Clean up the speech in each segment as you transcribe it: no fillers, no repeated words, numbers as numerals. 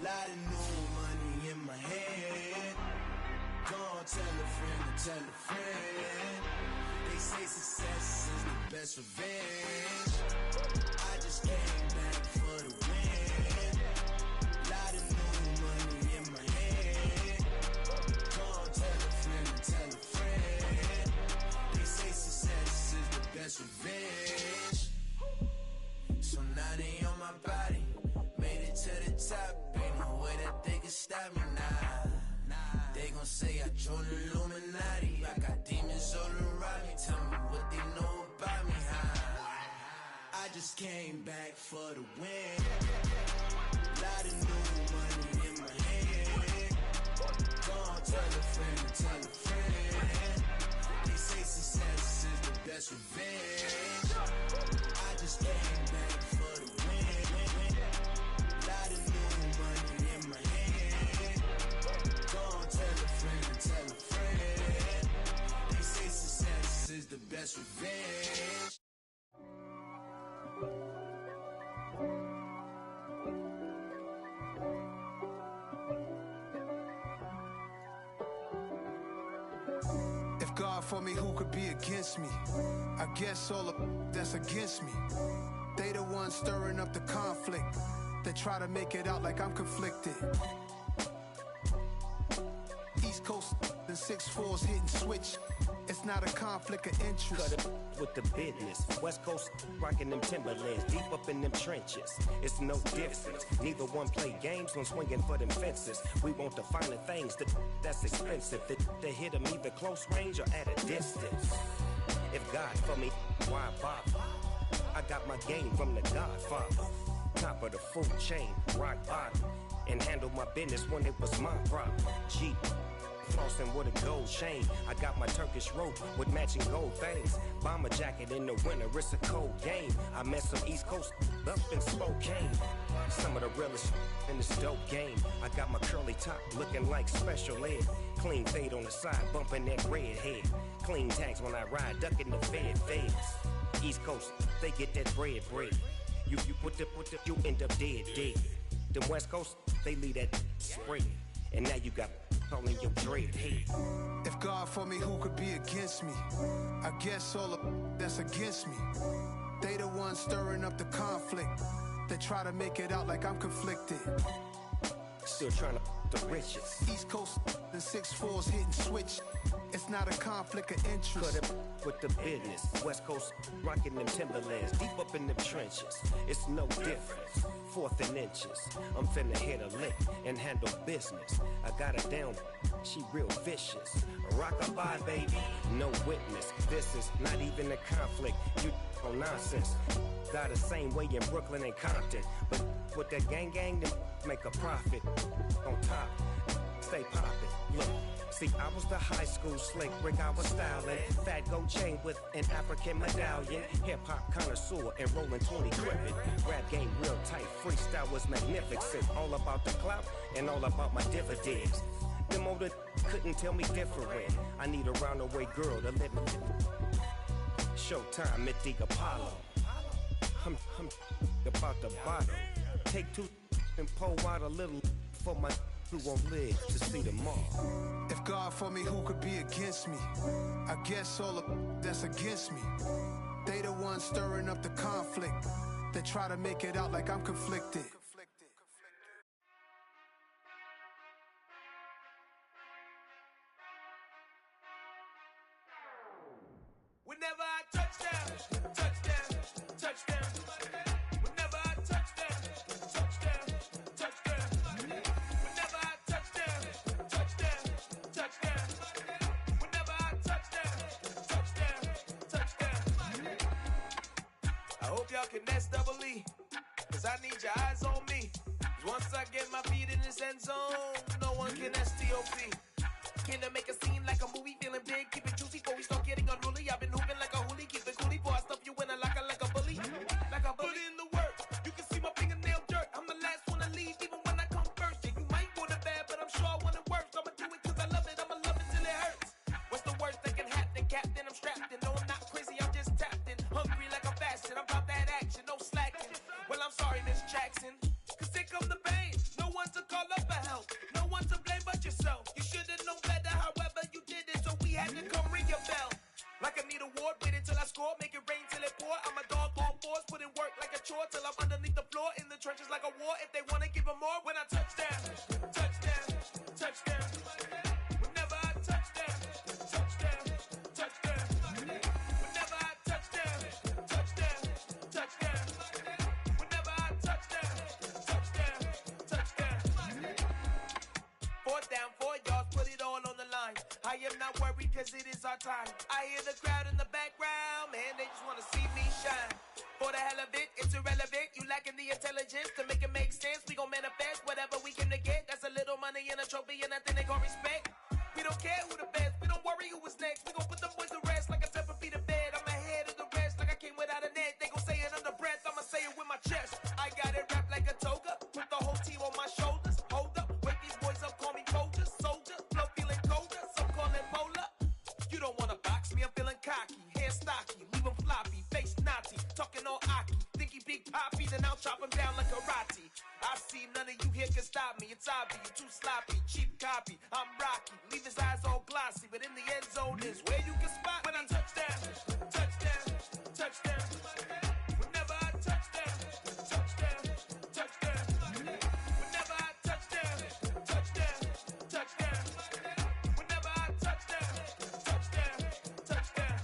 Lot of new money in my hand. Gonna tell a friend to tell a friend. They say success is the best revenge. I just came back for the win. Lot of new money in my hand. Gonna tell a friend to tell a friend. They say success is the best revenge. So now they on my body. Made it to the top. Ain't no way that they can stop me now. They gon' say I joined the Illuminati. I got demons all around me. Tell me what they know about me, huh? I just came back for the win. Lot of new money in my hand. Gonna tell a friend to tell a friend. They say success is the best revenge. I just came back for the win. Lot of new money in my hand. Gonna tell a friend to tell a friend. They say success is the best revenge. If God for me, who could be against me? I guess all of that's against me. They the ones stirring up the conflict. They try to make it out like I'm conflicted. East Coast and 6'4's hitting switch. It's not a conflict of interest. Cut it with the business. West Coast rocking them Timberlands, deep up in them trenches. It's no difference. Neither one play games when swinging for them fences. We want the finer things that's expensive. That hit them either close range or at a distance. If God for me, why bother? I got my game from the Godfather. Top of the food chain, rock bottom. And handle my business when it was my problem. Jeep. Flossing with a gold chain. I got my Turkish rope with matching gold things. Bomber jacket in the winter, it's a cold game. I met some East Coast up in Spokane. Some of the realest in this dope game. I got my curly top looking like special ed. Clean fade on the side, bumping that red head. Clean tags when I ride, ducking the feds. East Coast, they get that bread. You put the, you end up dead. Them West Coast, they leave that spread. And now you got calling your dread head. If God for me, who could be against me? I guess all of that's against me. They the ones stirring up the conflict. They try to make it out like I'm conflicted. Still trying to the riches. East Coast and 6'4's hitting switch. It's not a conflict of interest. Cut it with the business. West Coast rocking them Timberlands, deep up in them trenches. It's no difference. 4th and inches. I'm finna hit a lick and handle business. I got her down, she real vicious. Rock-a-bye, baby, no witness. This is not even a conflict. You on nonsense. Got the same way in Brooklyn and Compton. But with that gang, them make a profit. On top, stay poppin'. Look. See, I was the high school slick Rick, I was styling. Fat gold chain with an African medallion. Hip-hop connoisseur and rolling 20 cribbin'. Rap game real tight, freestyle was magnificent. All about the clout and all about my dividends. Them older couldn't tell me different. I need a roundaway girl to let me. Showtime at the Apollo. I'm about the bottom. Take 2 and pour out a little for my who won't live to see tomorrow. If God for me, who could be against me? I guess all of that's against me. They the ones stirring up the conflict. They try to make it out like I'm conflicted. Whenever I touchdown, touchdown, touchdown. Whenever I touchdown, touchdown, touchdown. Whenever I touchdown, touchdown, touchdown. Whenever I touchdown, touchdown, touchdown. I hope y'all can SWE, cause I need your eyes on me. 'Cause once I get my feet in this end zone, no one can STOP. Can I make a scene like a movie? Feeling big, keep it juicy before we start getting unruly. I've been hooping like a hoolie, keep it coolie before I stuff you in a locker like a bully. Like a bully. Put in the work, you can see my fingernail dirt. I'm the last one to leave, even when I come first. Yeah, you might want it bad, but I'm sure I want it worse. I'ma do it 'cause I love it, I'ma love it till it hurts. What's the worst that can happen, Captain? I'm strapped in. No, I'm not crazy, I'm just tapped in. Hungry like I'm fasting, I'm about that action, no slacking. Well, I'm sorry, Miss Jackson, 'cause here come the pain. No one to call. if they wanna give them more. When I touch down, touchdown, touchdown. Whenever I touch down, touchdown, touchdown. Whenever I touch down, touchdown, touchdown. Whenever I touch down, touchdown, touchdown. 4th down, 4 yards, put it all on the line. I am not worried cause it is our time. I hear the crowd in the background, man, they just wanna see me shine. For the hell of it, it's irrelevant. You lacking the intelligence to make it make sense. We gon' manifest whatever we came to get. That's a little money and a trophy and nothing they gon' respect. We don't care who the best, we don't worry who was next. We gon' put them boys to rest like a pepper feet of bed. I'm ahead of the rest like I came without a net. They gon' say it under breath, I'ma say it with my chest. I got it wrapped like a toga, put the whole team on my shoulders. Hold up, wake these boys up, call me soldier, soldier. Flow feeling colder, some call it polar. You don't wanna box me, I'm feeling cocky. Hair stocky, leave him floppy, face naughty. Talking all aki, think he big poppy, then I'll chop him down like karate. I see none of you here can stop me. It's obvious, you too sloppy, cheap copy. I'm rocky, leave his eyes all glossy, but in the end zone is where you can spot when I touch down, touchdown, touchdown. Whenever I touch down, touchdown, touchdown. Whenever I touch down, touchdown, touchdown. Whenever I touch down, touchdown, touchdown.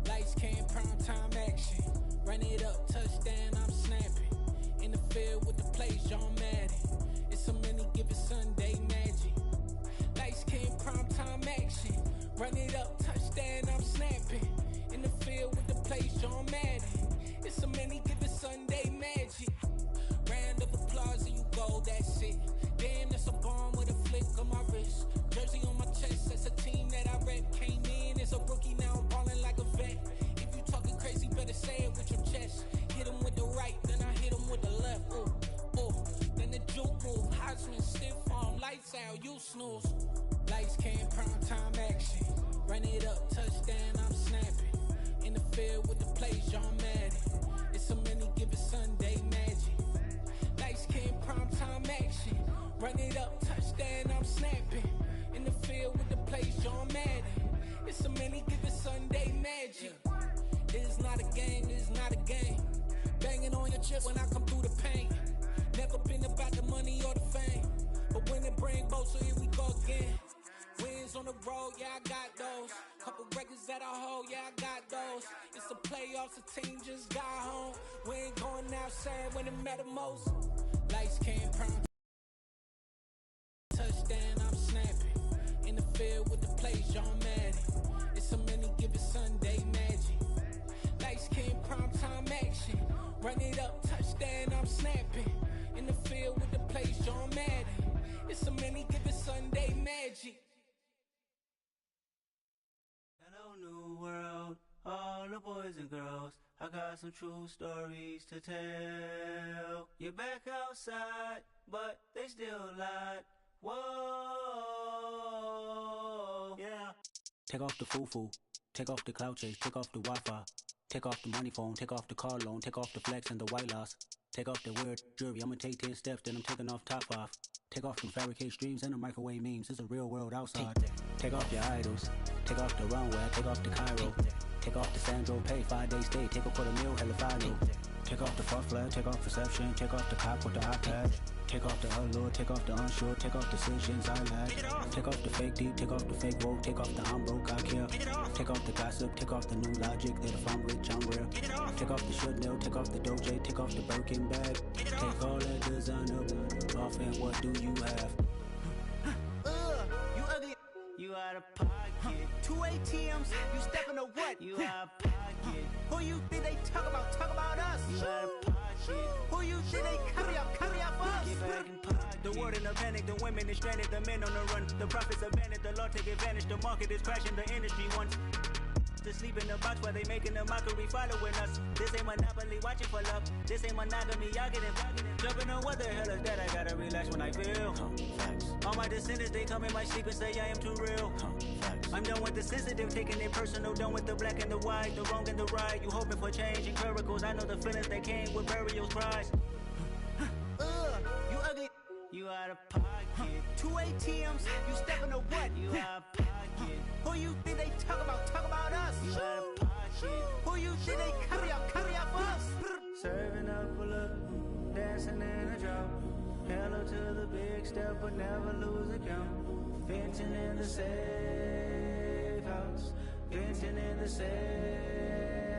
Lights came, prime time action. Run it up, touchdown, I'm snapping. In the field with the plays, John Madden. It's a many given Sunday magic. Lights came, prime time action. Run it up, touchdown, I'm snapping. In the field with the plays, John Madden. It's a many given Sunday magic. Round of applause and you go, that's it. Damn, that's a bomb with a flick on my wrist. Jersey on my chest, that's a team that I rep. Came in as a rookie, now I'm ballin' like a vet. If you talking crazy, better say it with your chest. Hit him with the right, then I hit him with the left. Ooh, ooh. Then the juke move, Heisman, stiff arm, lights out, you snooze. Lights came, prime time action. Run it up, touchdown, I'm snapping. In the field with the plays, John Madden. It's a many given Sunday magic. Lights came, prime time action. Run it up, touchdown, I'm snapping. In the field with the plays, John Madden. It's a many given Sunday magic. This is not a game, this is not a game. Banging on your chest when I come through the paint. Never been about the money or the fame. But when it bring both, so here we go again. Wins on the road, yeah, I got those. Couple records that I hold, yeah, I got those. It's the playoffs, the team just got home. We ain't going outside when it matter most. Lights came, prime touchdown, I'm snapping. In the field with the plays, John Madden. It's a many given Sunday magic. Lights came, prime time action. Run it up, touchdown, I'm snapping. In the field with the plays, John Madden. It's a many given Sunday magic. Hello, new world, all the boys and girls. I got some true stories to tell. You're back outside, but they still lied. Whoa, yeah. Take off the foo-foo, take off the cloud chase, take off the Wi-Fi. Take off the money phone, take off the car loan, take off the flex and the white loss. Take off the weird jewelry, I'ma take 10 steps, then I'm taking off top off. Take off them fabricated streams and the microwave memes, it's a real world outside. Take off your idols, take off the runway, take off the Cairo. Take off the Sandro pay, 5-day stay, take a $250,000, hella final. Take off the fuck flag, take off perception, take off the cop with the iPad. Take off the allure, take off the unsure, take off decisions I lack. Take off the fake deep, take off the fake woke, take off the I'm broke, I care. Take off the gossip, take off the new logic that if I'm rich, I'm rare. Take off the should know, take off the Doja, take off the Birkin bag. Take all that designer off and what do you have? You ugly, you out of pocket. 2 ATMs, you stepping to what? You out of pocket. Who you think they talk about us? You out of pocket. Who you think they copy up us? Get back in pocket. The world in a panic, the women is stranded, the men on the run. The profits abandoned, the law take advantage. The market is crashing, the industry wants to sleep in the box while they making a mockery following us. This ain't monopoly, watching for love. This ain't monogamy, y'all getting jumping on what the hell is that? I gotta relax when I feel. All my descendants, they come in my sleep and say I am too real. I'm done with the sensitive, taking it personal. Done with the black and the white, the wrong and the right. You hoping for change and miracles. I know the feelings that came with burial cries. You ugly, you out of pocket. Two ATMs, you stepping to what? You out of pocket. Who you think they talk about? Talk about us. You out of pocket. Who you think they carry up for us? Serving up a look, dancing in a drop. Hello to the big step, but never lose a count. Venting in the safe house. Venting in the safe.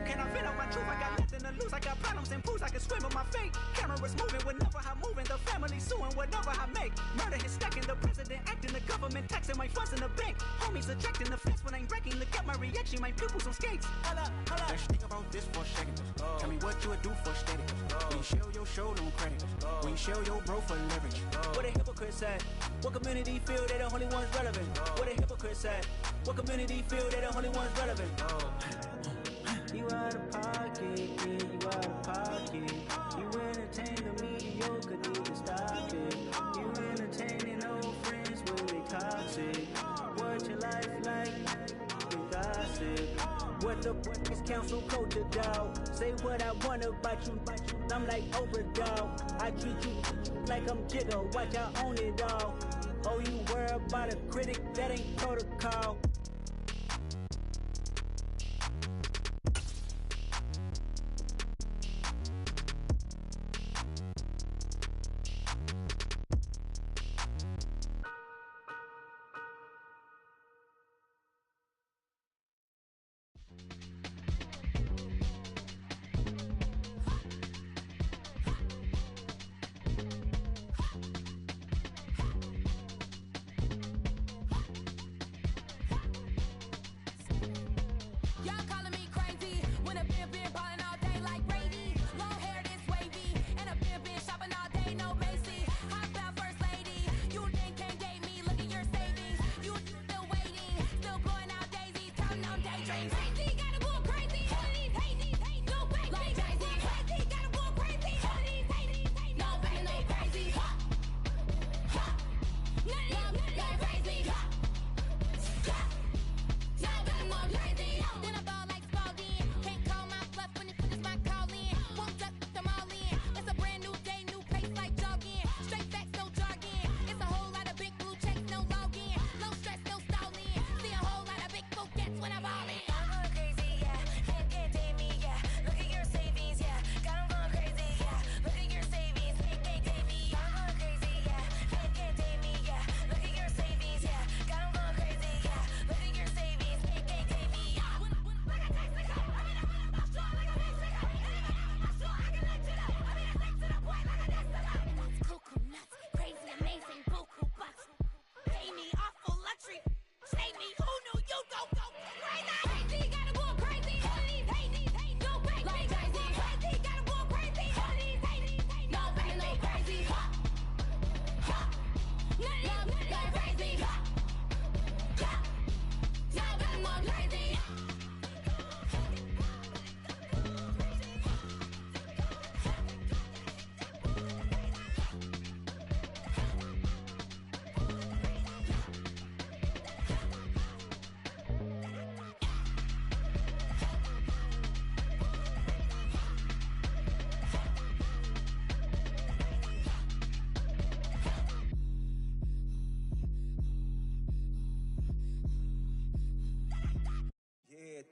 Can I vent out my truth? I got nothing to lose. I got problems and pools. I can swim with my fate. Cameras moving whenever I'm moving. The family suing whatever I make. Murder is stacking. The president acting. The government taxing my funds in the bank. Homies ejecting the fence when I'm wrecking. Look at my reaction. My pupils on skates. Hold up. Let's think about this for a second. Tell me what you would do for steady. When you show your show, no credit. When you show your bro for leverage. What a hypocrite said. What community feel they the only ones relevant? What a hypocrite said. What community feel they the only ones relevant? You out of pocket, yeah, you out of pocket. You entertain the mediocre, need to stop it. You entertaining old friends where they toxic. What your life like? You gossip. What the fuck is council culture, dog? Say what I want about you. I'm like overdog. I treat you like I'm Jigga. Watch I own it all. Oh, you worry about a critic, that ain't protocol.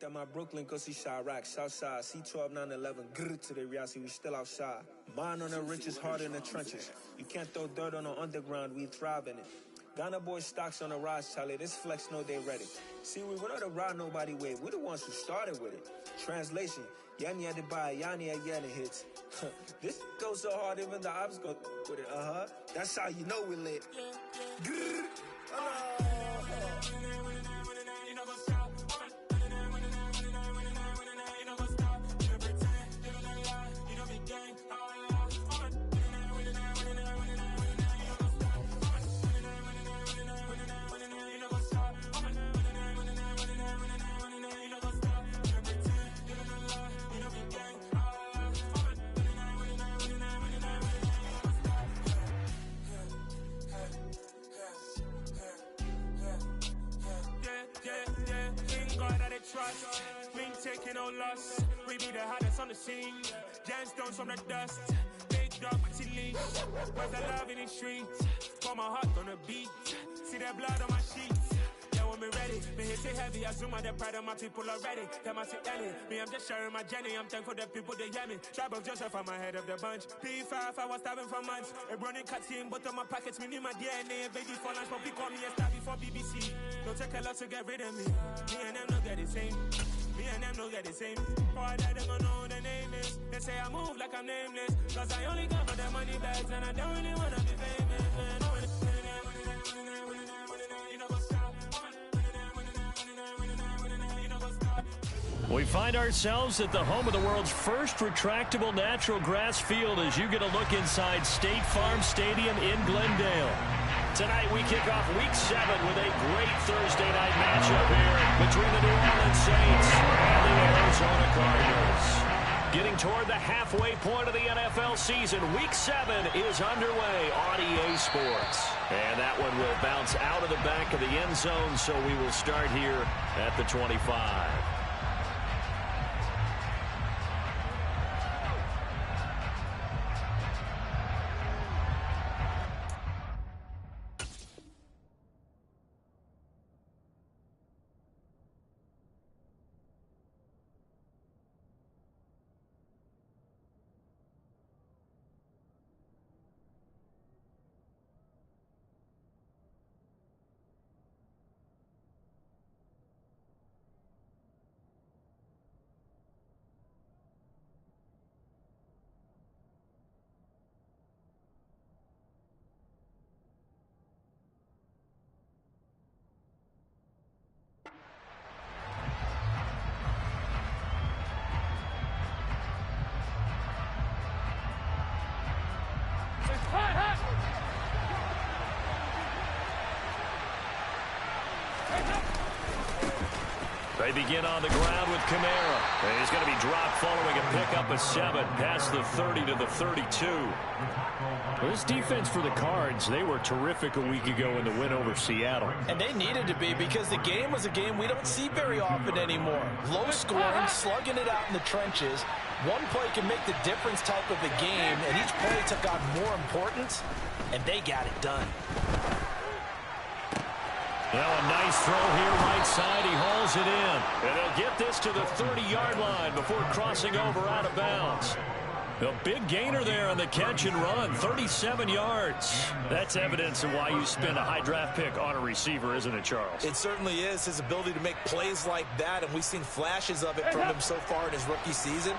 At my Brooklyn, go see Chirac, Southside, C12, 911, grr to the reality, we still outside. Mine on the riches, hard in the trenches. You can't throw dirt on the underground, we thrive in it. Ghana boys stocks on the rise, Charlie, this flex know they ready. See, we don't ride nobody with, we the ones who started with it. Translation, Yani had to buy, Yani had Yanni hits. This goes so hard, even the ops go with it, That's how you know we lit. Grr. Trust, we ain't taking no loss. We be the hottest on the scene. Gemstones from the dust. Big dog with your leash. Where's the love in the streets? Put my heart on the beat. See that blood on my sheets. Yeah, when me ready, me hit it heavy. I zoom out the pride of my people already. Them I see Ellie. Me, I'm just sharing my journey. I'm thankful that people they hear me. Tribe of Joseph, I'm ahead of the bunch. P5, I was starving for months. A running cutscene, but on my pockets, me need my DNA. Baby for lunch, but call me a star before BBC. Don't take a lot to get rid of me. Me and them don't get the same. Me and them don't get the same. Boy, that them don't know who the name is. They say I move like I'm nameless. Cause I only come for the money bags and I don't really wanna be famous, man. We find ourselves at the home of the world's first retractable natural grass field as you get a look inside State Farm Stadium in Glendale. Tonight we kick off Week 7 with a great Thursday night matchup here between the New Orleans Saints and the Arizona Cardinals. Getting toward the halfway point of the NFL season, Week 7 is underway on EA Sports. And that one will bounce out of the back of the end zone, so we will start here at the 25. They begin on the ground with Kamara. And he's going to be dropped following a pickup of 7 past the 30 to the 32. Well, this defense for the Cards, they were terrific a week ago in the win over Seattle. And they needed to be because the game was a game we don't see very often anymore. Low scoring, slugging it out in the trenches. One play can make the difference type of a game, and each play took on more importance, and they got it done. Well, a nice throw here right side. He hauls it in. And he'll get this to the 30-yard line before crossing over out of bounds. A big gainer there on the catch and run, 37 yards. That's evidence of why you spend a high draft pick on a receiver, isn't it, Charles? It certainly is, his ability to make plays like that, and we've seen flashes of it from him so far in his rookie season.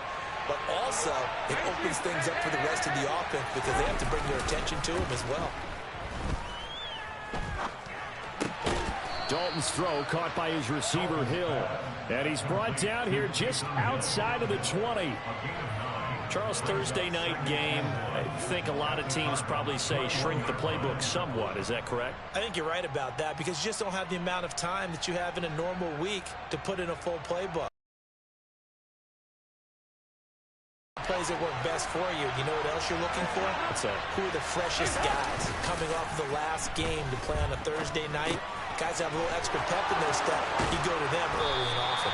But also, it opens things up for the rest of the offense because they have to bring their attention to him as well. Dalton's throw caught by his receiver, Hill. And he's brought down here just outside of the 20. Charles, Thursday night game, I think a lot of teams probably say shrink the playbook somewhat. Is that correct? I think you're right about that because you just don't have the amount of time that you have in a normal week to put in a full playbook. Plays that work best for you. You know what else you're looking for? What's that? Who are the freshest guys coming off of the last game to play on a Thursday night? Guys have a little extra pep in their step. You go to them early and often.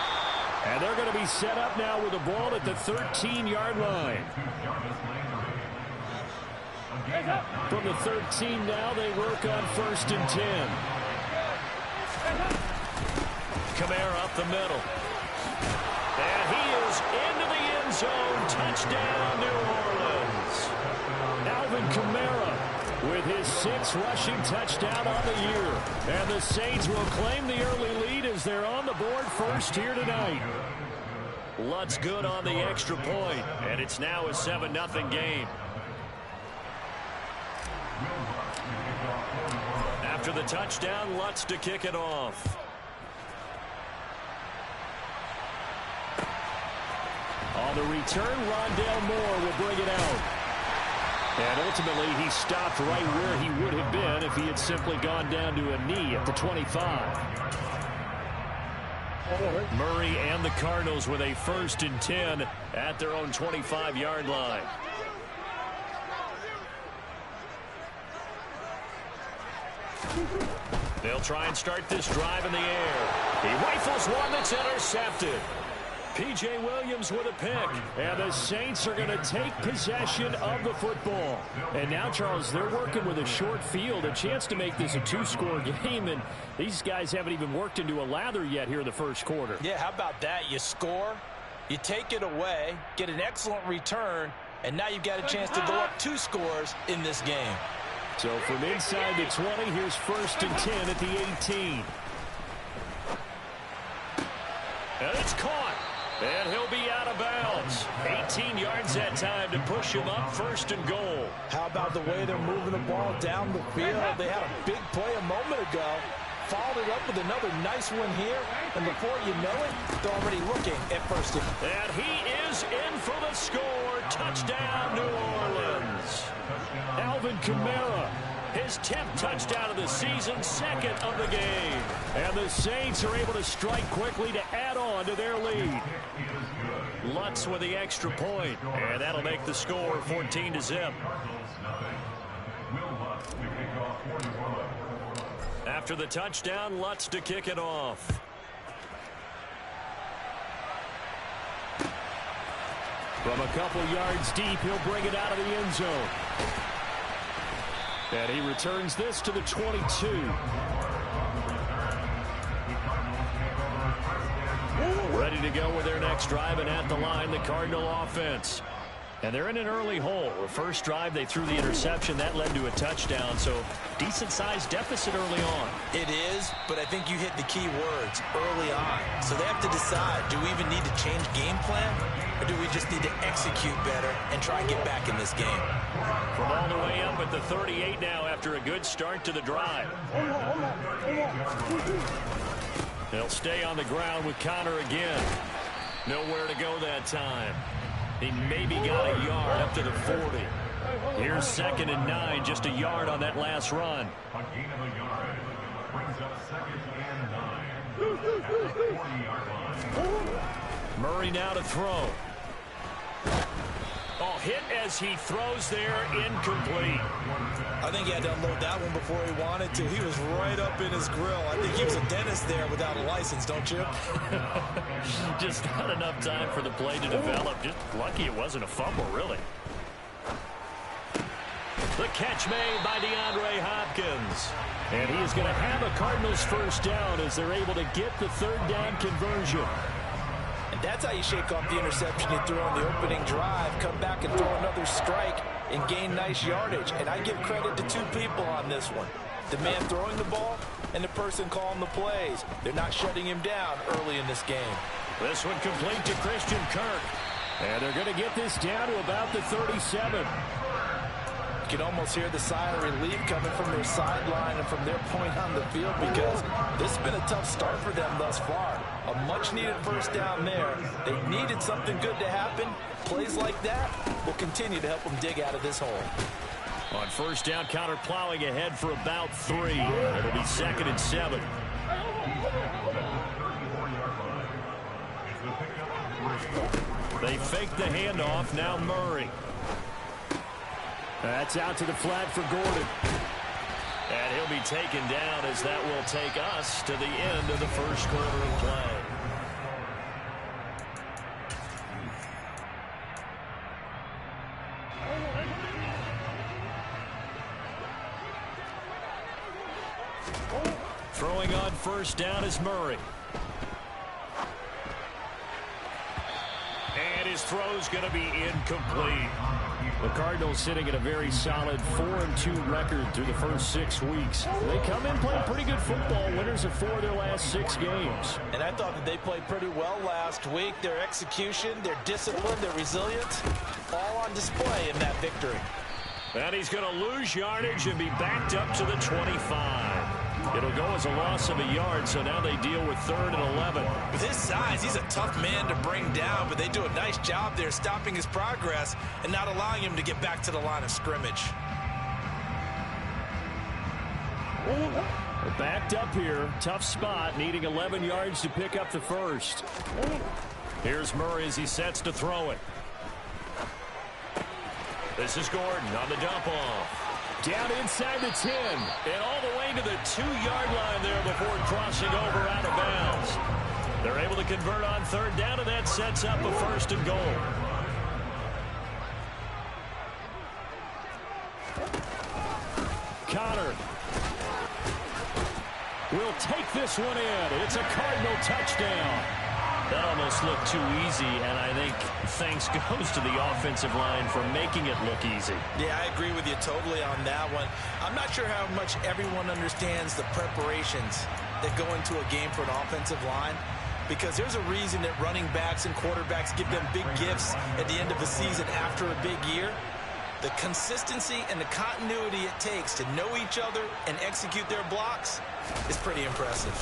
And they're going to be set up now with the ball at the 13-yard line. From the 13 now, they work on 1st and 10. Kamara up the middle. And he is into the end zone. Touchdown, New Orleans. Alvin Kamara with his 6th rushing touchdown on the year. And the Saints will claim the early lead as they're on the board first here tonight. Lutz good on the extra point, and it's now a 7-0 game. After the touchdown, Lutz to kick it off. On the return, Rondale Moore will bring it out. And ultimately, he stopped right where he would have been if he had simply gone down to a knee at the 25. Murray and the Cardinals with a 1st and 10 at their own 25-yard line. They'll try and start this drive in the air. He rifles one that's intercepted. P.J. Williams with a pick. And the Saints are going to take possession of the football. And now, Charles, they're working with a short field, a chance to make this a two-score game. And these guys haven't even worked into a lather yet here in the first quarter. Yeah, how about that? You score, you take it away, get an excellent return, and now you've got a chance to go up 2 scores in this game. So from inside the 20, here's 1st and 10 at the 18. And it's caught. And he'll be out of bounds. 18 yards that time to push him up 1st and goal. How about the way they're moving the ball down the field? They had a big play a moment ago. Followed it up with another nice one here. And before you know it, they're already looking at 1st and. And he is in for the score. Touchdown, New Orleans. Alvin Kamara, his 10th touchdown of the season, 2nd of the game. And the Saints are able to strike quickly to add on to their lead. Lutz with the extra point, and that'll make the score 14-0. After the touchdown, Lutz to kick it off. From a couple yards deep, he'll bring it out of the end zone. And he returns this to the 22. Ready to go with their next drive, and at the line, the Cardinal offense. And they're in an early hole. The first drive, they threw the interception. That led to a touchdown, so decent-sized deficit early on. It is, but I think you hit the key words, early on. So they have to decide, do we even need to change game plan, or do we just need to execute better and try and get back in this game? From all the way up at the 38 now after a good start to the drive. They'll stay on the ground with Connor again. Nowhere to go that time. He maybe got a yard up to the 40. Here's 2nd and 9, just a yard on that last run. A gain of a yard brings up 2nd and 9. At the 40-yard line. Murray now to throw. Oh, hit as he throws there, incomplete. I think he had to unload that one before he wanted to. He was right up in his grill. I think he was a dentist there without a license, don't you? Just not enough time for the play to develop. Just lucky it wasn't a fumble, really. The catch made by DeAndre Hopkins. And he is going to have a Cardinals first down as they're able to get the 3rd down conversion. And that's how you shake off the interception you threw on the opening drive, come back and throw another strike and gain nice yardage. And I give credit to 2 people on this one. The man throwing the ball and the person calling the plays. They're not shutting him down early in this game. This one complete to Christian Kirk. And they're going to get this down to about the 37. You can almost hear the sigh of relief coming from their sideline and from their point on the field, because this has been a tough start for them thus far. A much-needed first down there. They needed something good to happen. Plays like that will continue to help them dig out of this hole. On first down, Connor plowing ahead for about 3. It'll be 2nd and 7. They fake the handoff. Now Murray. That's out to the flat for Gordon. And he'll be taken down as that will take us to the end of the first quarter of play. Throwing on first down is Murray. And his throw's going to be incomplete. The Cardinals sitting at a very solid 4-2 record through the first 6 weeks. They come in playing pretty good football, winners of 4 of their last 6 games. And I thought that they played pretty well last week. Their execution, their discipline, their resilience, all on display in that victory. And he's going to lose yardage and be backed up to the 25. It'll go as a loss of a yard, so now they deal with 3rd and 11. With his size, he's a tough man to bring down, but they do a nice job there stopping his progress and not allowing him to get back to the line of scrimmage. They're backed up here. Tough spot, needing 11 yards to pick up the first. Here's Murray as he sets to throw it. This is Gordon on the dump-off. Down inside the 10, and all the way to the 2-yard line there before crossing over out of bounds. They're able to convert on third down, and that sets up a 1st and goal. Connor will take this one in. It's a Cardinal touchdown. That almost looked too easy, and I think thanks goes to the offensive line for making it look easy. Yeah, I agree with you totally on that one. I'm not sure how much everyone understands the preparations that go into a game for an offensive line, because there's a reason that running backs and quarterbacks give them big gifts at the end of the season after a big year. The consistency and the continuity it takes to know each other and execute their blocks is pretty impressive.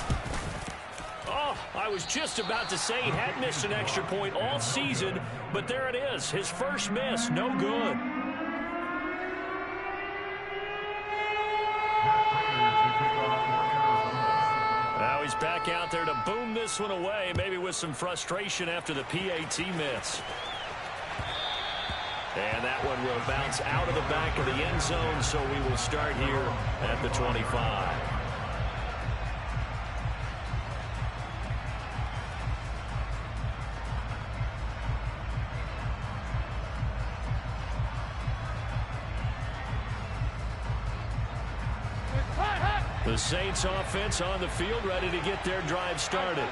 Oh, I was just about to say he had missed an extra point all season, but there it is. His first miss, no good. Now he's back out there to boom this one away, maybe with some frustration after the PAT miss. And that one will bounce out of the back of the end zone, so we will start here at the 25. The Saints offense on the field, ready to get their drive started.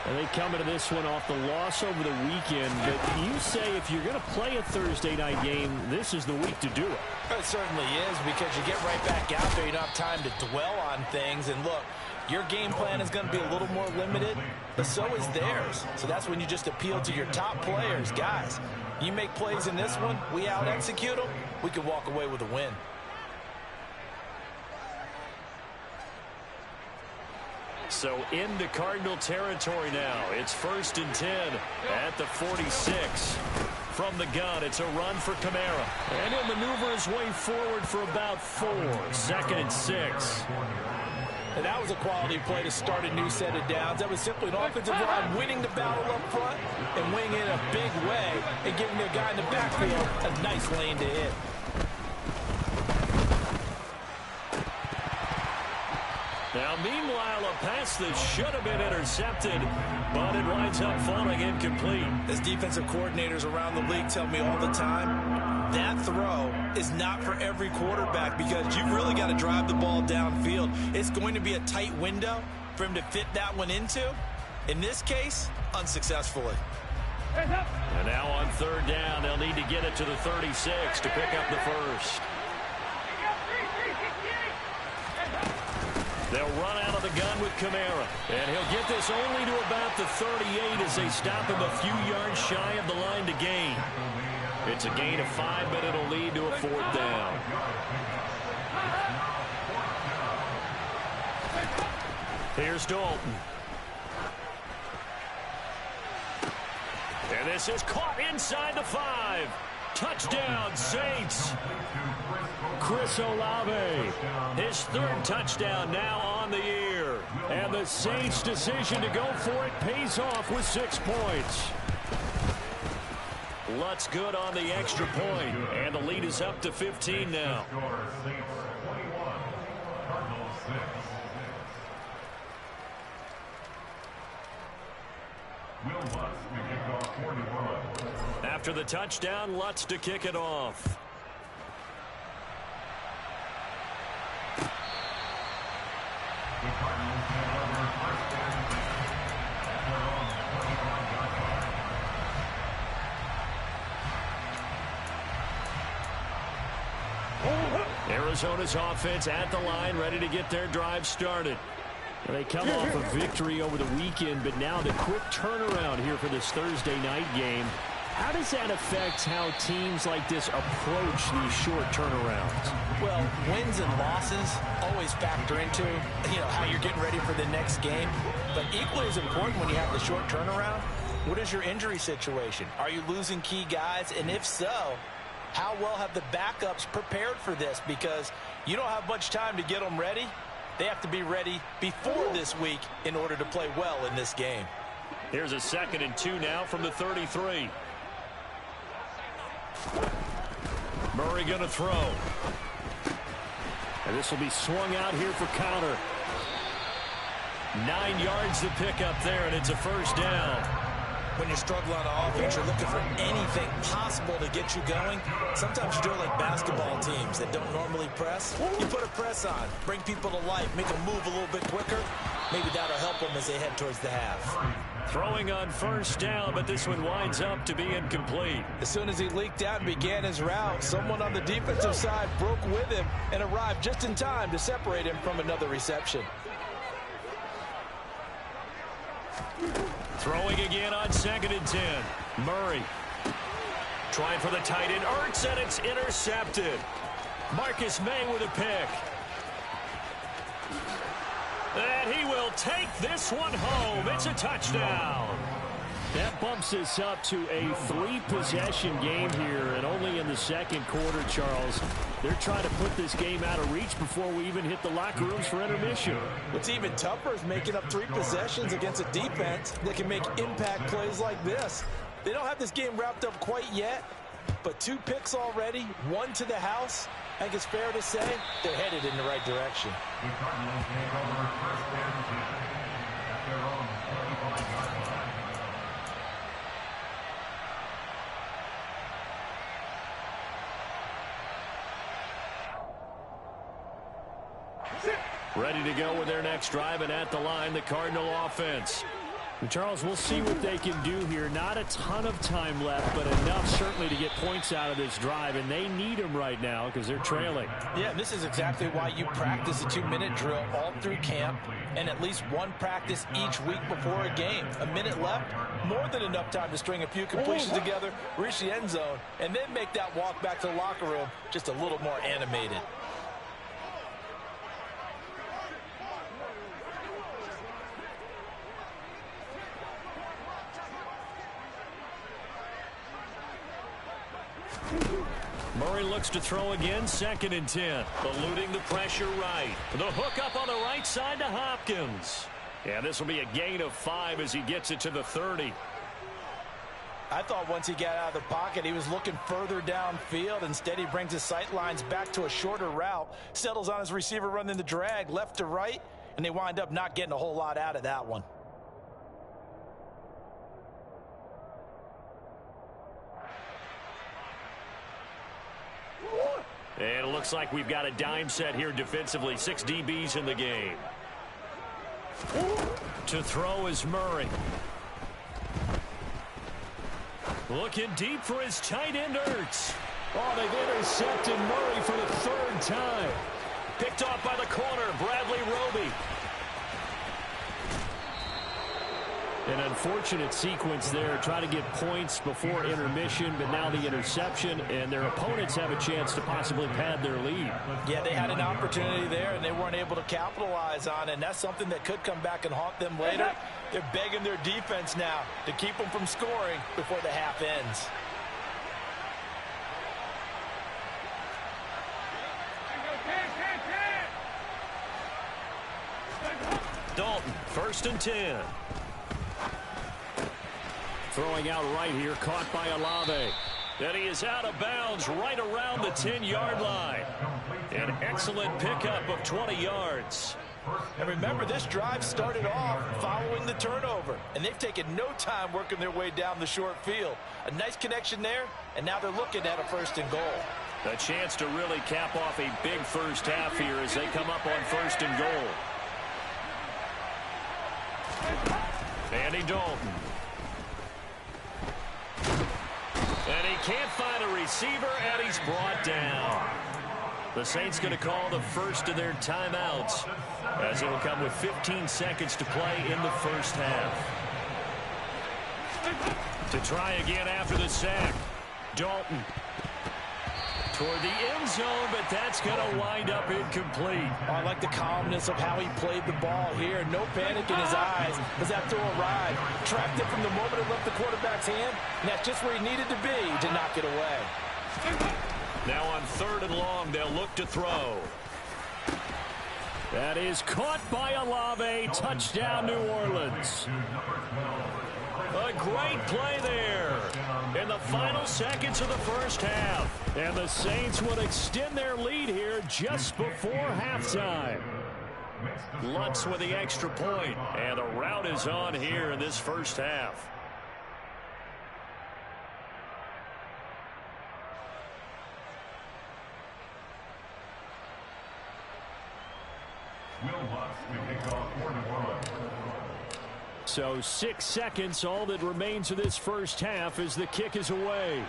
And they come into this one off the loss over the weekend. But you say if you're going to play a Thursday night game, this is the week to do it. It certainly is, because you get right back out there. You don't have time to dwell on things. And look, your game plan is going to be a little more limited, but so is theirs. So that's when you just appeal to your top players. Guys, you make plays in this one, we out-execute them, we can walk away with a win. So into Cardinal territory now. It's 1st and 10 at the 46. From the gun, it's a run for Kamara. And he'll maneuver his way forward for about 4. 2nd and 6. And that was a quality play to start a new set of downs. That was simply an offensive line winning the battle up front and winning in a big way and giving their guy in the backfield a nice lane to hit. Now, meanwhile, a pass that should have been intercepted, but it winds up falling incomplete. As defensive coordinators around the league tell me all the time, that throw is not for every quarterback, because you've really got to drive the ball downfield. It's going to be a tight window for him to fit that one into. In this case, unsuccessfully. And now on 3rd down, they'll need to get it to the 36 to pick up the first. They'll run out of the gun with Kamara. And he'll get this only to about the 38 as they stop him a few yards shy of the line to gain. It's a gain of 5, but it'll lead to a 4th down. Here's Dalton. And this is caught inside the 5. Touchdown, Saints. Chris Olave, his 3rd touchdown now on the year. And the Saints' decision to go for it pays off with 6 points. Lutz good on the extra point, and the lead is up to 15 now. After the touchdown, Lutz to kick it off. Arizona's offense at the line, ready to get their drive started. They come off a victory over the weekend, but now the quick turnaround here for this Thursday night game. How does that affect how teams like this approach these short turnarounds? Well, wins and losses always factor into, how you're getting ready for the next game. But equally as important when you have the short turnaround, what is your injury situation? Are you losing key guys? And if so, how well have the backups prepared for this? Because you don't have much time to get them ready. They have to be ready before this week in order to play well in this game. Here's a 2nd and 2 now from the 33. Murray going to throw. And this will be swung out here for Connor. 9 yards to pick up there, and it's a first down. When you're struggling on offense, you're looking for anything possible to get you going. Sometimes you do it like basketball teams that don't normally press. You put a press on, bring people to life, make them move a little bit quicker. Maybe that'll help them as they head towards the half. Throwing on first down, but this one winds up to be incomplete. As soon as he leaked out and began his route, someone on the defensive side broke with him and arrived just in time to separate him from another reception. Throwing again on 2nd and 10. Murray trying for the tight end. Ertz, and it's intercepted. Marcus May with a pick. And he will take this one home. It's a touchdown. That bumps us up to a 3-possession game here, and only in the second quarter, Charles. They're trying to put this game out of reach before we even hit the locker rooms for intermission. What's even tougher is making up 3 possessions against a defense that can make impact plays like this. They don't have this game wrapped up quite yet, but 2 picks already, 1 to the house. I think it's fair to say they're headed in the right direction. The Cardinals take over first and 10 at their own 25-yard line. Ready to go with their next drive, and at the line, the Cardinal offense. And Charles, we'll see what they can do here. Not a ton of time left, but enough certainly to get points out of this drive, and they need them right now because they're trailing. Yeah, this is exactly why you practice a 2-minute drill all through camp and at least 1 practice each week before a game. A minute left, more than enough time to string a few completions together, reach the end zone, and then make that walk back to the locker room just a little more animated. Murray looks to throw again, 2nd and 10. Eluding the pressure right. The hook up on the right side to Hopkins. And this will be a gain of 5 as he gets it to the 30. I thought once he got out of the pocket, he was looking further downfield. Instead, he brings his sight lines back to a shorter route, settles on his receiver running the drag left to right, and they wind up not getting a whole lot out of that one. And it looks like we've got a dime set here defensively. 6 DBs in the game. To throw is Murray. Looking deep for his tight end, Ertz. Oh, they've intercepted Murray for the 3rd time. Picked off by the corner, Bradley Roby. An unfortunate sequence there, trying to get points before intermission, but now the interception, and their opponents have a chance to possibly pad their lead. Yeah, they had an opportunity there, and they weren't able to capitalize on it, and that's something that could come back and haunt them later. They're begging their defense now to keep them from scoring before the half ends. Dalton, 1st and 10. Throwing out right here, caught by Olave. And he is out of bounds right around the 10-yard line. An excellent pickup of 20 yards. And remember, this drive started off following the turnover, and they've taken no time working their way down the short field. A nice connection there, and now they're looking at a 1st and goal. A chance to really cap off a big first half here as they come up on 1st and goal. Andy Dalton. And he can't find a receiver, and he's brought down. The Saints going to call the first of their timeouts, as it will come with 15 seconds to play in the first half. To try again after the sack. Dalton toward the end zone, but that's going to wind up incomplete. Oh, I like the calmness of how he played the ball here. No panic in his eyes as that throw arrived. Tracked it from the moment it left the quarterback's hand, and that's just where he needed to be to knock it away. Now on 3rd and long, they'll look to throw. That is caught by Olave. Touchdown, New Orleans. A great play there in the final seconds of the first half. And the Saints would extend their lead here just before halftime. Lutz with the extra point, and the rout is on here in this first half. So 6 seconds, all that remains of this first half as the kick is away.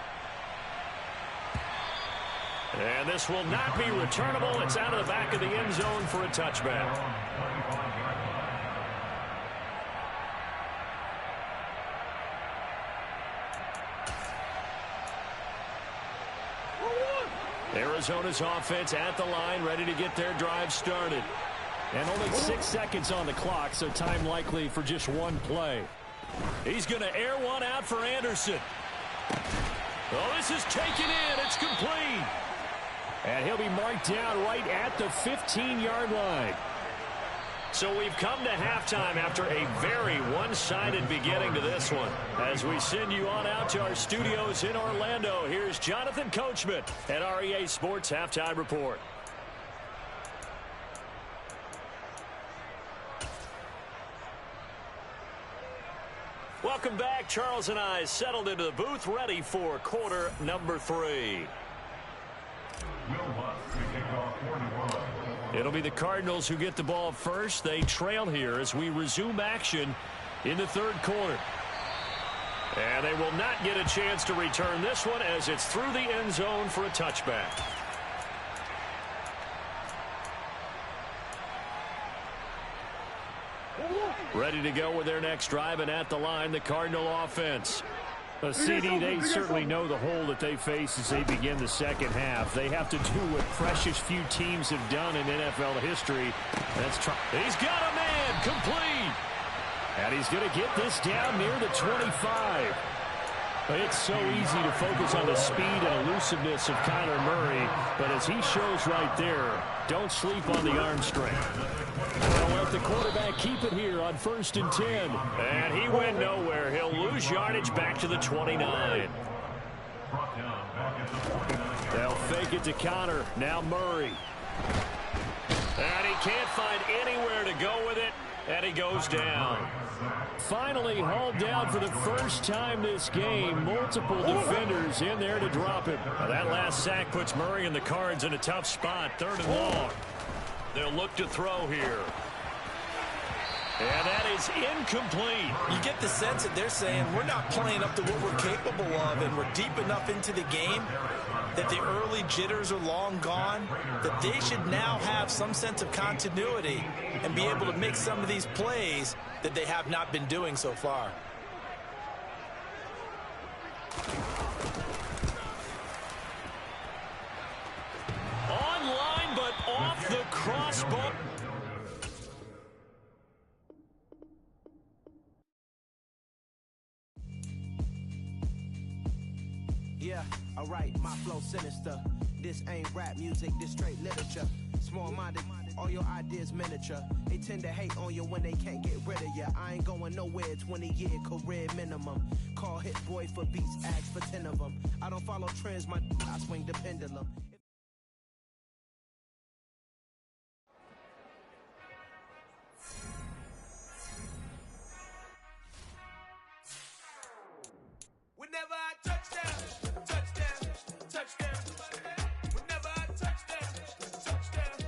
And this will not be returnable. It's out of the back of the end zone for a touchback. Arizona's offense at the line, ready to get their drive started. And only 6 seconds on the clock, so time likely for just one play. He's going to air one out for Anderson. Oh, this is taken in. It's complete. And he'll be marked down right at the 15-yard line. So we've come to halftime after a very one-sided beginning to this one. As we send you on out to our studios in Orlando, here's Jonathan Coachman at REA Sports Halftime Report. Welcome back. Charles and I settled into the booth, ready for quarter number 3. It'll be the Cardinals who get the ball first. They trail here as we resume action in the third quarter. And they will not get a chance to return this one as it's through the end zone for a touchback. Ready to go with their next drive, and at the line, the Cardinal offense. CD, they certainly know the hole that they face as they begin the second half. They have to do what precious few teams have done in NFL history. He's got a man, complete. And he's going to get this down near the 25. It's so easy to focus on the speed and elusiveness of Kyler Murray, but as he shows right there, don't sleep on the arm strength. They'll let the quarterback keep it here on 1st and 10. And he went nowhere. He'll lose yardage back to the 29. They'll fake it to Connor. Now Murray. And he can't find anywhere to go with it, and he goes down. Finally hauled down for the first time this game. Multiple defenders in there to drop him. Now that last sack puts Murray and the Cards in a tough spot. 3rd and long. They'll look to throw here. And that is incomplete. You get the sense that they're saying we're not playing up to what we're capable of, and we're deep enough into the game that the early jitters are long gone, that they should now have some sense of continuity and be able to make some of these plays that they have not been doing so far. Online, but off the crossbar. Yeah, alright, my flow sinister. This ain't rap music, this straight literature. Small-minded, all your ideas miniature. They tend to hate on you when they can't get rid of you. I ain't going nowhere, 20-year career minimum. Call Hit Boy for beats, ask for 10 of them. I don't follow trends, I swing the pendulum. Whenever I touchdown, touchdown, touchdown. Whenever I touchdown, touchdown,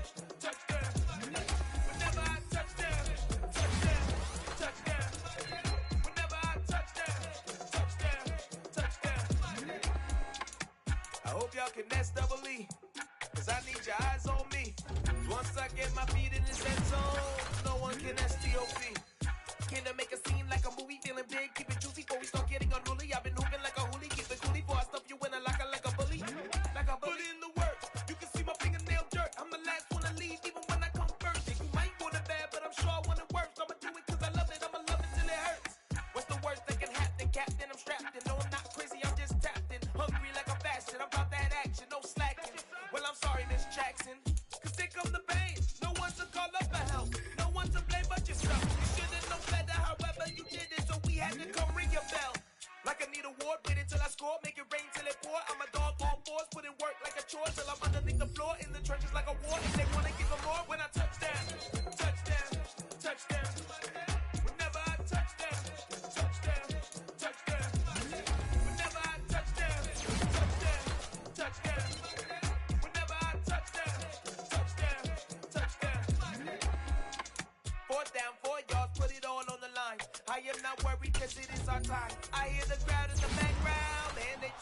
touchdown. Whenever I touchdown, touchdown, touchdown. Whenever I touchdown, touchdown, touchdown. I hope y'all can SWE, cause I need your eyes on me. Once I get my feet in this end zone, no one can STOP. Can I make a scene like a movie, feeling big, keep it juicy before we start getting unruly. I've been hooping like a hoolie, keep it coolie before I stuff you in a locker like a bully. Like a bully. Put in the work, you can see my fingernail dirt. I'm the last one to leave, even when I come first. You might want it bad, but I'm sure I want it worse. I'ma do it cause I love it, I'ma love it till it hurts. What's the worst that can happen, Captain? I'm strapped in, no I'm not crazy, I'm just tapped in. Hungry like a bastard, I'm about that action, no slacking. Well I'm sorry, Miss Jackson, cause here come the pain. No one to call up for help, no one to blame but yourself. You should've known better, however you did it, so we had to come ring your bell. Like I need a award, wait until I score, make it rain till it pour. I'm a dog on fours, put in work like a chore till I'm underneath the floor, in the trenches like a war. If they wanna give them more, when I touch down, touch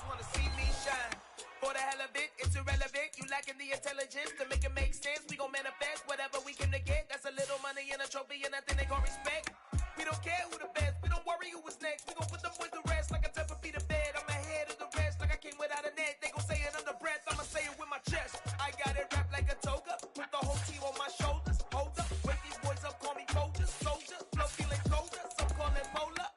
wanna see me shine. For the hell of it, it's irrelevant. You lacking the intelligence to make it make sense. We gon' manifest whatever we came to get. That's a little money and a trophy and nothing they gon' respect. We don't care who the best. We don't worry who was next. We gon' put them boys to rest like a temper feet of bed. I'm ahead of the rest like I came without a net. They gon' say it under breath. I'ma say it with my chest. I got it wrapped like a toga. Put the whole team on my shoulders. Hold up. Wake these boys up, call me soldiers. Soldier. Flow feeling colder. Some call it polar.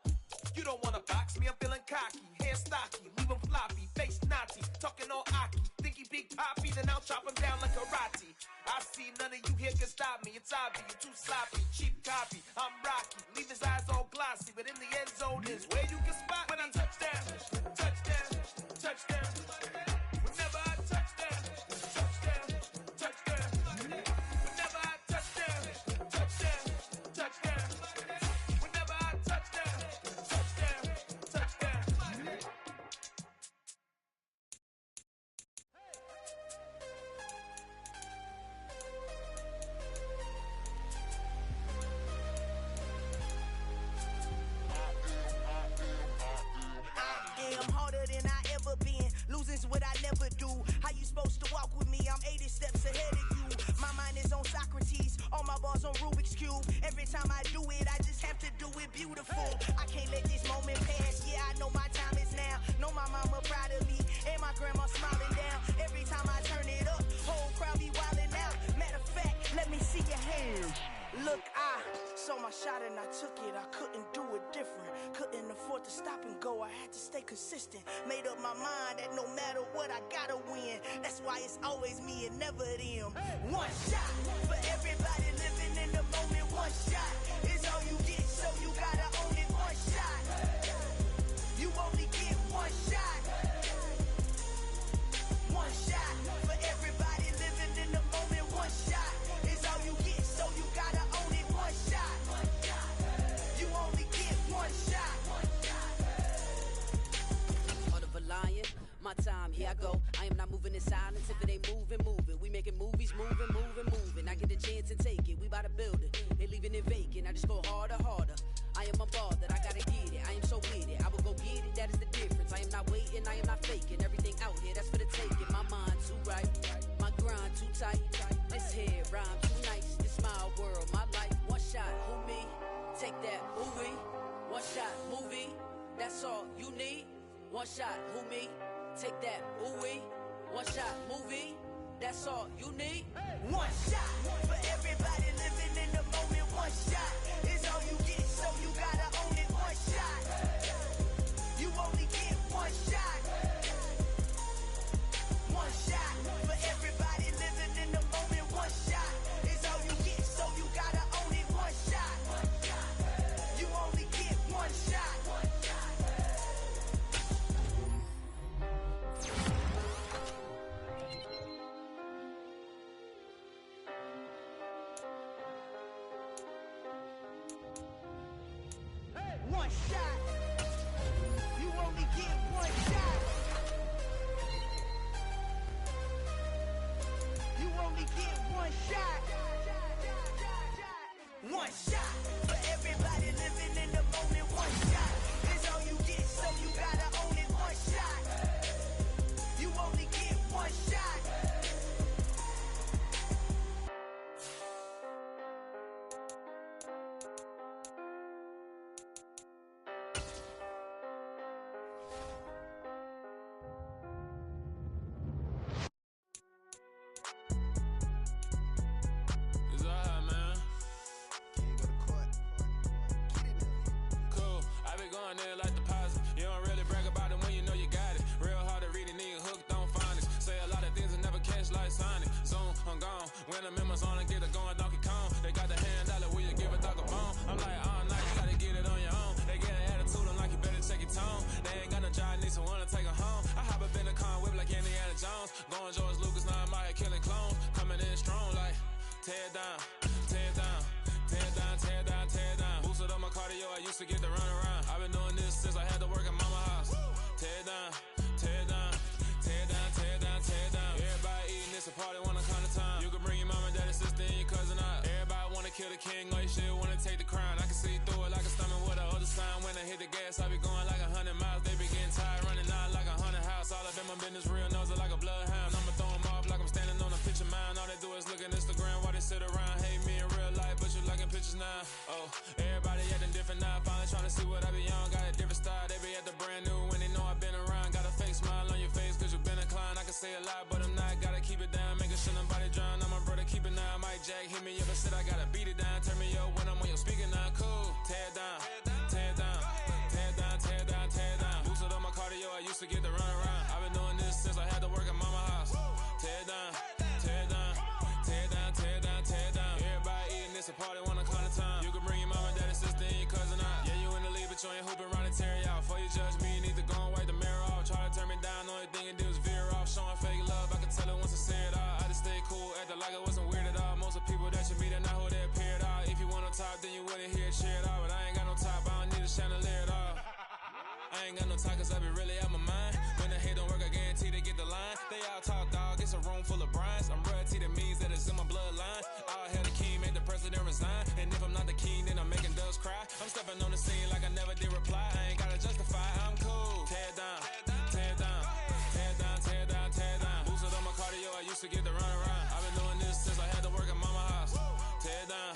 You don't wanna box me. I'm feeling cocky. Hair stocky. Leave him floppy. Face naughty. Talking all aki. Think he big poppy. Then I'll chop him down like karate. I see none of you here can stop me. It's obvious. You're too sloppy. Cheap copy. I'm Rocky. Leave his eyes all glossy. But in the end zone is where you can spot when I touchdown. Touchdown. Touchdown. Whenever I touchdown. Touchdown. Touchdown. Whenever I touchdown. Touchdown. Touchdown. Whenever I touchdown. Touchdown. Touchdown. I'm harder than I ever been. Losing's what I never do. How you supposed to walk with me? I'm 80 steps ahead of you. My mind is on Socrates. All my bars on Rubik's Cube. Every time I do it, I just have to do it beautiful. I can't let this moment pass. Yeah, I know my time is now. Know my mama proud of me. And my grandma smiling down. Every time I turn it up, whole crowd be wildin' out. Matter of fact, let me see your hands. Look, I saw my shot and I took it. I couldn't do it different. Couldn't afford to stop and go. I had to stay consistent. Made up my mind that no matter what, I gotta win. That's why it's always me and never them. One shot for everybody living in the moment. One shot is all you get, so you gotta own it. One shot. You only get one shot. One shot for everybody living in the moment. One shot is all you get, so you gotta own it. One shot. You only get one shot. Heart of a lion, my time, here I go. I am not moving in silence. If it ain't moving, moving. We making movies, moving, moving, moving. I get the chance and take it. We bout to build it. They leaving it vacant. I just go harder, harder. I am a ball that I gotta get it. I am so with it. I will go get it. That is the difference. I am not waiting. I am not faking. Everything out here, that's for the taking. My mind too right. My grind too tight. This head rhyme too nice. This my world, my life. One shot, who me? Take that, who we? One shot, movie. That's all you need. One shot, who me? Take that, who we? One shot, movie. That's all you need. One shot for everybody living in the moment. One shot is all you get, so you gotta own it. One shot. You only get one shot. One shot for everybody living in the moment. One shot is all you get, so you gotta own it. One shot. You only get one shot. One shot. You only get one shot. You only get one shot. One shot for everybody living in the moment. One shot is all you get, so you gotta own it. One shot. You only get one shot. It's alright, man. Cool. I be going there like deposit. You don't really brag about it when you know you got it. Real hard to read a nigga hooked, don't find it. Say a lot of things and never catch like Sonic. Zoom, I'm gone. When I'm in my zone, I get it going Donkey Kong. They got the hand dollar, will you give a dog a bone? I'm like, all night, you gotta get it on your own. They get an attitude, I'm like, you better check your tone. They ain't got no job, need someone to take her home. I hop up in the car, whip like Indiana Jones. Going George Lucas, now I'm out here killing clones. Coming in strong like, tear down, tear down, tear down, tear down, tear down. Boosted up my cardio, I used to get to run around. I've been doing this since I had to work at mama house. Tear down, tear down, tear down, tear down, tear down. Everybody eating this a party, wanna kind of time. You can bring your mama, daddy, sister, and your cousin out. Everybody wanna kill the king, or you shit wanna take the crown. I can see through it like a stomach with a other sign. When I hit the gas, I be going like 100 miles. They be getting tired, running out like a 100 house. see what I be on. Got a different style, they be at the brand new when they know I've been around. Got a fake smile on your face, cause you been inclined. I can say a lot, but I'm not. Gotta keep it down, making sure nobody drown. I'm my brother, keep it down. Mike Jack hit me up and said I gotta beat it down. Turn me up when I'm on your speaker now. Cool, tear it down, tear it down, tear it down, tear it down, tear it down. Boosted up my cardio, I used to get to run around. I've been doing this since I had to work at mama house. Tear it down, tear it down, tear it down, tear it down, tear it down. Everybody eating this a party, one o'clock of time. You can bring your mama, daddy, sister, and your cousin out. Yeah, you in the league, but you ain't hooping around and tear out. Before you judge me, you need to go and wipe the mirror off. Try to turn me down, only thing you do is veer off. Showing fake love, I can tell it once I say it all. I just stay cool, acting like it wasn't weird at all. Most of the people that you meet are not who they appear at all. If you want on top, then you wouldn't hear it cheer at all. But I ain't got no top, I don't need a chandelier at all. I ain't got no talk, cause I be really out my mind. When the hate don't work, I guarantee they get the line. They all talk, dog, it's a room full of brines. I'm royalty, that means that it's in my bloodline. All hell the king, made the president resign. And if I'm not the king, then I'm making doves cry. I'm stepping on the scene like I never did reply. I ain't gotta justify, I'm cool. Tear it down, tear it down, tear it down, tear it down, tear it down. Boosted on my cardio, I used to get to run around. I've been doing this since I had to work at mama house. Tear it down,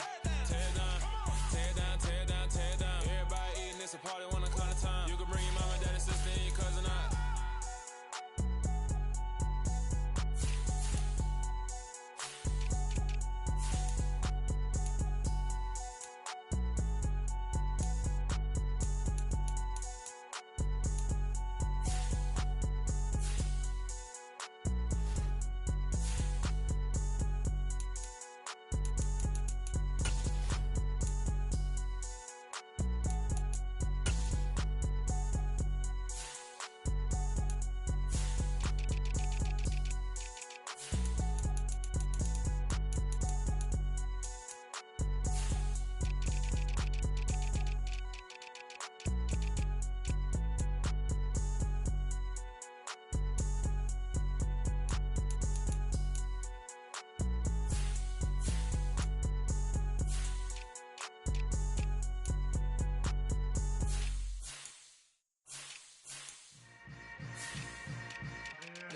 tear it down, tear it down, tear it down, tear it down. Everybody eating this a party, one o'clock of time. You can bring your mama, daddy, sister, and your cousin out.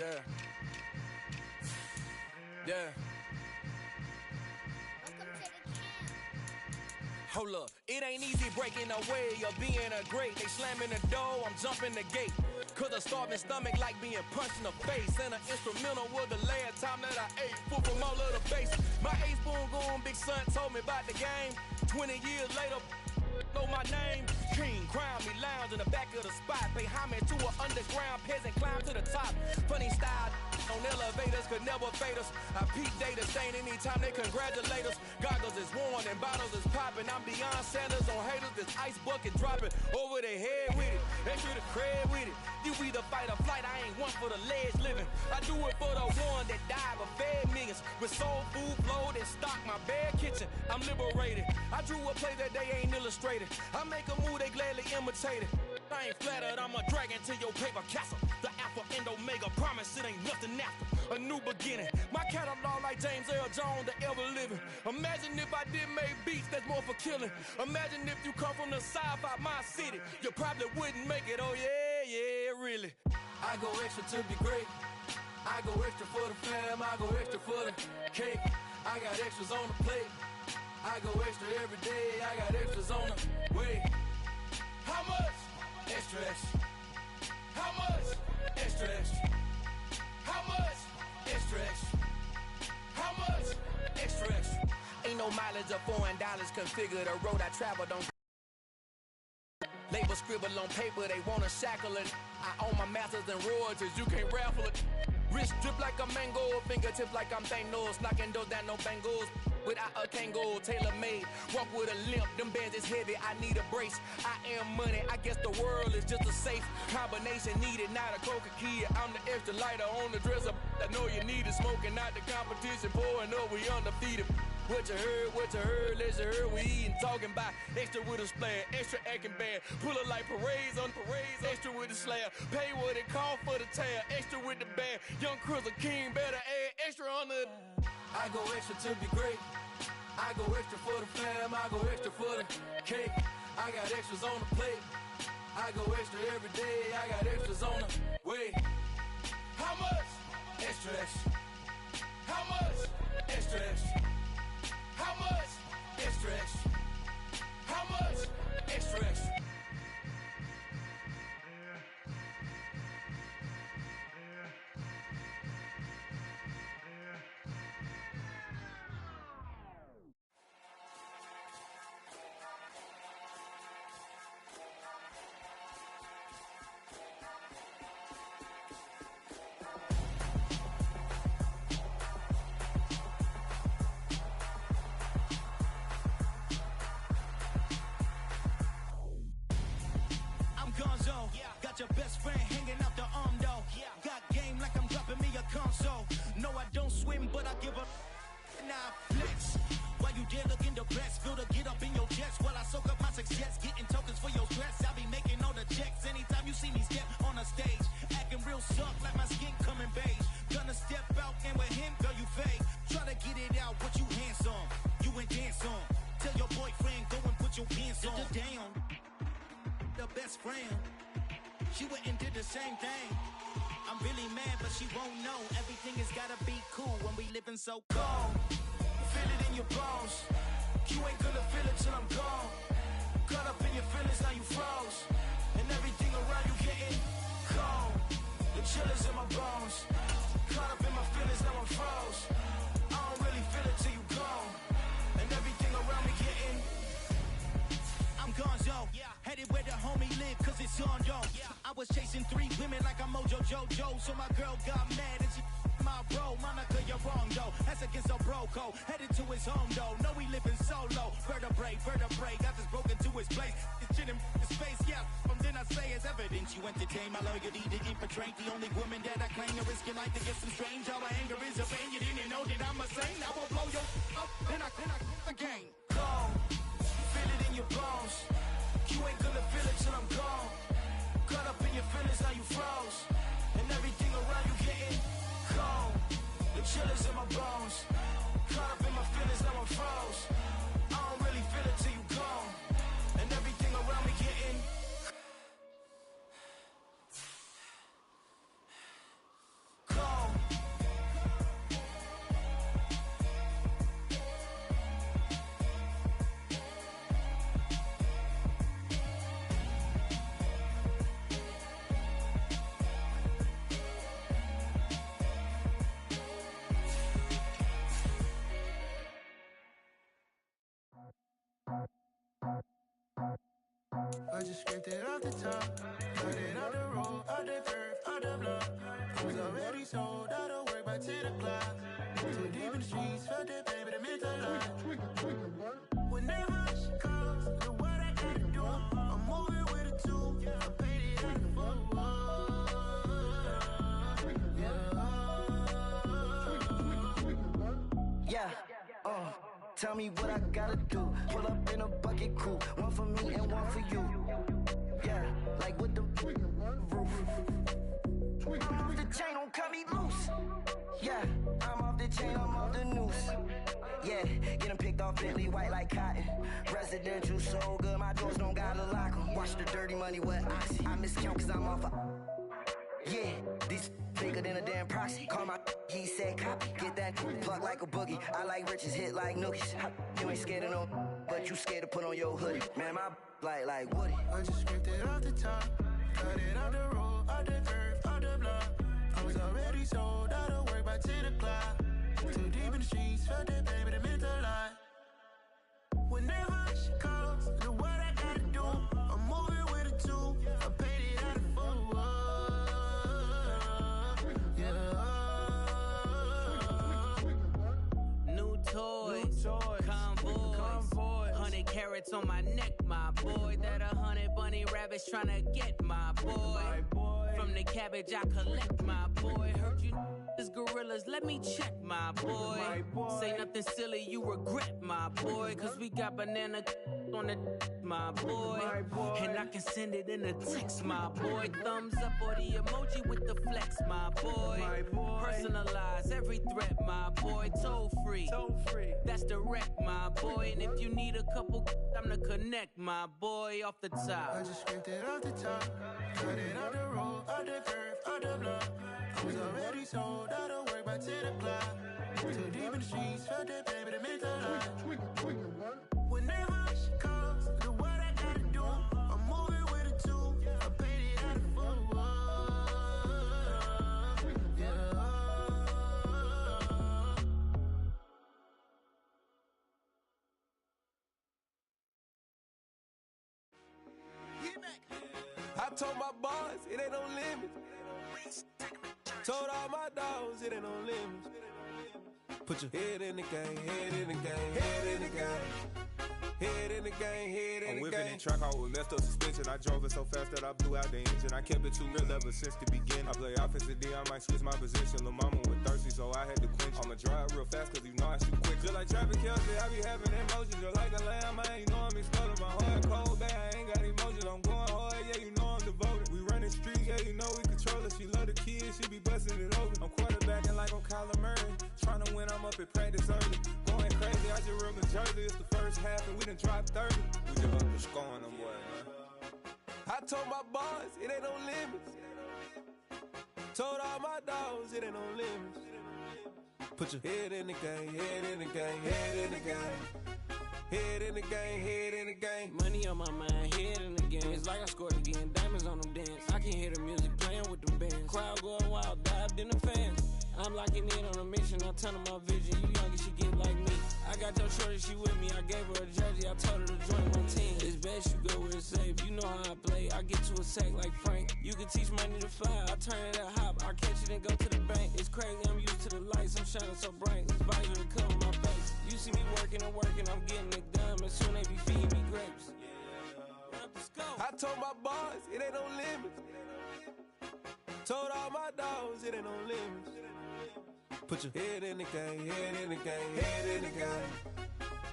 Yeah. Yeah. Hold up, it ain't easy breaking away or being a great. They slamming the door, I'm jumping the gate. Cause a starving stomach like being punched in the face. And an instrumental was the last time that I ate food from all of the base. My A-spoon goon, big son told me about the game. 20 years later, know my name. King, crown me, lounge in the back of the spot. Pay homage to an underground peasant, climb to the top. Funny style on elevators could never fade us. I peep data stain anytime they congratulate us. Goggles is worn and bottles is popping. I'm beyond Sanders on haters. This ice bucket dropping over their head with it. Extra the cred with it. You either fight or flight. I ain't one for the ledge living. I do it for the one that died but fed millions. With soul food flowed and stocked my bare kitchen. I'm liberated. I drew a play that they ain't illustrated. I make a move they gladly imitate it. I ain't flattered, I'm a dragon to your paper castle. The Alpha and Omega, promise it ain't nothing after. A new beginning. My catalog like James Earl Jones, the ever living. Imagine if I did make beats that's more for killing. Imagine if you come from the sci-fi, my city. You probably wouldn't make it, oh yeah, yeah, really. I go extra to be great. I go extra for the fam, I go extra for the cake. I got extras on the plate. I go extra every day, I got extras on the way. How much? Extra, extra. How much? Extra, extra. How much? Extra, extra. How much? Extra, extra. Ain't no mileage of $4 configure the road I travel don't. Label scribble on paper, they wanna shackle it. I own my masters and royalties, you can't raffle it. Wrist drip like a mango, fingertips like I'm Thanos, knocking those down no bangles. Without a Kango, tailor-made, walk with a limp, them bands is heavy, I need a brace. I am money, I guess the world is just a safe combination needed, not a coca key. I'm the extra lighter on the dresser, I know you need it, smoking out the competition, pouring up, we undefeated. What you heard, let you heard, we eatin', talking about extra with a splash, extra acting bad, pull it like parades on parades, extra with the slab, pay what it cost for the tab, extra with the bag, young Crizzle King better add extra on the. I go extra to be great, I go extra for the fam, I go extra for the cake, I got extras on the plate, I go extra every day, I got extras on the way. How much? Extra, extra. How much? Extra, extra. How much? Extra, extra. How much? Extra, extra. your best friend hanging out the arm though. Got game like I'm dropping me a console. No, I don't swim, but I give a nah flex. While you there looking depressed, feel the get up in your chest while I soak up my success, getting tokens for your stress. I'll be making all the checks anytime you see me step on a stage, acting real suck like my skin coming beige. Gonna step out and with him, girl, you fake. Try to get it out, but you handsome. You ain't dance on. Tell your boyfriend, go and put your pants on. Down, the best friend. She went and did the same thing. I'm really mad, but she won't know. Everything has gotta be cool when we living so cold. Feel it in your bones. You ain't gonna feel it till I'm gone. Caught up in your feelings, now you froze. And everything around you getting cold. The chill is in my bones. Caught up in my feelings, now I'm froze. I don't really feel it till you gone. And everything around me getting I'm gonzo, headed where the homie live, cause it's on though. I was chasing 3 women like I'm Mojo Jojo, so my girl got mad and she my bro. Monica, you're wrong though, that's against a bro code. Headed to his home though, know we living solo. Vertebrae, got this broken to his place. It's shit in his face, from then I say it's evidence. You entertain my loyalty to infiltrate the only woman that I claim to risk your life to get some strange. All my anger is a pain, you didn't know that I'm a saint. I will blow your up, then I again. Go. Feel it in your bones. You ain't gonna feel it till I'm gone. Caught up in your feelings, now you froze. And everything around you getting cold. The chill is in my bones. Caught up in my feelings, now I'm froze. I don't really feel it till you gone. And everything around me getting cold. I just scraped it off the top, cut it off the road, off the curve, off the block. I was already sold out of work by 10 o'clock. Too deep in the streets, felt that pain, but it meant a lot. Whenever she calls, know what I gotta do. I'm moving with a 2, I paid it out of tell me what I gotta do. Pull up in a bucket crew, one for me and one for you. Yeah, like with the roof. I'm off the chain, don't cut me loose. Yeah, I'm off the chain, I'm off the noose. Yeah, getting picked off Bentley, white like cotton. Residential so good, my doors don't gotta lock 'em. Watch the dirty money with oxy. I miscount cause I'm off yeah, these bigger than a damn proxy. Call my he said copy. Get that plug like a boogie. I like riches, hit like nookies. You ain't scared of no, but you scared to put on your hoodie. Man, my like Woody. I just scraped it off the top, cut it off the road, off the curve, off the block. I was already sold out of work by 10 o'clock. Too deep in the streets, felt that pain, but it meant a lot. Whenever she calls, know what I gotta do. I'm moving with a 2, I paid it out of full. New toys, convoy, 100 carats on my neck, my boy. That 100 bunny rabbits tryna get my boy. From the cabbage I collect, my boy. Heard you is gorillas, let me check, my boy. Say nothing silly, you regret, my boy. Cause we got banana on the my boy. And I can send it in a text, my boy. Thumbs up or the emoji with the flex, my boy. Personalize every threat, my boy. Toll free, that's direct, my boy. And if you need a couple, I'm the connect, my boy. Off the top, I just scraped it off the top, cut it off the road, off the curve, off the block. I was already sold out of work by 10 o'clock. Too deep in the streets, felt that pain, but it meant a lot. Whenever she calls, know what I gotta do. I'm moving with a 2, I paid it out of full. I told my boys, it ain't no limit. Told all my dogs, it ain't no limit. Put your head in the game, head in the game, head in the game. Head in the game, head in the game. I'm whipping in track out with messed up suspension. I drove it so fast that I blew out the engine. I kept it too real ever since the beginning. I play offensive D, I might switch my position. Lil' mama was thirsty, so I had to quench. I'ma drive real fast, cause you know I shoot quick. Just like traffic Kelsey, I be having emotions. Just like a lamb, man, you know I'm exploding. My heart cold, bad, I ain't got emotions. I'm going hard, yeah, you know I'm devoted. We running streets, yeah, you know we control it. She love the kids, she be busting it over. I'm quarterbacking like I'm Kyler Murray. Trying to win, I'm up at practice early. Going crazy, I just real Jersey. It's the first half and we done dropped 30. We just up the scoring them boys, man. I told my boys, it ain't no limits. Told all my dogs, it ain't no limits. Put your head in the game, head in the game, head in the game. Head in the game, head in the game. Money on my mind, head in the game. It's like I scored again, diamonds on them dance. I can hear the music playing with them bands. Crowd going wild, dived in the fans. I'm locking in on a mission, I turn on my vision. You young and she get like me. I got your shorty, she with me. I gave her a jersey, I told her to join my team. It's best you go where it's safe. You know how I play. I get to a sack like Frank. You can teach money to fly. I turn it at hop. I catch it and go to the bank. It's crazy, I'm used to the lights. I'm shining so bright. This visor to cover my face. You see me working and working. I'm getting it done. And soon they be feeding me grapes. I told my boys, it ain't no limits. Told all my dogs, it ain't no limits. Put your head in the game, head in the game, head in the game.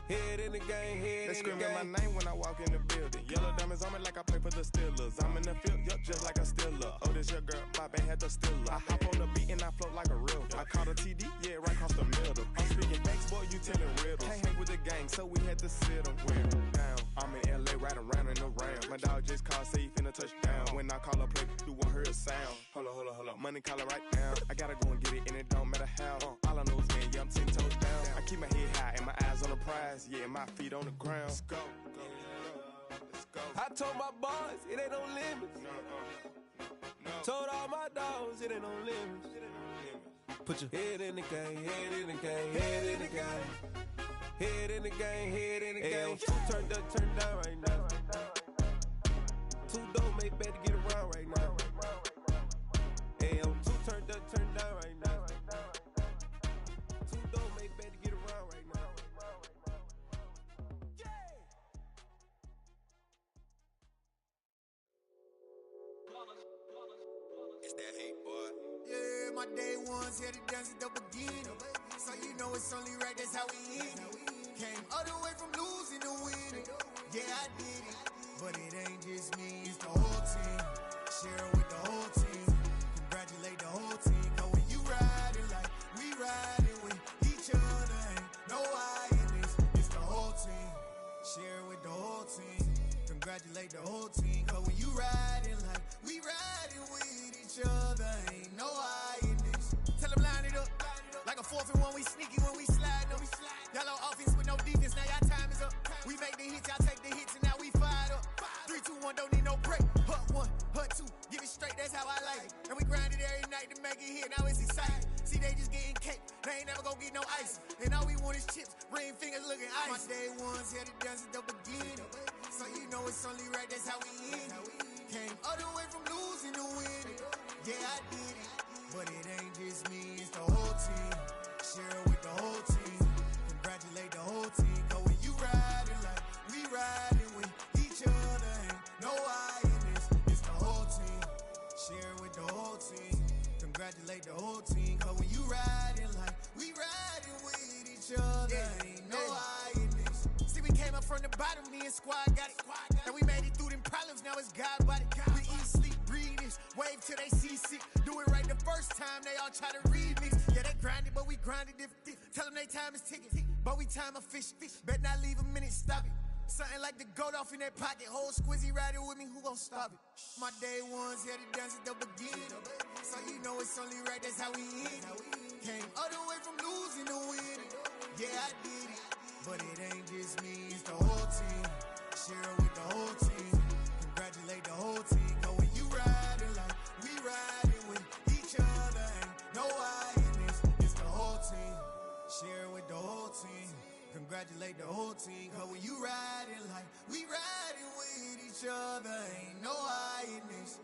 Head in the game, head in the game. They screaming my name when I walk in the building. Yellow diamonds on me like I play for the Steelers. I'm in the field, yup, just like a Steeler. Oh, this your girl, my band had the Steeler. I hop on the beat and I float like a river. I caught a TD, yeah, right across the middle. I'm speaking thanks, boy, you telling riddles. Can't hang with the gang, so we had to sit them down. I'm in LA, riding around in the ram. My dog just called, say he finna touch down. When I call a play, you won't hear a sound. Hold up, money call it right now. I gotta go and get it, and it don't matter how. All I know is, man, yeah, I'm 10 toes down. I keep my head high and my eyes on the prize. Yeah, my feet on the ground. Let's go. Let's go. I told my boys, it ain't no limits. Told all my dogs, it ain't no limits. Put your head in the game, head in the game, head in the game. Head in the game, head in the game. Turned up, turned down right now. Too dope, make better get around right now. Hey, I'm too turned up, turned down right now. Too dope, make better get around right now. It's that hate, boy. Yeah, my day ones here to dance at the beginning. So you know it's only right, that's how we end it. Came all the way from losing to winning. Yeah, I did it. But it ain't just me, it's the whole team. Share it with the whole team. Congratulate the whole team. Cause when you riding like we riding with each other, ain't no I in this. It's the whole team. Share it with the whole team. Congratulate the whole team. Cause when you riding like we riding with each other, ain't no I in this. Tell them line it up. Like a 4th and 1, we sneaky when we slide them. Y'all on offense with no defense, now y'all time is up. We make the hits, y'all take the hits, and now we fired up. 3, 2, 1, don't need no break. Hut 1, hut 2, give it straight, that's how I like it. And we grind it every night to make it hit, now it's exciting. See, they just getting cake, they ain't never gonna get no ice. And all we want is chips, ring fingers looking ice. My day ones here to dance at the beginning. So you know it's only right, that's how we end it. Came all the way from losing to winning. Yeah, I did it. But it ain't just me, it's the whole team. Share it with the whole team. Congratulate the whole team. Cause when you riding like we riding with each other, ain't no I in this. It's the whole team. Share it with the whole team. Congratulate the whole team. Cause when you riding like we riding with each other, ain't no I in this. See, we came up from the bottom, me and squad got it. And we made it through them problems, now it's God body. We eat, sleep, breathe this. Wave till they see sick. Do it right the first time, they all try to remix. Yeah, they grinded, but we grinded different. Tell them they time is ticking, but we time a fish. Bet not leave a minute, stop it. Something like the goat off in that pocket. Whole squizzy riding with me, who gon' stop it? My day ones here to dance at the beginning. So you know it's only right, that's how we end it. Came all the way from losing to winning. Yeah, I did it. But it ain't just me, it's the whole team. Share it with the whole team. Congratulate the whole team. Cause when you riding like we riding with each other, ain't no I in this. It's the whole team. Share it with the whole team. Congratulate the whole team. Cause when you riding like we riding with each other, ain't no I in this.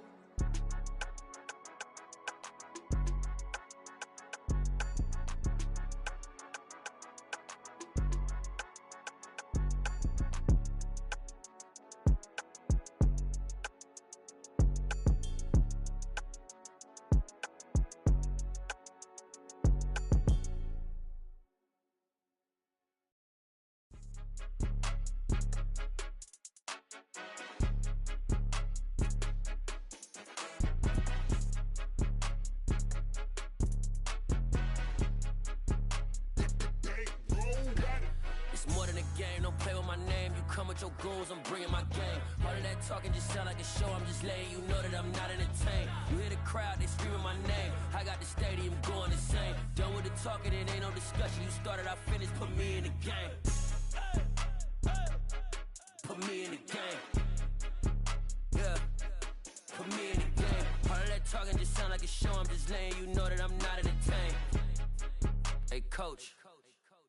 game, don't play with my name. You come with your goons, I'm bringing my game. All of that talking just sound like a show, I'm just letting you know that I'm not entertained. You hear the crowd, they screaming my name. I got the stadium going insane. Done with the talking, it ain't no discussion. You started, I finished, put me in the game. Put me in the game. Yeah, put me in the game. All of that talking just sound like a show, I'm just letting you know that I'm not entertained. Hey coach,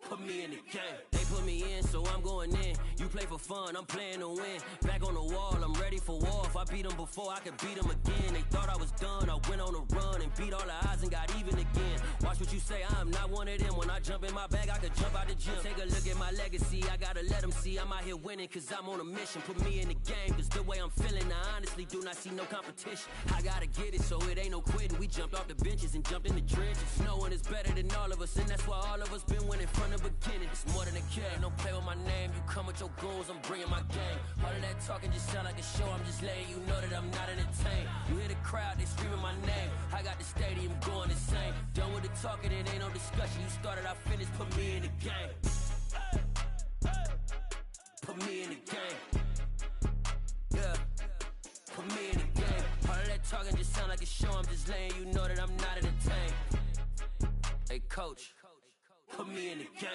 put me in the game. They put me in, so I'm going in. You play for fun, I'm playing to win. Back on the wall, I'm ready for war. If I beat them before, I could beat them again. They thought I was done, I went on a run and beat all the odds and got even again. Watch what you say, I'm not one of them. When I jump in my bag, I could jump out the gym. Take a look at my legacy, I gotta let them see I'm out here winning, cause I'm on a mission. Put me in the game, cause the way I'm feeling, I honestly do not see no competition. I gotta get it, so it ain't no quitting. We jumped off the benches and jumped in the trenches. No one is better than all of us, and that's why all of us been winning from the beginning. It's more than a game, don't play with my name. You come with your goons, I'm bringing my game. All of that talking just sound like a show, I'm just letting you know that I'm not entertained. You hear the crowd, they screaming my name. I got the stadium going insane. Done with the talking, it ain't no discussion. You started, I finished, put me in the game. Put me in the game. Yeah, put me in the game. All of that talking just sound like a show, I'm just letting you know that I'm not entertained. Hey coach, put me in the game.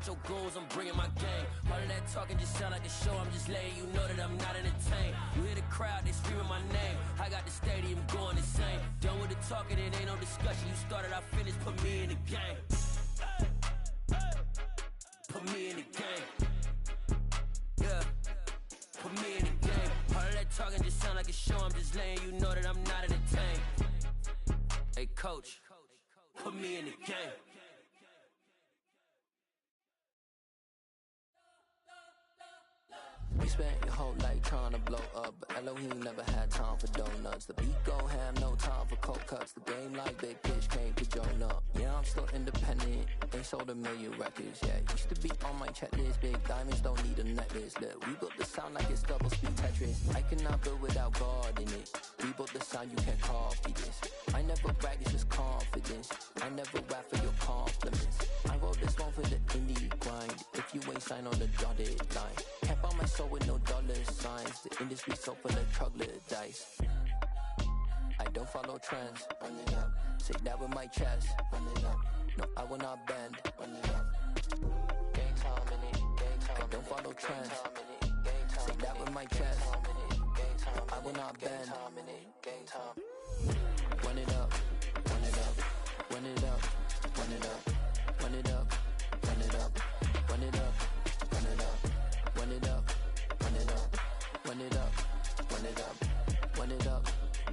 Your goals, I'm bringing my game. All of that talking just sound like a show, I'm just letting you know that I'm not entertained. You hear the crowd, they screaming my name. I got the stadium going insane. Done with the talking, it ain't no discussion. You started, I finished, put me in the game. Put me in the game. Yeah, put me in the game. All of that talking just sound like a show, I'm just letting you know that I'm not entertained. Hey coach, put me in the game. You spent your whole life trying to blow up, but Elohim never had time for donuts. The beat go ham, no time for cold cuts. The game like Big Pitch came to join up. Yeah, I'm still independent, ain't sold a million records yet. Used to be on my checklist, big diamonds don't need a necklace. Look, we built the sound like it's double speed Tetris. I cannot build without God in it. We built the sound, you can't copy this. I never brag, it's just confidence. I never rap for your compliments. I wrote this one for the indie grind. If you ain't signed on the dotted line, can't buy my soul with no dollar signs. The industry so full of troglodytes. I don't follow trends. Run it up. Say that with my chest. Run it up. No, I will not bend. Run it up. Gang time in it. Gang time. I don't follow trends. Say that with my chest. I will not bend. Gang time. Run it up. Run it up. Run it up. Run it up. Run it up. Run it up. Run it up. Run it up. Run it up. Run it up. Run it up. Run it up. Run it up.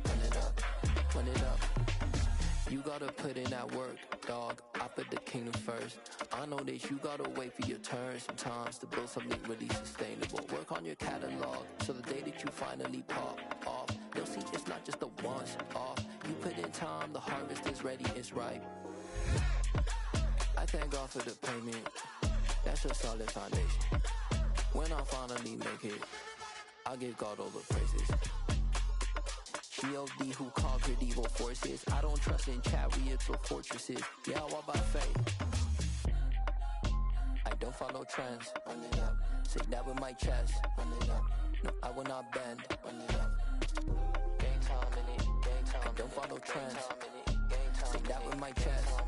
Run it up. Run it up. You gotta put in that work, dog. I put the kingdom first. I know that you gotta wait for your turn sometimes to build something really sustainable. Work on your catalog so the day that you finally pop off, they'll see it's not just a once off. You put in time, the harvest is ready, it's ripe. I thank God for the payment. That's a solid foundation. When I finally make it, I'll give God all the praises. G.O.D. who conquered evil forces. I don't trust in chariots or fortresses. Yeah, I walk by faith. I don't follow trends. Run it up. Say that with my chest. Run it up. No, I will not bend. Run it up. Gang time in it. Gang time. I don't follow trends. Say that with my chest.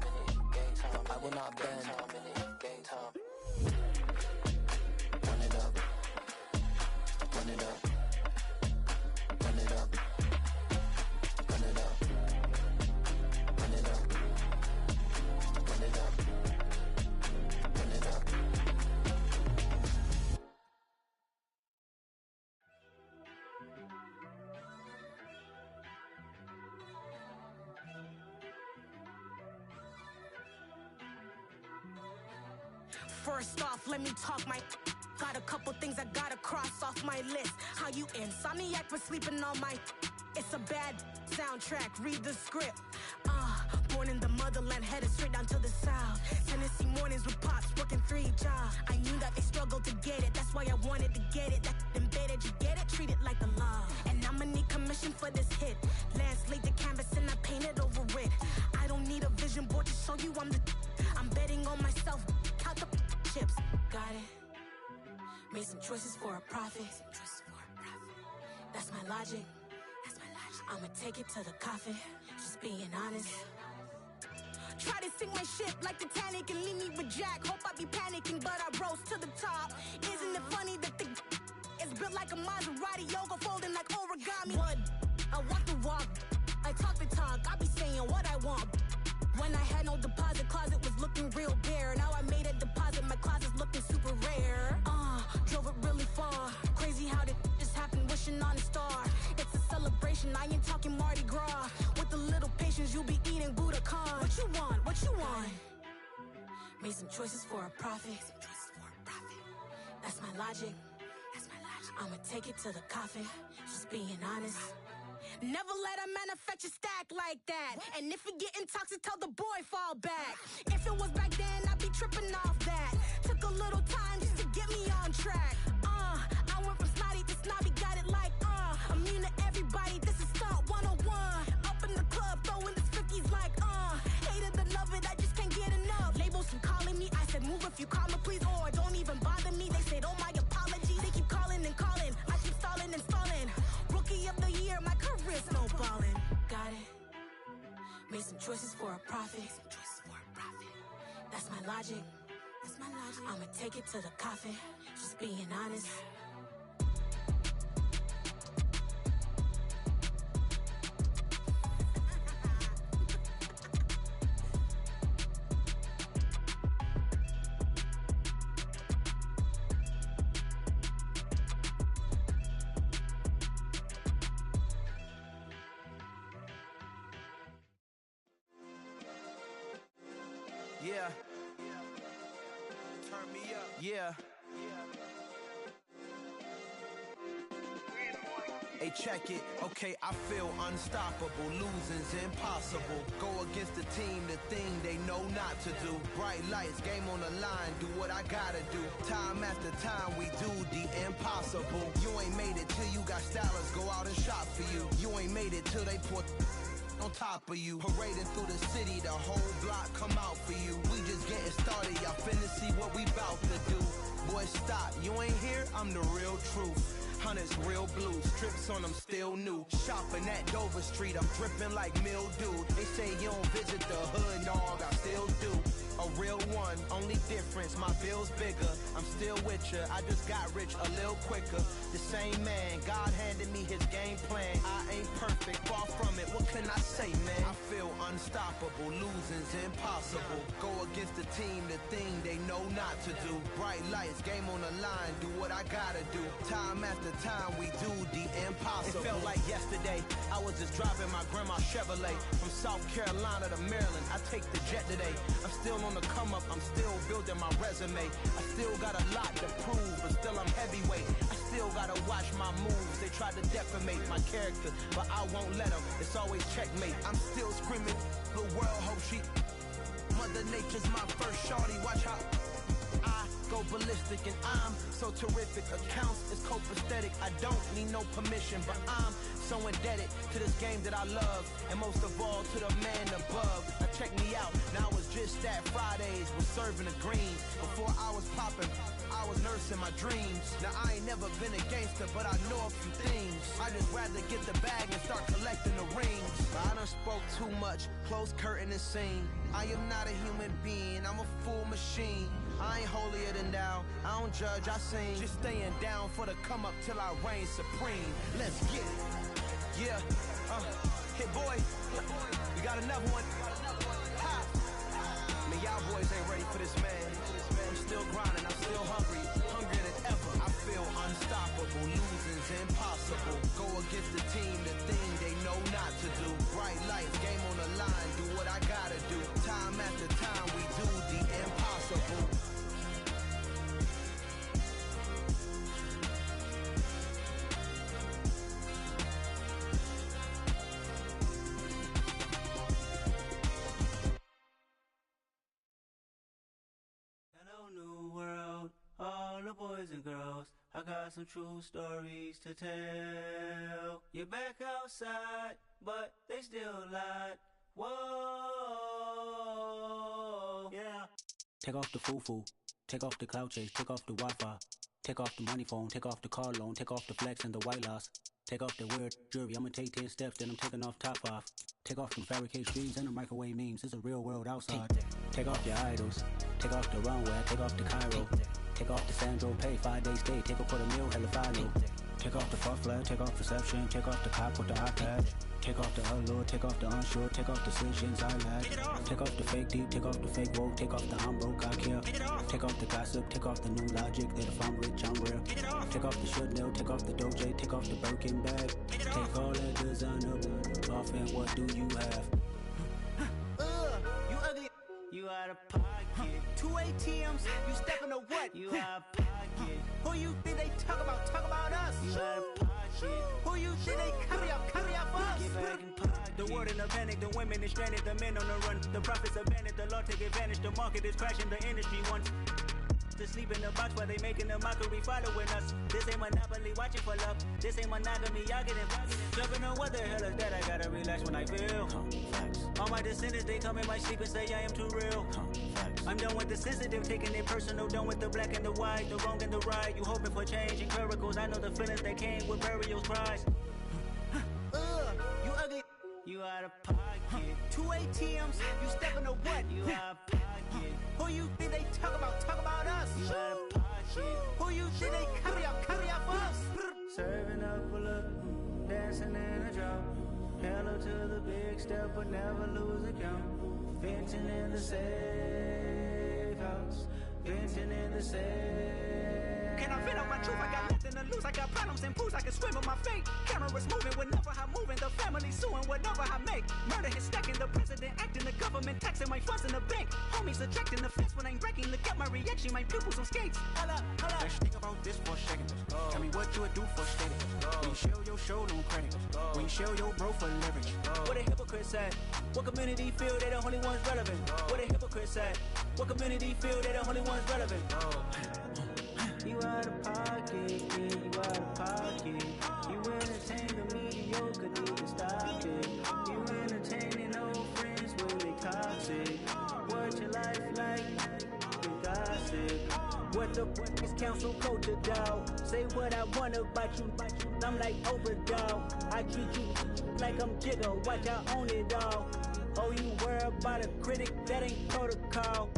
I will not bend. Gang time. Run it up. Run it up. Run it up. Run it up. Run it up. Run it up. Run it up. First off, let me talk my. Got a couple things I gotta cross off my list. How you insomniac for sleeping on my. It's a bad soundtrack, read the script. Born in the motherland, headed straight down to the south. Tennessee mornings with pops, working 3 jobs. I knew that they struggled to get it, that's why I wanted to get it. That embedded, you get it, treat it like a law. And I'ma need commission for this hit. Lance laid the canvas and I painted over it. I don't need a vision board to show you I'm betting on myself, count the chips. Got it. Made some choices for a profit. That's my logic. I'ma take it to the coffin, just being honest. Try to sink my ship like Titanic and leave me with Jack. Hope I be panicking, but I rose to the top. Isn't it funny that the is built like a Maserati, yoga folding like origami? What? I walk the walk, I talk the talk, I be saying what I want. When I had no deposit, closet was looking real bare. Now I made a deposit, my closet's looking super rare. Drove it really far. Crazy how did just happen, wishing on a star. It's a celebration, I ain't talking Mardi Gras. With a little patience, you'll be eating Budokan. What you want? What you want? Made some choices for a profit. That's my logic. I'ma take it to the coffin, just being honest. Never let a manufacture stack like that. And if it getting toxic, tell the boy fall back. If it was back then, I'd be tripping off that. Took a little time just to get me on track. I went from snotty to snobby, got it like, immune to everybody, this is stunt 101. Up in the club, throwing the 50s like, hate it or love it, I just can't get enough. Labels keep calling me, I said move if you call me please, or don't even bother me. They said, oh my apology, they keep calling and calling. I keep stalling and stalling. Rookie of the year, my career's snowballing. Got it. Made some choices for a profit. That's my logic. I'ma take it to the coffin, just being honest. Yeah. Turn me up. Yeah. Hey, check it. Okay, I feel unstoppable. Losing's impossible. Go against the team, the thing they know not to do. Bright lights, game on the line, do what I gotta do. Time after time, we do the impossible. You ain't made it till you got stylers go out and shop for you. You ain't made it till they put on top of you. Parading through the city, the whole block come out for you. We just getting started, y'all finna see what we bout to do. Boy, stop, you ain't here, I'm the real truth. Hunters, real blue, strips on them still new. Shopping at Dover Street, I'm dripping like mildew. They say you don't visit the hood, dog, I still do. A real one, only difference, my bill's bigger. I'm still with ya, I just got rich a little quicker. The same man, God handed me his game plan. I ain't perfect, far from it, what can I say, man? I feel unstoppable, losing's impossible. Go against the team, the thing they know not to do. Bright lights, game on the line, do what I gotta do. Time after time, we do the impossible. It felt like yesterday, I was just driving my grandma's Chevrolet. From South Carolina to Maryland, I take the jet today. I'm still on the come up, I'm still building my resume. I still got a lot to prove, but still I'm heavyweight. I still gotta watch my moves. They tried to defamate my character, but I won't let them. It's always checkmate. I'm still screaming, the world hope she. Mother Nature's my first shorty, watch how I go ballistic and I'm so terrific. Accounts is copacetic, I don't need no permission, but I'm so indebted to this game that I love, and most of all to the man above. Now check me out, now it's just that Fridays was serving the greens. Before I was popping, I was nursing my dreams. Now I ain't never been a gangster, but I know a few things. I just rather get the bag and start collecting the rings. But I done spoke too much, close curtain and scene. I am not a human being, I'm a full machine. I ain't holier than thou, I don't judge, I sing. Just staying down for the come up till I reign supreme. Let's get it. Yeah, hey boy, we got another one. Ha. Man, y'all boys ain't ready for this, man. I'm still grinding, I'm still hungry, hungrier than ever. I feel unstoppable, losing's impossible. Go against the team, the thing they know not to do. Bright lights, game on the line, do what I gotta do. Time after time, we do the impossible. I got some true stories to tell. You're back outside, but they still lied. Whoa, yeah. Take off the foo-foo, take off the cloud chase, take off the Wi-Fi, take off the money phone, take off the car loan, take off the flex and the white loss, take off the weird jewelry. I'ma take 10 steps, then I'm taking off top 5. Take off them fabricated streams and the microwave memes. It's a real world outside. Take off your idols, take off the runway, take off the Cairo, take off the Sandro pay, 5-day stay, take a quarter meal, hella final. Take off the fuck flag, take off perception, take off the cop with the iPad. Take off the allure, take off the unsure, take off decisions I lack. Take off the fake deep, take off the fake woke, take off the I'm broke, I care. Take off the gossip, take off the new logic that if I'm rich, I'm real. Take off the should know, take off the Doja, take off the Birkin bag. Take all that designer off and what do you have? You ugly. You out of pocket. 2 ATMs, you stepping to what? You out of pocket. Who you think they talk about? Talk about us. You out of pocket. Who you think they carry up us? Get back in pocket. The world in a panic, the women is stranded, the men on the run. The profits abandoned, the law take advantage. The market is crashing, the industry wants to sleep in the box while they making a mockery following us. This ain't monopoly, watching for love. This ain't monogamy, y'all getting jumping on what the hell is that? I gotta relax when I feel. All my descendants, they come in my sleep and say I am too real. I'm done with the sensitive, taking it personal. Done with the black and the white, the wrong and the right. You hoping for change and miracles. I know the feelings that came with burials, cries. You ugly. You out of pocket. 2 ATMs, you stepping to what? You out of pocket. Who you think they talk about? Talk about us. You out of pocket. Who you think they carry up us? Serving up a look, dancing in a drop. Hello to the big step, but never lose a count. Venting in the safe house. Venting in the safe. Can I vent out my truth? I got nothing to lose. I got problems and pools. I can swim in my fate. Cameras moving whenever I'm moving. The family suing whatever I make. Murder is stacking. The president acting. The government taxing my funds in the bank. Homies subtracting the fence when I'm breaking. Look at my reaction. My pupils on skates. Hold up. Let's think about this for a second. Tell me what you would do for steady. When you show your show, no credit. When you show your bro for leverage. What a hypocrite said. What community feel they the only ones relevant? What a hypocrite said. What community feel they the only ones relevant? You out of pocket, yeah, you out of pocket. You entertain the mediocre, need to stop it. You entertaining old friends when they toxic. What your life like? You gossip. What the fuck is council culture, dog? Say what I want about you. I'm like overdog. I treat you like I'm Jigga. Watch I own it all. Oh, you worry about a critic? That ain't protocol.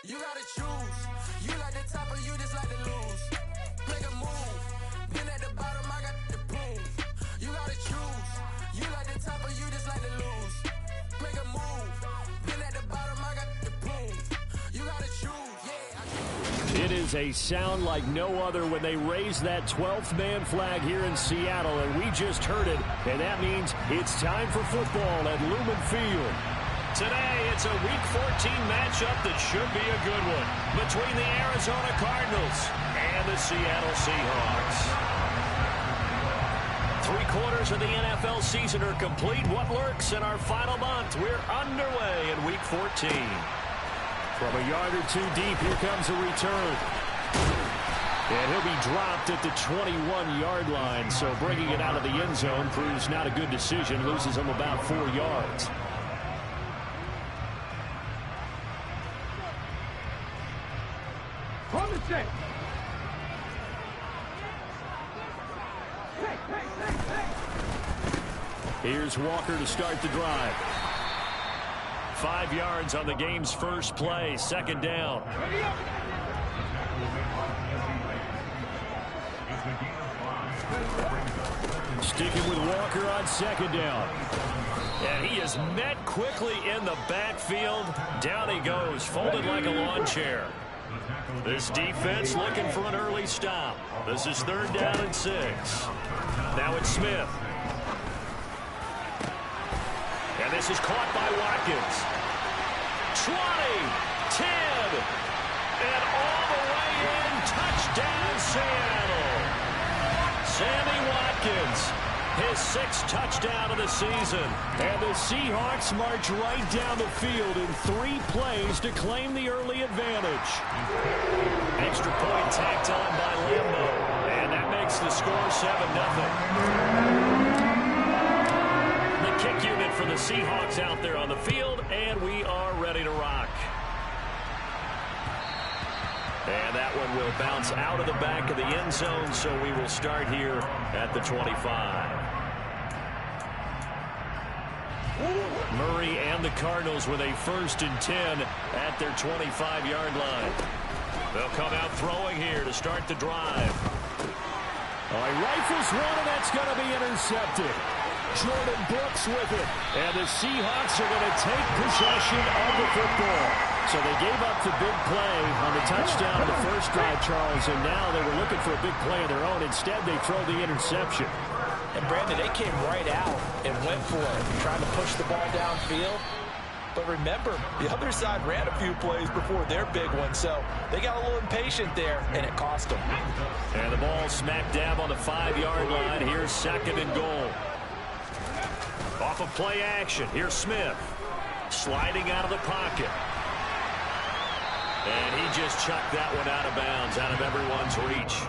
You gotta choose. You like the top or you just like to lose. Make a move. Been at the bottom, I got the proof. You gotta choose. You like the top or you just like to lose. Make a move. Been at the bottom, I got the proof. You gotta choose. Yeah. It is a sound like no other when they raise that 12th man flag here in Seattle, and we just heard it, and that means it's time for football at Lumen Field. Today, it's a Week 14 matchup that should be a good one between the Arizona Cardinals and the Seattle Seahawks. 3/4 of the NFL season are complete. What lurks in our final month? We're underway in Week 14. From a yard or two deep, here comes a return. And he'll be dropped at the 21-yard line, so bringing it out of the end zone proves not a good decision. Loses him about 4 yards. Here's Walker to start the drive. 5 yards on the game's first play, second down. Sticking with Walker on second down. And he is met quickly in the backfield. Down he goes, folded like a lawn chair. This defense looking for an early stop. This is 3rd down and 6. Now it's Smith. And This is caught by Watkins. 20, 10, and all the way in. Touchdown, Seattle. Sammy Watkins, his 6th touchdown of the season. And the Seahawks march right down the field in 3 plays to claim the early advantage. Extra point tacked on by Lambo. And that makes the score 7-0. The kick unit for the Seahawks out there on the field, and we are ready to rock. And that one will bounce out of the back of the end zone, so we will start here at the 25. Murray and the Cardinals with a 1st and 10 at their 25-yard line. They'll come out throwing here to start the drive. All right, rifles one, and that's going to be intercepted. Jordan Brooks with it. And the Seahawks are going to take possession of the football. So they gave up the big play on the touchdown of the first drive, Charles, and now they were looking for a big play of their own. Instead, they throw the interception. And, Brandon, they came right out and went for it, trying to push the ball downfield. But remember, the other side ran a few plays before their big one, so they got a little impatient there, and it cost them. And the ball smack dab on the 5-yard line. Here's 2nd and goal. Off of play action, here's Smith. Sliding out of the pocket. And he just chucked that one out of bounds, out of everyone's reach.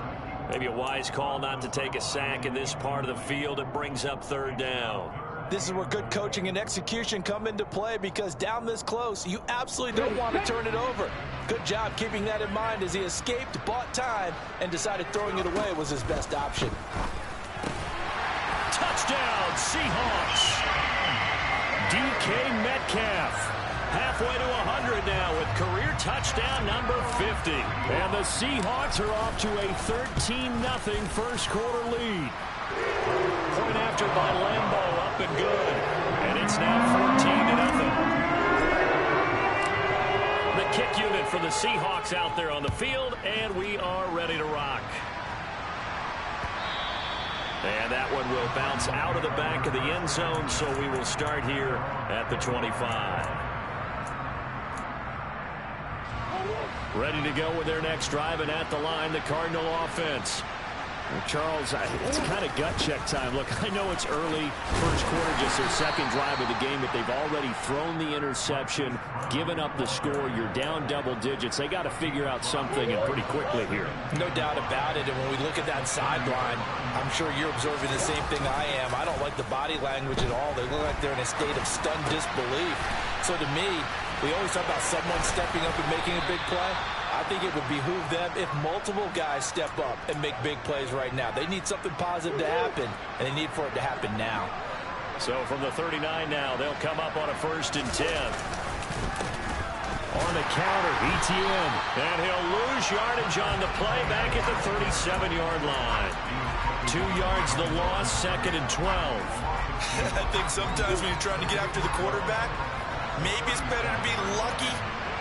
Maybe a wise call not to take a sack in this part of the field. It brings up 3rd down. This is where good coaching and execution come into play, because down this close, you absolutely don't want to turn it over. Good job keeping that in mind as he escaped, bought time, and decided throwing it away was his best option. Touchdown, Seahawks. DK Metcalf. Halfway to 100 now with career touchdown number 50. And the Seahawks are off to a 13-0 first quarter lead. Point after by Lambo, up and good. And it's now 14-0. The kick unit for the Seahawks out there on the field, and we are ready to rock. And that one will bounce out of the back of the end zone, so we will start here at the 25. Ready to go with their next drive, and at the line, the Cardinal offense. Well, Charles, it's kind of gut check time. Look, I know it's early, first quarter, just their 2nd drive of the game, but they've already thrown the interception, given up the score. You're down double digits. They got to figure out something, and pretty quickly here. No doubt about it, and when we look at that sideline, I'm sure you're observing the same thing I am. I don't like the body language at all. They look like they're in a state of stunned disbelief. So to me, we always talk about someone stepping up and making a big play. I think it would behoove them if multiple guys step up and make big plays right now. They need something positive to happen, and they need for it to happen now. So from the 39 now, they'll come up on a 1st and 10. On the counter, Etienne. And he'll lose yardage on the play back at the 37-yard line. 2 yards the loss, 2nd and 12. I think sometimes when you're trying to get after the quarterback, maybe it's better to be lucky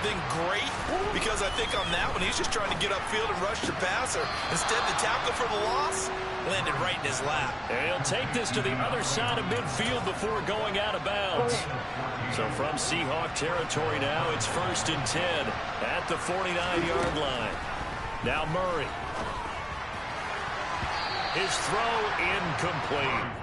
than great, because I think on that one, he's just trying to get upfield and rush your passer. Instead, the tackle for the loss landed right in his lap. And he'll take this to the other side of midfield before going out of bounds. So from Seahawk territory now, it's 1st and 10 at the 49-yard line. Now Murray. His throw incomplete.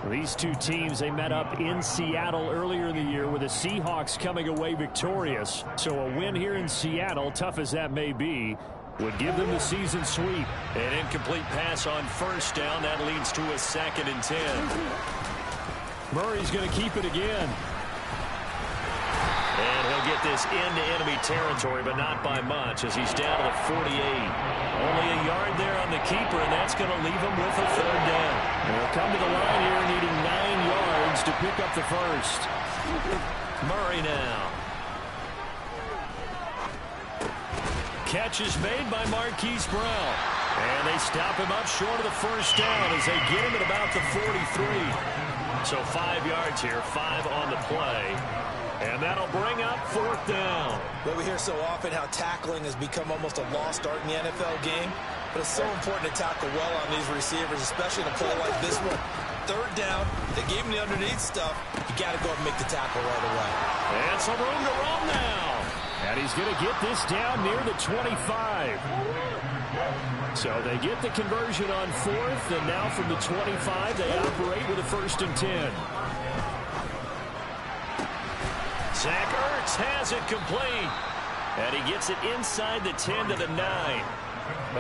These two teams, they met up in Seattle earlier in the year with the Seahawks coming away victorious. So a win here in Seattle, tough as that may be, would give them the season sweep. An incomplete pass on 1st down. That leads to a 2nd and 10. Murray's going to keep it again. And he'll get this into enemy territory, but not by much, as he's down to the 48. Only a yard there on the keeper, and that's going to leave him with a 3rd down. And he'll come to the line here needing 9 yards to pick up the 1st. Murray now. Catch is made by Marquise Brown. And they stop him up short of the 1st down as they get him at about the 43. So 5 yards here, 5 on the play. And that'll bring up 4th down. Well, we hear so often how tackling has become almost a lost art in the NFL game. But it's so important to tackle well on these receivers, especially in a play like this one. 3rd down, they gave him the underneath stuff. You got to go and make the tackle right away. And some room to run now. And he's going to get this down near the 25. So they get the conversion on 4th, and now from the 25, they operate with a 1st and 10. Zach Ertz has it complete. And he gets it inside the 10 to the 9.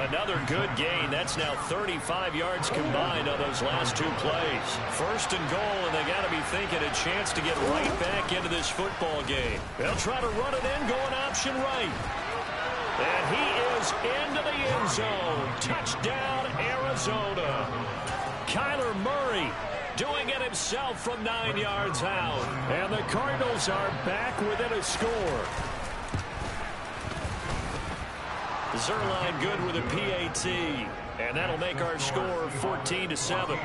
Another good gain. That's now 35 yards combined on those last 2 plays. 1st and goal, and they got to be thinking a chance to get right back into this football game. They'll try to run it in, going option right. And he is into the end zone. Touchdown, Arizona. Kyler Murray doing it himself from 9 yards out. And the Cardinals are back within a score. Zerline good with a PAT. And that'll make our score 14-7.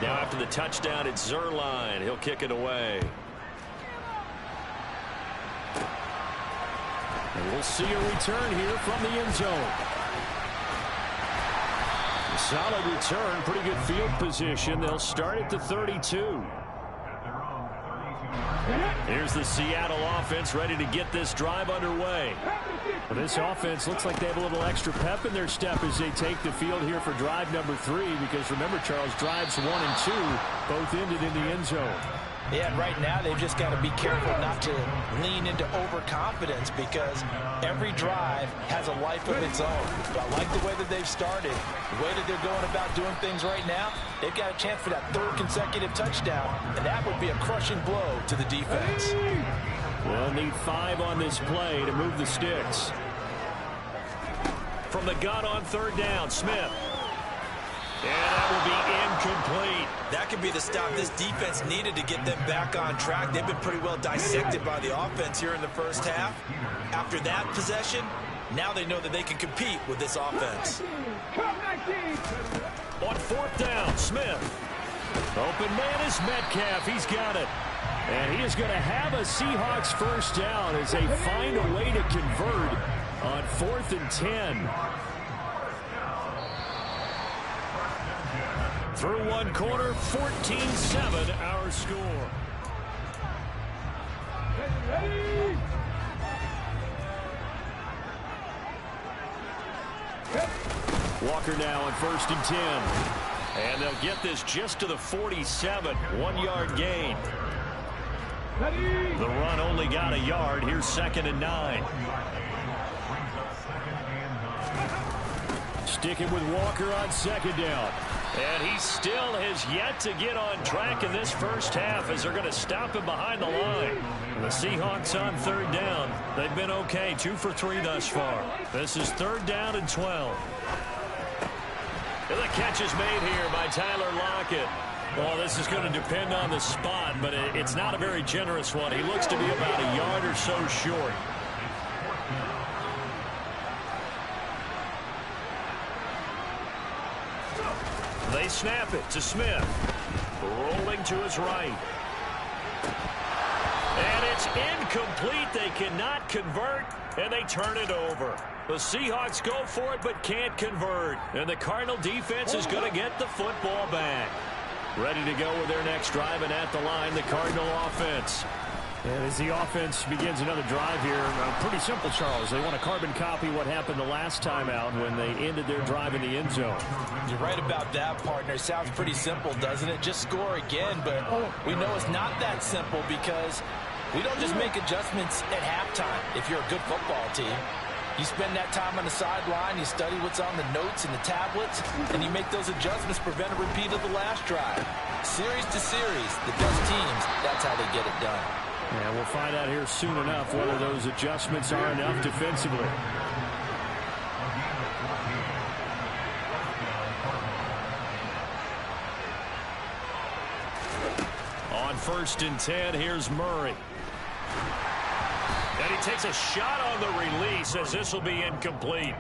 Now after the touchdown, it's Zerline. He'll kick it away. And we'll see a return here from the end zone. Solid return, pretty good field position. They'll start at the 32. Here's the Seattle offense ready to get this drive underway. Well, this offense looks like they have a little extra pep in their step as they take the field here for drive number 3, because remember, Charles, drives 1 and 2 both ended in the end zone. Yeah, and right now they've just got to be careful not to lean into overconfidence, because every drive has a life of its own. But I like the way that they've started, the way that they're going about doing things right now. They've got a chance for that 3rd consecutive touchdown, and that would be a crushing blow to the defense. We'll need 5 on this play to move the sticks. From the gun on 3rd down, Smith. And that will be incomplete. That could be the stop this defense needed to get them back on track. They've been pretty well dissected by the offense here in the first half. After that possession, now they know that they can compete with this offense. On 4th down, Smith. Open man is Metcalf. He's got it. And he is going to have a Seahawks 1st down as they find a way to convert on 4th and 10. Through 1 quarter, 14-7 our score. Walker now on 1st and 10. And they'll get this just to the 47. 1-yard gain. The run only got a yard. Here's 2nd and 9. Sticking with Walker on 2nd down. And he still has yet to get on track in this first half as they're going to stop him behind the line. The Seahawks on 3rd down. They've been okay, 2 for 3 thus far. This is 3rd down and 12. And the catch is made here by Tyler Lockett. Well, this is going to depend on the spot, but it's not a very generous one. He looks to be about a yard or so short. They snap it to Smith. Rolling to his right. And it's incomplete. They cannot convert, and they turn it over. The Seahawks go for it but can't convert. And the Cardinal defense is going to get the football back. Ready to go with their next drive, and at the line, the Cardinal offense. And as the offense begins another drive here, pretty simple, Charles. They want to carbon copy what happened the last time out when they ended their drive in the end zone. You're right about that, partner. Sounds pretty simple, doesn't it? Just score again, but we know it's not that simple because we don't just make adjustments at halftime if you're a good football team. You spend that time on the sideline, you study what's on the notes and the tablets, and you make those adjustments to prevent a repeat of the last drive. Series to series, the best teams, that's how they get it done. And we'll find out here soon enough whether those adjustments are enough defensively. On 1st and 10, here's Murray. And he takes a shot on the release as this will be incomplete.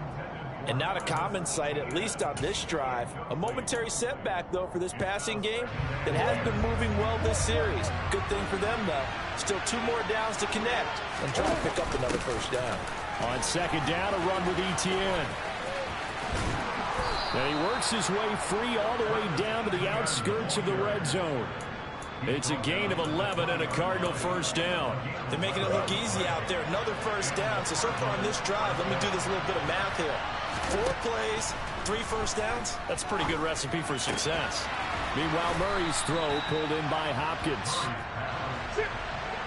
And not a common sight, at least on this drive. A momentary setback, though, for this passing game that has been moving well this series. Good thing for them, though. Still 2 more downs to connect and try to pick up another first down. On second down, a run with Etienne. And he works his way free all the way down to the outskirts of the red zone. It's a gain of 11 and a Cardinal first down. They're making it look easy out there. Another first down. So far on this drive, let me do this little bit of math here. 4 plays, 3 first downs. That's a pretty good recipe for success. Meanwhile, Murray's throw pulled in by Hopkins.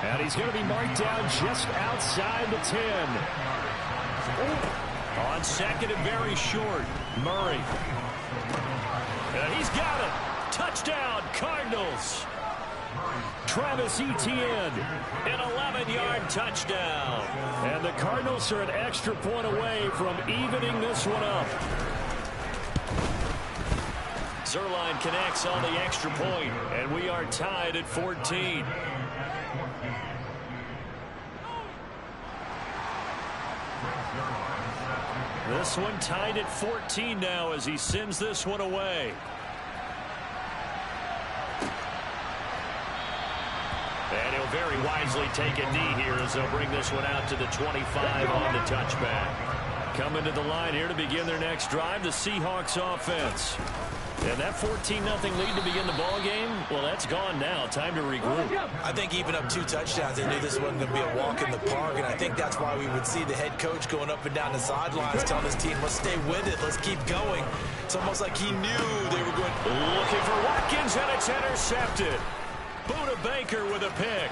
And he's going to be marked down just outside the 10. On second and very short, Murray. And he's got it. Touchdown, Cardinals. Travis Etienne, an 11-yard touchdown. And the Cardinals are an extra point away from evening this one up. Zerline connects on the extra point, and we are tied at 14. This one tied at 14 now as he sends this one away. And he'll very wisely take a knee here as they'll bring this one out to the 25 on the touchback. Coming to the line here to begin their next drive, the Seahawks offense. And that 14-0 lead to begin the ball game, well, that's gone now. Time to regroup. I think even up 2 touchdowns, they knew this wasn't going to be a walk in the park, and I think that's why we would see the head coach going up and down the sidelines telling his team, let's stay with it, let's keep going. It's almost like he knew they were going. Looking for Watkins, and it's intercepted. Buda Baker with a pick.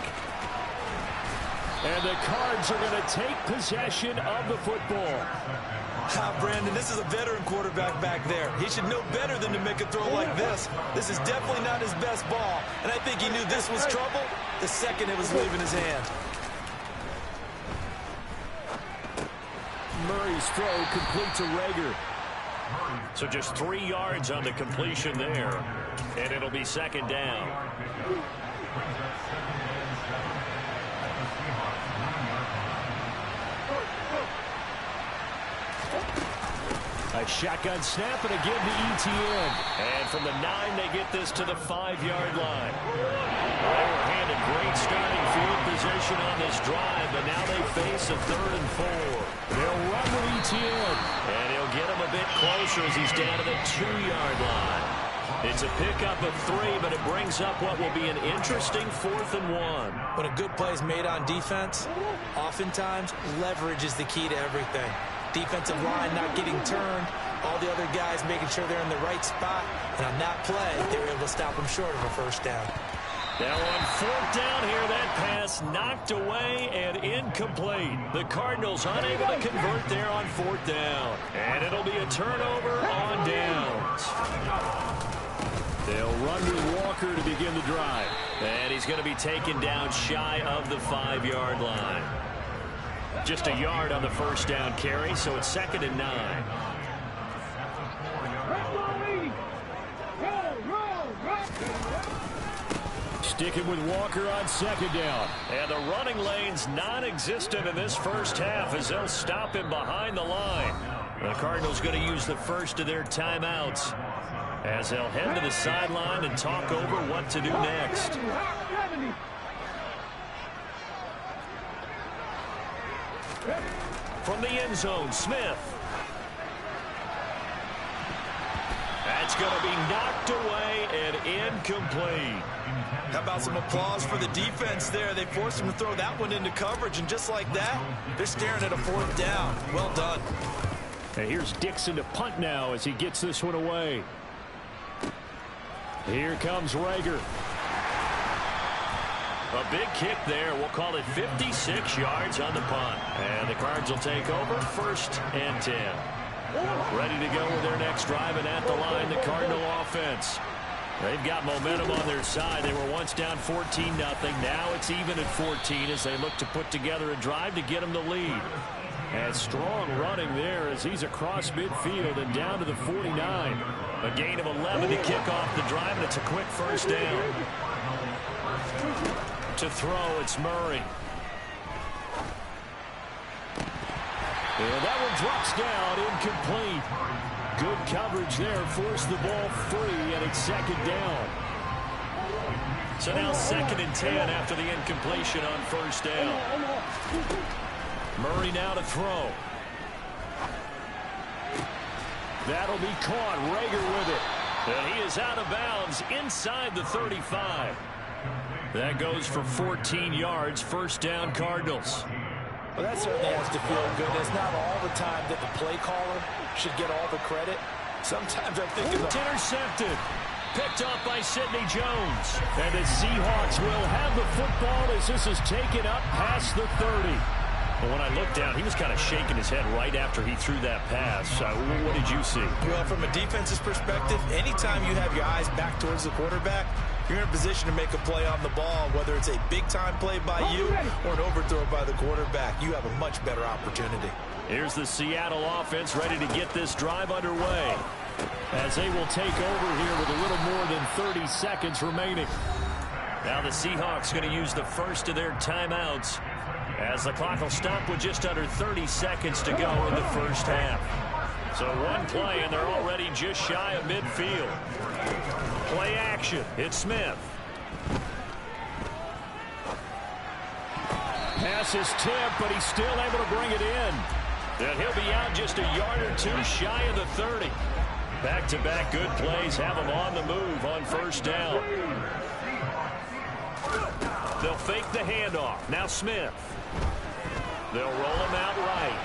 And the Cards are going to take possession of the football. Brandon, this is a veteran quarterback back there. He should know better than to make a throw like this. This is definitely not his best ball, and I think he knew this was trouble the second it was leaving his hand. Murray's throw complete to Rager. So just 3 yards on the completion there, and it'll be second down. A shotgun snap and again to Etienne. And from the 9, they get this to the 5-yard line. They were handed great starting field position on this drive, but now they face a 3rd and 4. They'll run with Etienne. And he'll get him a bit closer as he's down to the 2-yard line. It's a pickup of 3, but it brings up what will be an interesting 4th and 1. When a good play is made on defense, oftentimes leverage is the key to everything. Defensive line not getting turned, all the other guys making sure they're in the right spot, and on that play, they were able to stop them short of a first down. Now on 4th down here, that pass knocked away and incomplete. The Cardinals unable to convert there on 4th down. And it'll be a turnover on downs. They'll run with Walker to begin the drive. And he's going to be taken down shy of the 5-yard line. Just a yard on the first down carry, so it's 2nd and 9. Sticking with Walker on 2nd down. And the running lane's non-existent in this first half as they'll stop him behind the line. The Cardinals going to use the first of their timeouts as they'll head to the sideline and talk over what to do next. From the end zone, Smith. That's going to be knocked away and incomplete. How about some applause for the defense there? They forced him to throw that one into coverage, and just like that, they're staring at a 4th down. Well done. And here's Dixon to punt now as he gets this one away. Here comes Rager. A big kick there. We'll call it 56 yards on the punt. And the Cards will take over 1st and 10. Ready to go with their next drive, and at the line, the Cardinal offense. They've got momentum on their side. They were once down 14-0. Now it's even at 14 as they look to put together a drive to get them the lead. And strong running there as he's across midfield and down to the 49. A gain of 11 to kick off the drive, and it's a quick first down. To throw, it's Murray. And that one drops down, incomplete. Good coverage there, forced the ball free, and it's second down. So now 2nd and 10 after the incompletion on first down. Murray now to throw. That'll be caught. Rager with it. And he is out of bounds inside the 35. That goes for 14 yards. First down, Cardinals. Well, that certainly has to feel good. It's not all the time that the play caller should get all the credit. Sometimes I think it's intercepted. Picked off by Sidney Jones. And the Seahawks will have the football as this is taken up past the 30. Well, when I looked down, he was kind of shaking his head right after he threw that pass. What did you see? Well, from a defense's perspective, anytime you have your eyes back towards the quarterback, you're in a position to make a play on the ball, whether it's a big-time play by you or an overthrow by the quarterback. You have a much better opportunity. Here's the Seattle offense ready to get this drive underway, as they will take over here with a little more than 30 seconds remaining. Now the Seahawks going to use the first of their timeouts, as the clock will stop with just under 30 seconds to go in the first half. So one play, and they're already just shy of midfield. Play action. It's Smith. Pass is tipped, but he's still able to bring it in. And he'll be out just a yard or two shy of the 30. Back-to-back good plays have him on the move on first down. They'll fake the handoff. Now Smith. They'll roll him out right.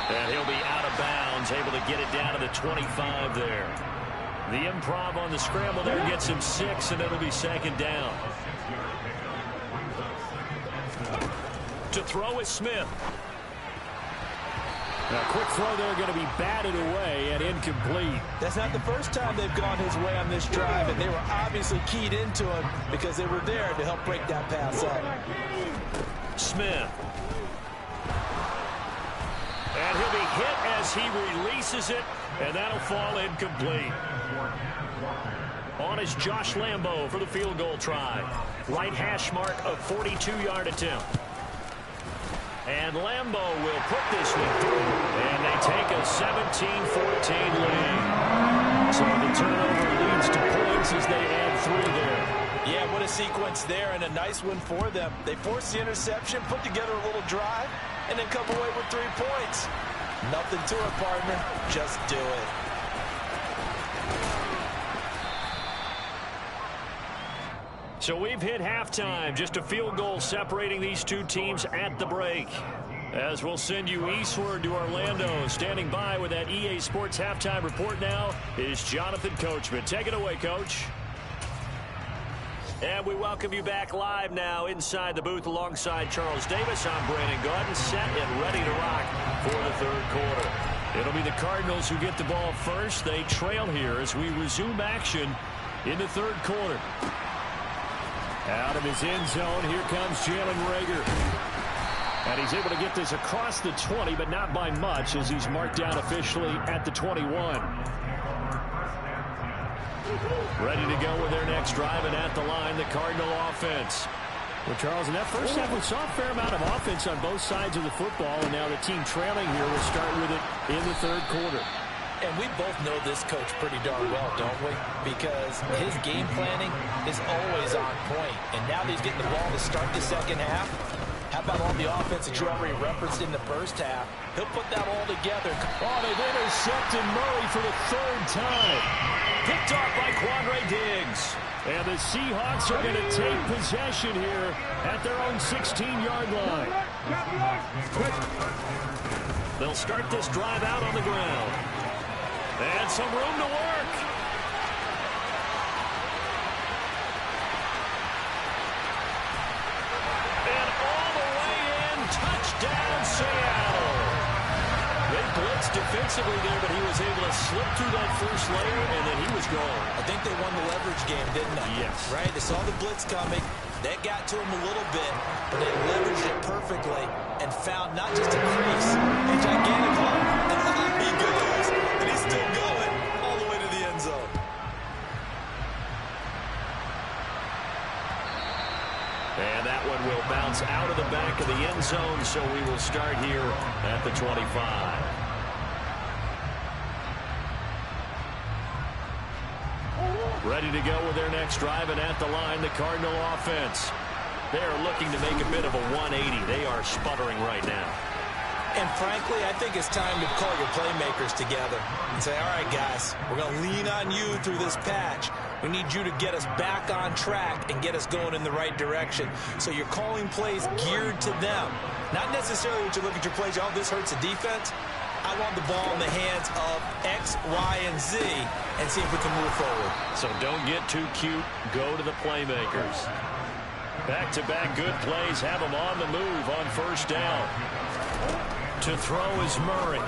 And he'll be out of bounds, able to get it down to the 25 there. The improv on the scramble there gets him 6, and it'll be second down. To throw is Smith. A quick throw there going to be batted away and incomplete. That's not the first time they've gone his way on this drive, and they were obviously keyed into him because they were there to help break that pass up. Smith. And he'll be hit as he releases it, and that'll fall incomplete. On is Josh Lambo for the field goal try. Right hash mark of 42-yard attempt. And Lambo will put this one through, and they take a 17-14 lead. So the turnover leads to points as they add 3 there. Yeah, what a sequence there, and a nice one for them. They forced the interception, put together a little drive, and then come away with 3 points. Nothing to it, partner. Just do it. So we've hit halftime. Just a field goal separating these two teams at the break. As we'll send you eastward to Orlando. Standing by with that EA Sports halftime report now is Jonathan Coachman. Take it away, Coach. And we welcome you back live now inside the booth alongside Charles Davis. I'm Brandon Gaudin, set and ready to rock for the third quarter. It'll be the Cardinals who get the ball first. They trail here as we resume action in the third quarter. Out of his end zone, here comes Jalen Rager. And he's able to get this across the 20, but not by much as he's marked down officially at the 21. Ready to go with their next drive, and at the line, the Cardinal offense. Well, Charles, in that first half, we saw a fair amount of offense on both sides of the football, and now the team trailing here will start with it in the third quarter. And we both know this coach pretty darn well, don't we? Because his game planning is always on point. And now that he's getting the ball to start the second half, how about all the offense that you already referenced in the first half? He'll put that all together. Oh, they've intercepted Murray for the 3rd time. Picked off by Quandre Diggs. And the Seahawks are going to take possession here at their own 16-yard line. They'll start this drive out on the ground. And some room to work. And all the way in, touchdown Seattle. They blitzed defensively there, but he was able to slip through that first layer, and then he was gone. I think they won the leverage game, didn't they? Yes. Right? They saw the blitz coming. That got to him a little bit, but they leveraged it perfectly and found not just a crease, a gigantic hole. And up he goes, and he's still going all the way to the end zone. And that one will bounce out of the back of the end zone, so we will start here at the 25. Ready to go with their next drive, and at the line, the Cardinal offense. They are looking to make a bit of a 180. They are sputtering right now. And frankly, I think it's time to call your playmakers together and say, all right, guys, we're going to lean on you through this patch. We need you to get us back on track and get us going in the right direction. So you're calling plays geared to them. Not necessarily that you look at your plays, oh, this hurts the defense. I want the ball in the hands of X, Y, and Z and see if we can move forward. So don't get too cute. Go to the playmakers. Back-to-back good plays have them on the move on first down. To throw is Murray.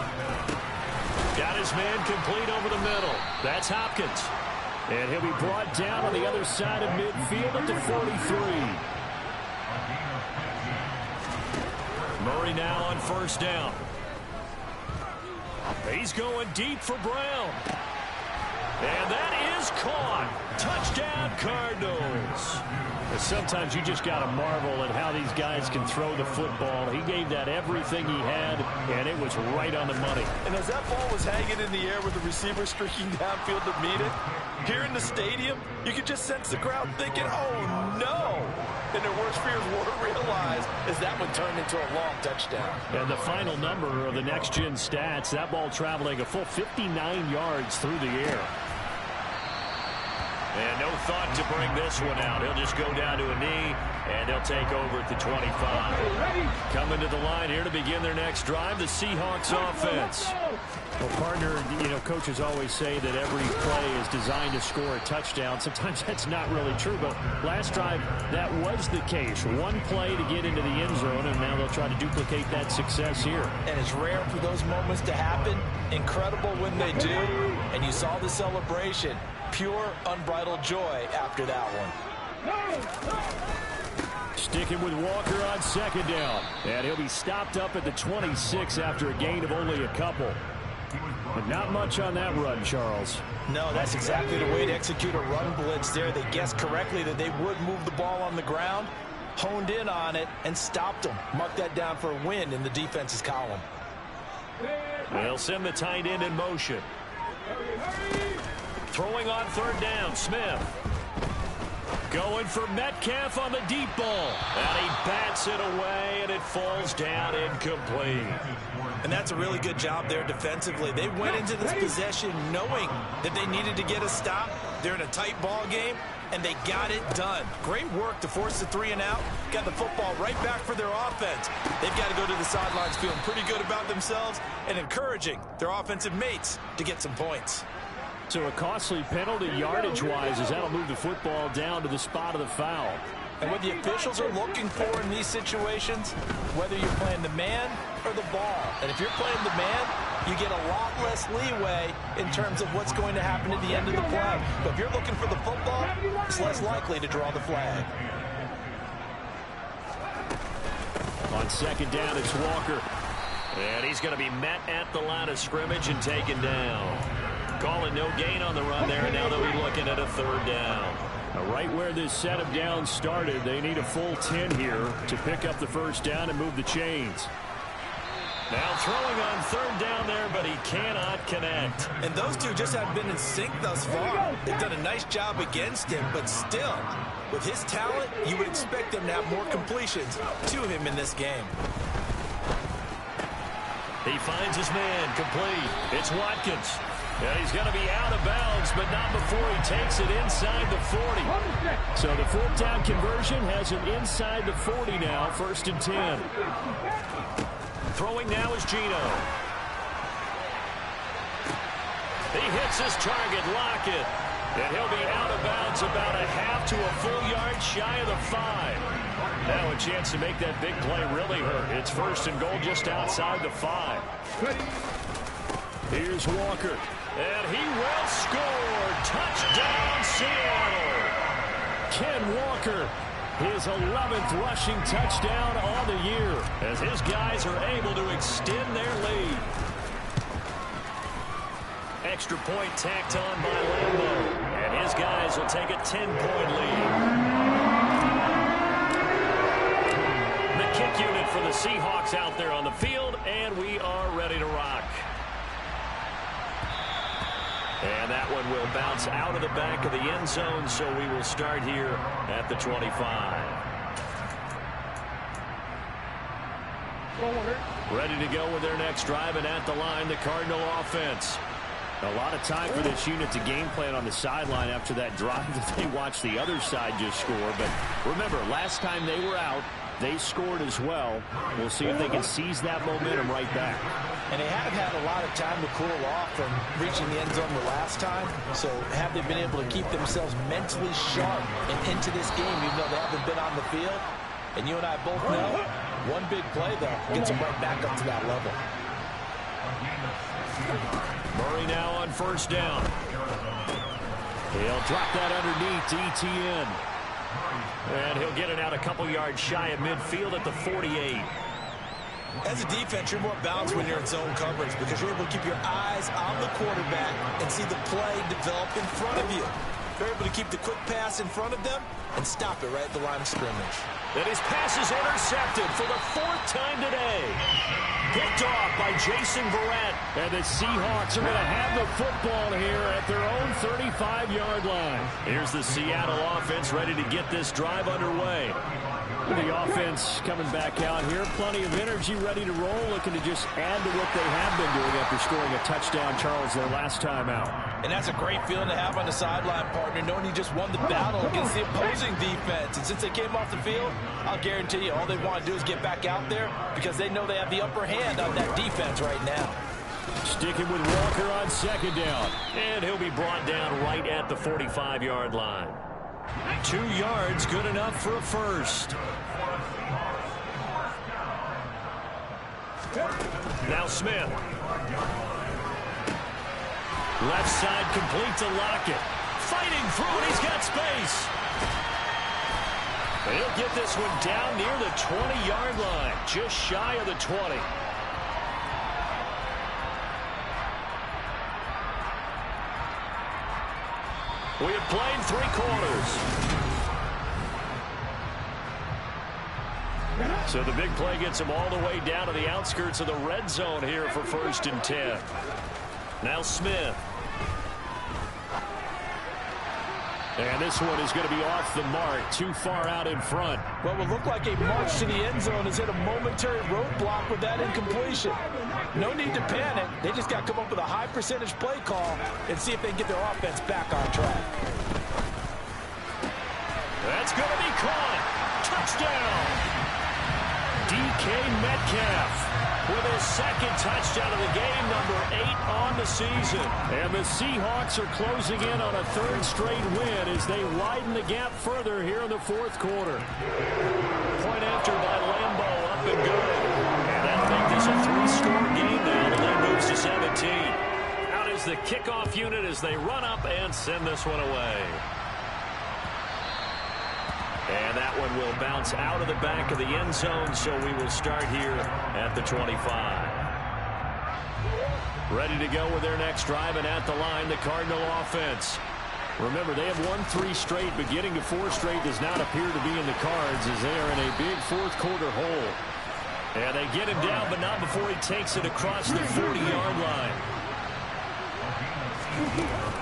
Got his man complete over the middle. That's Hopkins. And he'll be brought down on the other side of midfield at the 43. Murray now on first down. He's going deep for Brown. And that is caught. Touchdown, Cardinals. Sometimes you just got to marvel at how these guys can throw the football. He gave that everything he had, and it was right on the money. And as that ball was hanging in the air with the receiver streaking downfield to meet it, here in the stadium, you could just sense the crowd thinking, oh, no. And their worst fears were realized as that one turned into a long touchdown. And the final number of the next-gen stats, that ball traveling a full 59 yards through the air. And no thought to bring this one out. He'll just go down to a knee, and they'll take over at the 25. Coming to the line here to begin their next drive, the Seahawks offense. Well, partner, coaches always say that every play is designed to score a touchdown. Sometimes that's not really true, but last drive, that was the case. One play to get into the end zone, and now they'll try to duplicate that success here. And it's rare for those moments to happen. Incredible when they do. And you saw the celebration. Pure, unbridled joy after that one. Sticking with Walker on second down. And he'll be stopped up at the 26 after a gain of only a couple. But not much on that run, Charles. No, that's exactly the way to execute a run blitz there. They guessed correctly that they would move the ball on the ground, honed in on it, and stopped them. Mark that down for a win in the defense's column. They'll send the tight end in motion. Throwing on third down, Smith. Going for Metcalf on the deep ball. And he bats it away, and it falls down incomplete. And that's a really good job there defensively. They went into this possession knowing that they needed to get a stop. They're in a tight ball game, and they got it done. Great work to force the 3 and out. Got the football right back for their offense. They've got to go to the sidelines feeling pretty good about themselves and encouraging their offensive mates to get some points. So a costly penalty yardage-wise as that'll move the football down to the spot of the foul. And what the officials are looking for in these situations, whether you're playing the man or the ball. And if you're playing the man, you get a lot less leeway in terms of what's going to happen at the end of the play. But if you're looking for the football, it's less likely to draw the flag. On second down, it's Walker. And he's going to be met at the line of scrimmage and taken down. Calling no gain on the run there, and now they'll be looking at a third down. Now, right where this set of downs started, they need a full 10 here to pick up the first down and move the chains. Now throwing on third down there, but he cannot connect. And those two just haven't been in sync thus far. They've done a nice job against him, but still, with his talent, you would expect them to have more completions to him in this game. He finds his man complete. It's Watkins. And he's going to be out of bounds, but not before he takes it inside the 40. So the fourth down conversion has him inside the 40 now, 1st and 10. Throwing now is Gino. He hits his target, Lockett. And he'll be out of bounds about a half to a full yard shy of the 5. Now a chance to make that big play really hurt. It's 1st and goal just outside the 5. Here's Walker. And he will score. Touchdown, Seattle. Ken Walker, his 11th rushing touchdown on the year, as his guys are able to extend their lead. Extra point tacked on by Lambeau. And his guys will take a 10-point lead. kick unit for the Seahawks out there on the field, and we are ready to rock. And that one will bounce out of the back of the end zone, so we will start here at the 25. Ready to go with their next drive, and at the line, the Cardinal offense. A lot of time for this unit to game plan on the sideline after that drive that they watched the other side just score. But remember, last time they were out, they scored as well. We'll see if they can seize that momentum right back. And they have had a lot of time to cool off from reaching the end zone the last time. So have they been able to keep themselves mentally sharp and into this game, even though they haven't been on the field? And you and I both know one big play, though, gets them right back up to that level. Murray now on first down. He'll drop that underneath to ETN. And he'll get it out a couple yards shy of midfield at the 48. As a defense, you're more balanced when you're in zone coverage because you're able to keep your eyes on the quarterback and see the play develop in front of you. They're able to keep the quick pass in front of them and stop it right at the line of scrimmage. And his pass is intercepted for the 4th time today. Picked off by Jason Verrett. And the Seahawks are going to have the football here at their own 35-yard line. Here's the Seattle offense ready to get this drive underway. The offense coming back out here. Plenty of energy, ready to roll, looking to just add to what they have been doing after scoring a touchdown, Charles, their last time out. And that's a great feeling to have on the sideline, partner, knowing you just won the battle against the opposing defense. And since they came off the field, I'll guarantee you all they want to do is get back out there because they know they have the upper hand on that defense right now. Sticking with Walker on second down. And he'll be brought down right at the 45-yard line. 2 yards, good enough for a first. Now Smith. Left side complete to Lockett. Fighting through it, he's got space. And he'll get this one down near the 20-yard line, just shy of the 20. We have played 3 quarters. So the big play gets him all the way down to the outskirts of the red zone here for 1st and 10. Now Smith. And this one is going to be off the mark, too far out in front. What will look like a march to the end zone has hit a momentary roadblock with that incompletion. No need to panic. They just got to come up with a high percentage play call and see if they can get their offense back on track. That's going to be caught. Touchdown. DK Metcalf with his 2nd touchdown of the game, number 8 on the season. And the Seahawks are closing in on a 3rd straight win as they widen the gap further here in the 4th quarter. Point after by Lambeau, up and good. And that'll make this a 3-score game now. The lead moves to 17. Out is the kickoff unit as they run up and send this one away. And that one will bounce out of the back of the end zone, so we will start here at the 25. Ready to go with their next drive, and at the line, the Cardinal offense. Remember, they have won 3 straight, but getting to 4 straight does not appear to be in the cards as they are in a big 4th quarter hole. And they get him down, but not before he takes it across the 40-yard line.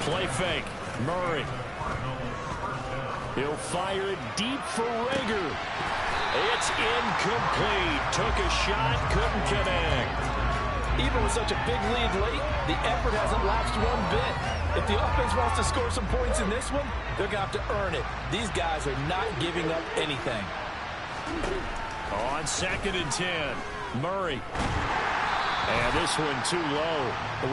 Play fake. Murray. He'll fire it deep for Rager. It's incomplete. Took a shot, couldn't connect. Even with such a big lead late, the effort hasn't lapsed one bit. If the offense wants to score some points in this one, they're going to have to earn it. These guys are not giving up anything. On 2nd and 10, Murray. And this one too low.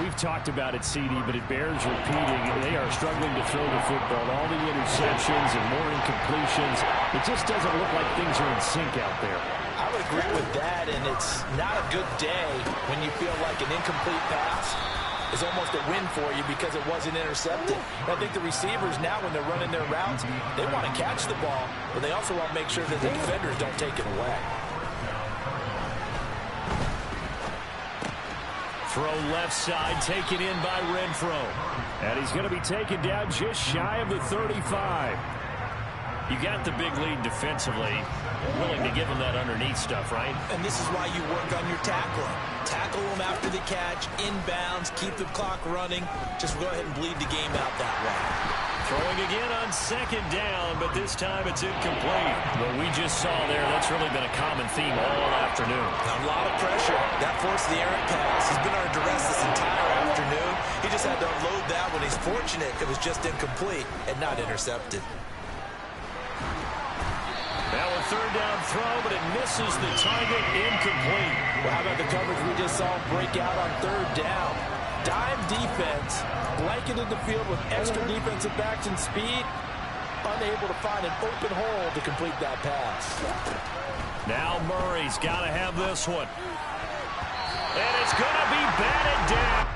We've talked about it, CD, but it bears repeating. They are struggling to throw the football. All the interceptions and more incompletions. It just doesn't look like things are in sync out there. I would agree with that, and it's not a good day when you feel like an incomplete pass is almost a win for you because it wasn't intercepted. I think the receivers now, when they're running their routes, they want to catch the ball, but they also want to make sure that the defenders don't take it away. Throw left side, taken in by Renfro. And he's going to be taken down just shy of the 35. You got the big lead defensively. willing to give him that underneath stuff, right? And this is why you work on your tackling. Tackle them after the catch, inbounds, keep the clock running. Just go ahead and bleed the game out that way. Throwing again on second down, but this time it's incomplete. What we just saw there, that's really been a common theme all afternoon. A lot of pressure. That forced the errant pass. He's been under duress this entire afternoon. He just had to unload that one. He's fortunate it was just incomplete and not intercepted. Now a third down throw, but it misses the target, incomplete. Well, how about the coverage we just saw break out on third down? Dime defense, blanketed the field with extra defensive backs and speed, unable to find an open hole to complete that pass. Now Murray's got to have this one. And it's going to be batted down.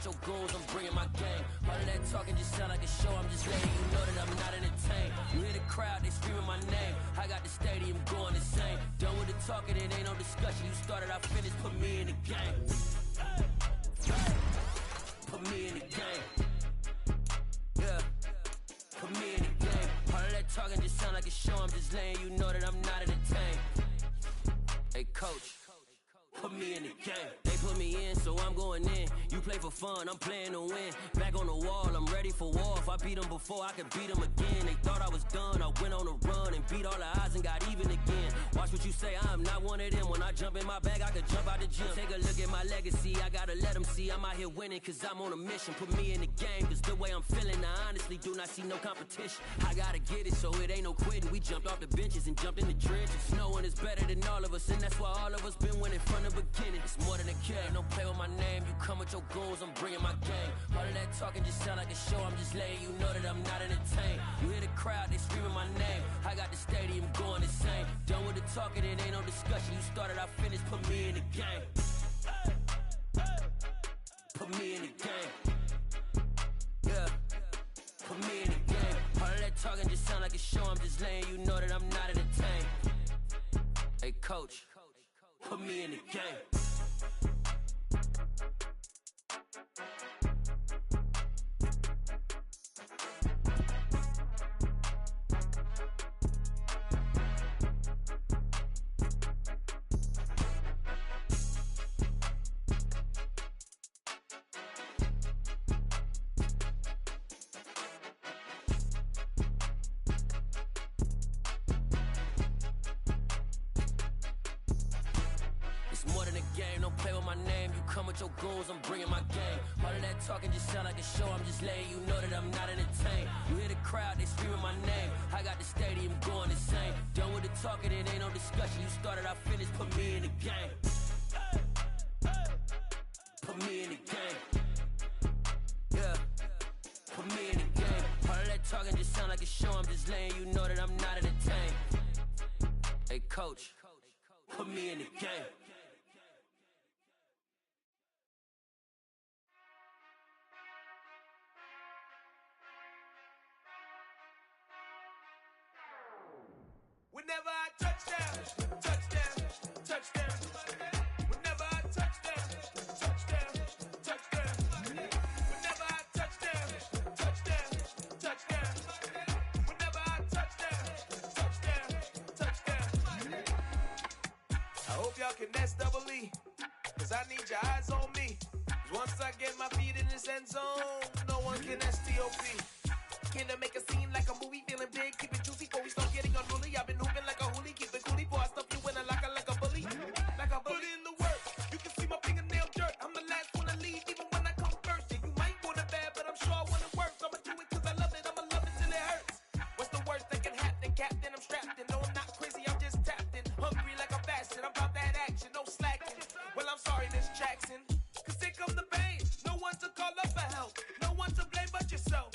Your goals, I'm bringing my game. All of that talking just sound like a show. I'm just letting you know that I'm not entertained. You hear the crowd, they screaming my name. I got the stadium going insane. Done with the talking, it ain't no discussion. You started, I finished. Put me in the game. Put me in the game. Yeah. Put me in the game. All of that talking just sound like a show. I'm just letting you know that I'm not entertained. Hey, coach. Put me in the game. They put me in, so I'm going in. You play for fun, I'm playing to win. Back on the wall, I'm ready for war. If I beat them before, I could beat them again. They thought I was done, I went on a run and beat all the odds and got even again. Watch what you say, I'm not one of them. When I jump in my bag, I could jump out the gym. Take a look at my legacy, I gotta let them see I'm out here winning, cause I'm on a mission. Put me in the game, cause the way I'm feeling, I honestly do not see no competition. I gotta get it, so it ain't no quitting. We jumped off the benches and jumped in the trenches. No one is better than all of us, and that's why all of us been winning from the beginning. It's more than a game, don't play with my name. You come with your goals, I'm bringing my game. All of that talking just sound like a show. I'm just letting you know that I'm not entertained. You hear the crowd, they screaming my name. I got the stadium going insane. Done with the talking, it ain't no discussion. You started, I finished. Put me in the game. Put me in the game. Yeah. Put me in the game. All of that talking just sound like a show. I'm just letting you know that I'm not entertained. Hey, coach. Put me in the game. More than a game, don't play with my name. You come with your goals, I'm bringing my game. All of that talking just sound like a show. I'm just letting you know that I'm not entertained. You hear the crowd, they screaming my name. I got the stadium going insane. Done with the talking, it ain't no discussion. You started, I finished. Put me in the game. Put me in the game. Yeah. Put me in the game. All of that talking just sound like a show. I'm just letting you know that I'm not entertained. Hey, coach. Put me in the game. Whenever I touchdown, touchdown, touchdown. Whenever I touchdown, touchdown, touchdown. Whenever I touchdown, touchdown, touchdown. Whenever I touchdown, touchdown, touchdown. I hope y'all can SWE, cause I need your eyes on me. Once I get my feet in this end zone, no one can STOP. Can I make a scene like a movie, feeling big, keep it juicy before we start getting unruly. I've been hooping like a hoolie, keep it coolie before I stuff you in a locker like a bully. Like a bully. Put in the work, you can see my fingernail dirt. I'm the last one to leave, even when I come first. Yeah, you might want it bad, but I'm sure when it works, I'ma do it cause I love it, I'ma love it till it hurts. What's the worst that can happen, Captain? I'm strapped in, no I'm not crazy, I'm just tapped in. Hungry like a bastard, I'm about that action, no slacking. Well, I'm sorry, Miss Jackson, cause here come the pain. No one to call up for help, no one to blame but yourself.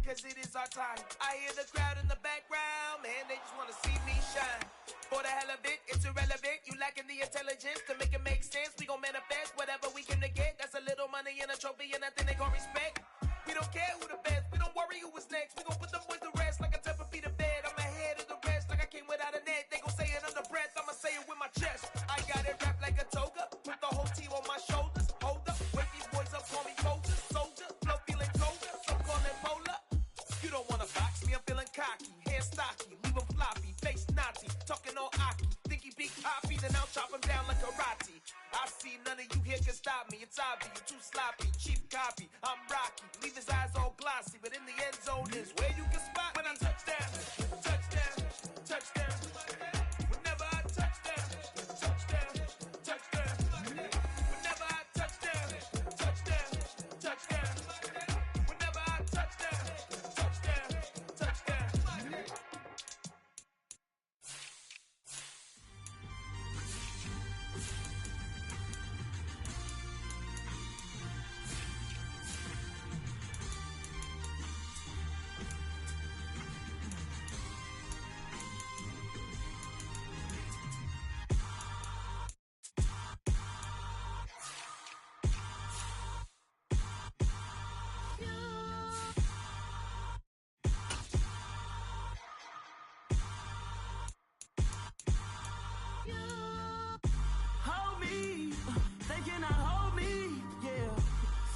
cause it is our time. I hear the crowd in the background, man, they just wanna see me shine. For the hell of it, it's irrelevant. You lacking the intelligence to make it make sense. We gon' manifest whatever we can to get. That's a little money and a trophy and nothing they gon' respect. We don't care who the best, we don't worry who was next. We gon' put them boys to rest like a temper feet of bed. I'm ahead of the rest like I came without a net. They gon' say it under breath, I'ma say it with my chest. I got it wrapped like a toga, put the whole team on my shoulders. Hold up, wake these boys up, call me Folger, soldier, flow feeling colder, some call it polar. You don't wanna box me, I'm feeling cocky, hair stocky, leave 'em floppy, face naughty, talking all aki. Think he big poppy, then I'll chop him down like karate. I see none of you here can stop me, it's obvious, you too sloppy, cheap copy, I'm Rocky. Leave his eyes all glossy, but in the end zone is where you can spot when I touchdown, touchdown, touchdown. Whenever I touchdown, touchdown, touchdown. Whenever I touchdown, touchdown, touchdown. Whenever I touchdown, touchdown, touchdown. Hold me, they cannot hold me, yeah.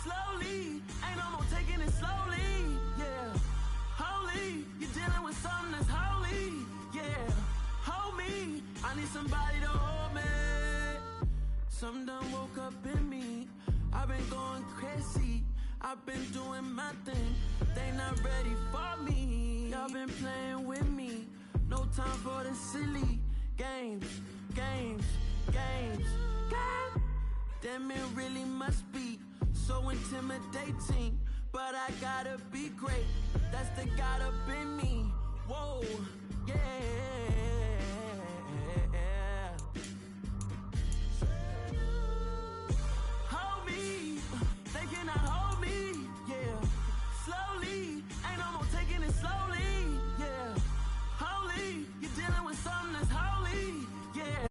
Slowly, ain't no more taking it slowly, yeah. Holy, you're dealing with something that's holy, yeah. Hold me, I need somebody to hold me. Something done woke up in me, I've been going crazy. I've been doing my thing, they not ready for me. Y'all been playing with me, no time for the silly games, games, games, games. Damn, it really must be so intimidating, but I gotta be great, that's the God up in me. Whoa, yeah. Hold me, they cannot hold me, yeah. Slowly, ain't no more taking it slowly, yeah. Holy, you're dealing with something that's holy, yeah.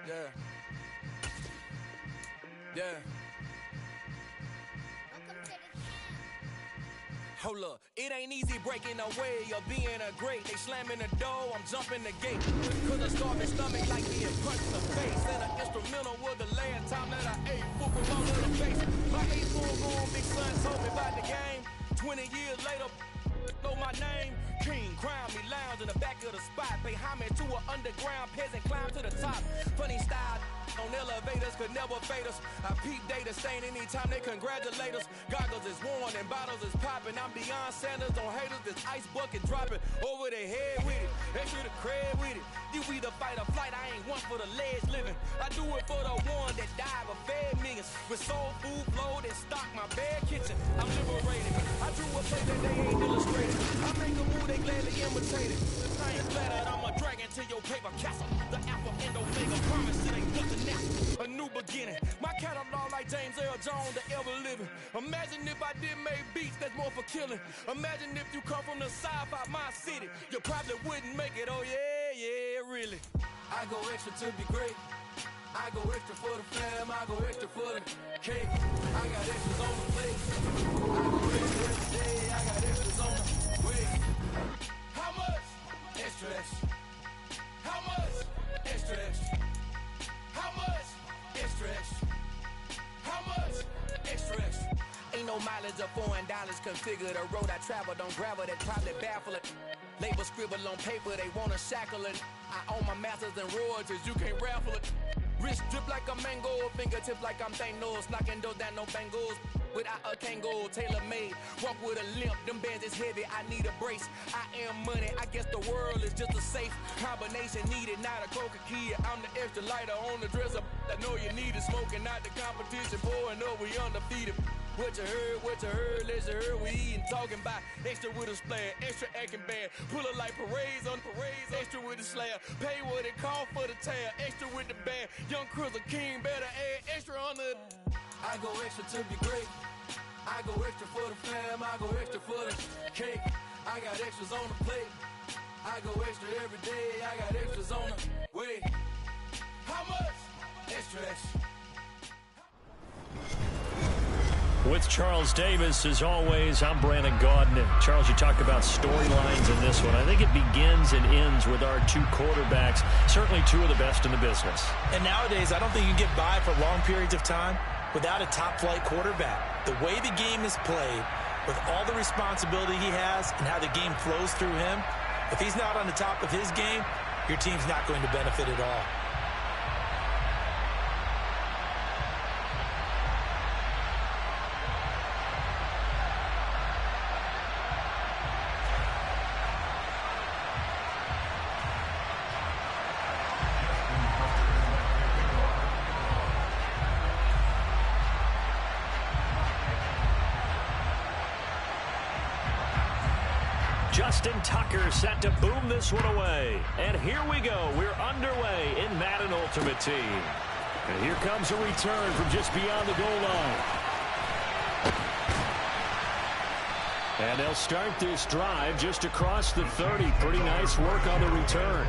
Yeah. Yeah. Hold up, it ain't easy breaking away or being a great. They slamming the door, I'm jumping the gate. Cause a starving stomach like being punched in the face. And an instrumental was the last time that I ate football all over the face. My 8 full grown big son told me about the game. 20 years later, know my name. King, crown me, lounge in the back of the spot. Pay homage to an underground peasant, climb to the top. Funny style, On elevators could never fade us. I peep data stain anytime they congratulate us. Goggles is worn and bottles is popping. I'm Deion Sanders on haters. This ice bucket dropping over their head with it. Extra the cred with it. You either fight or flight. I ain't one for the ledge living. I do it for the one that died but fed millions. With soul food flowed and stock my bad kitchen. I'm liberated. I drew a play that they ain't illustrated. I make a move they gladly imitated. I ain't flattered. I'm a dragon to your paper castle. The alpha and omega promise it ain't nothing. A new beginning. My catalog like James Earl Jones, the ever living. Imagine if I did make beats that's more for killing. Imagine if you come from the south out my city. You probably wouldn't make it. Oh yeah, really. I go extra to be great. I go extra for the fam. I go extra for the cake. I got extras on the plate. I go extra every day. I got extras on the way. How much? Extra, extra. How much? Extra, extra. How much? Extra, extra. How much? Extra, extra. Ain't no mileage of $4 configure the road I travel. Don't gravel that probably baffle it. Label scribble on paper, they wanna shackle it. I own my masters and royalties, you can't raffle it. Wrist drip like a mango, fingertips like I'm Thanos. Knocking those down, no bangles. Without a Kango, tailor-made. Walk with a limp, them bands is heavy, I need a brace. I am money, I guess the world is just a safe combination needed, not a coca key. I'm the extra lighter on the dresser. I know you need it, smoking out the competition, pouring up, we undefeated. What you heard, let's heard, we eatin', talking about extra with a splash, extra acting bad, pull it like parades on parades, extra with the slab, pay what it cost for the tab, extra with the band, young Chris a king, better add extra on the. I go extra to be great, I go extra for the fam, I go extra for the cake, I got extras on the plate, I go extra every day, I got extras on the way. How much? Extra, extra. With Charles Davis, as always, I'm Brandon Gaudin. And Charles, you talked about storylines in this one. I think it begins and ends with our two quarterbacks, certainly two of the best in the business. And nowadays, I don't think you can get by for long periods of time without a top-flight quarterback. The way the game is played, with all the responsibility he has and how the game flows through him, if he's not on the top of his game, your team's not going to benefit at all. Justin Tucker set to boom this one away. And here we go. We're underway in Madden Ultimate Team. And here comes a return from just beyond the goal line. And they'll start this drive just across the 30. Pretty nice work on the return.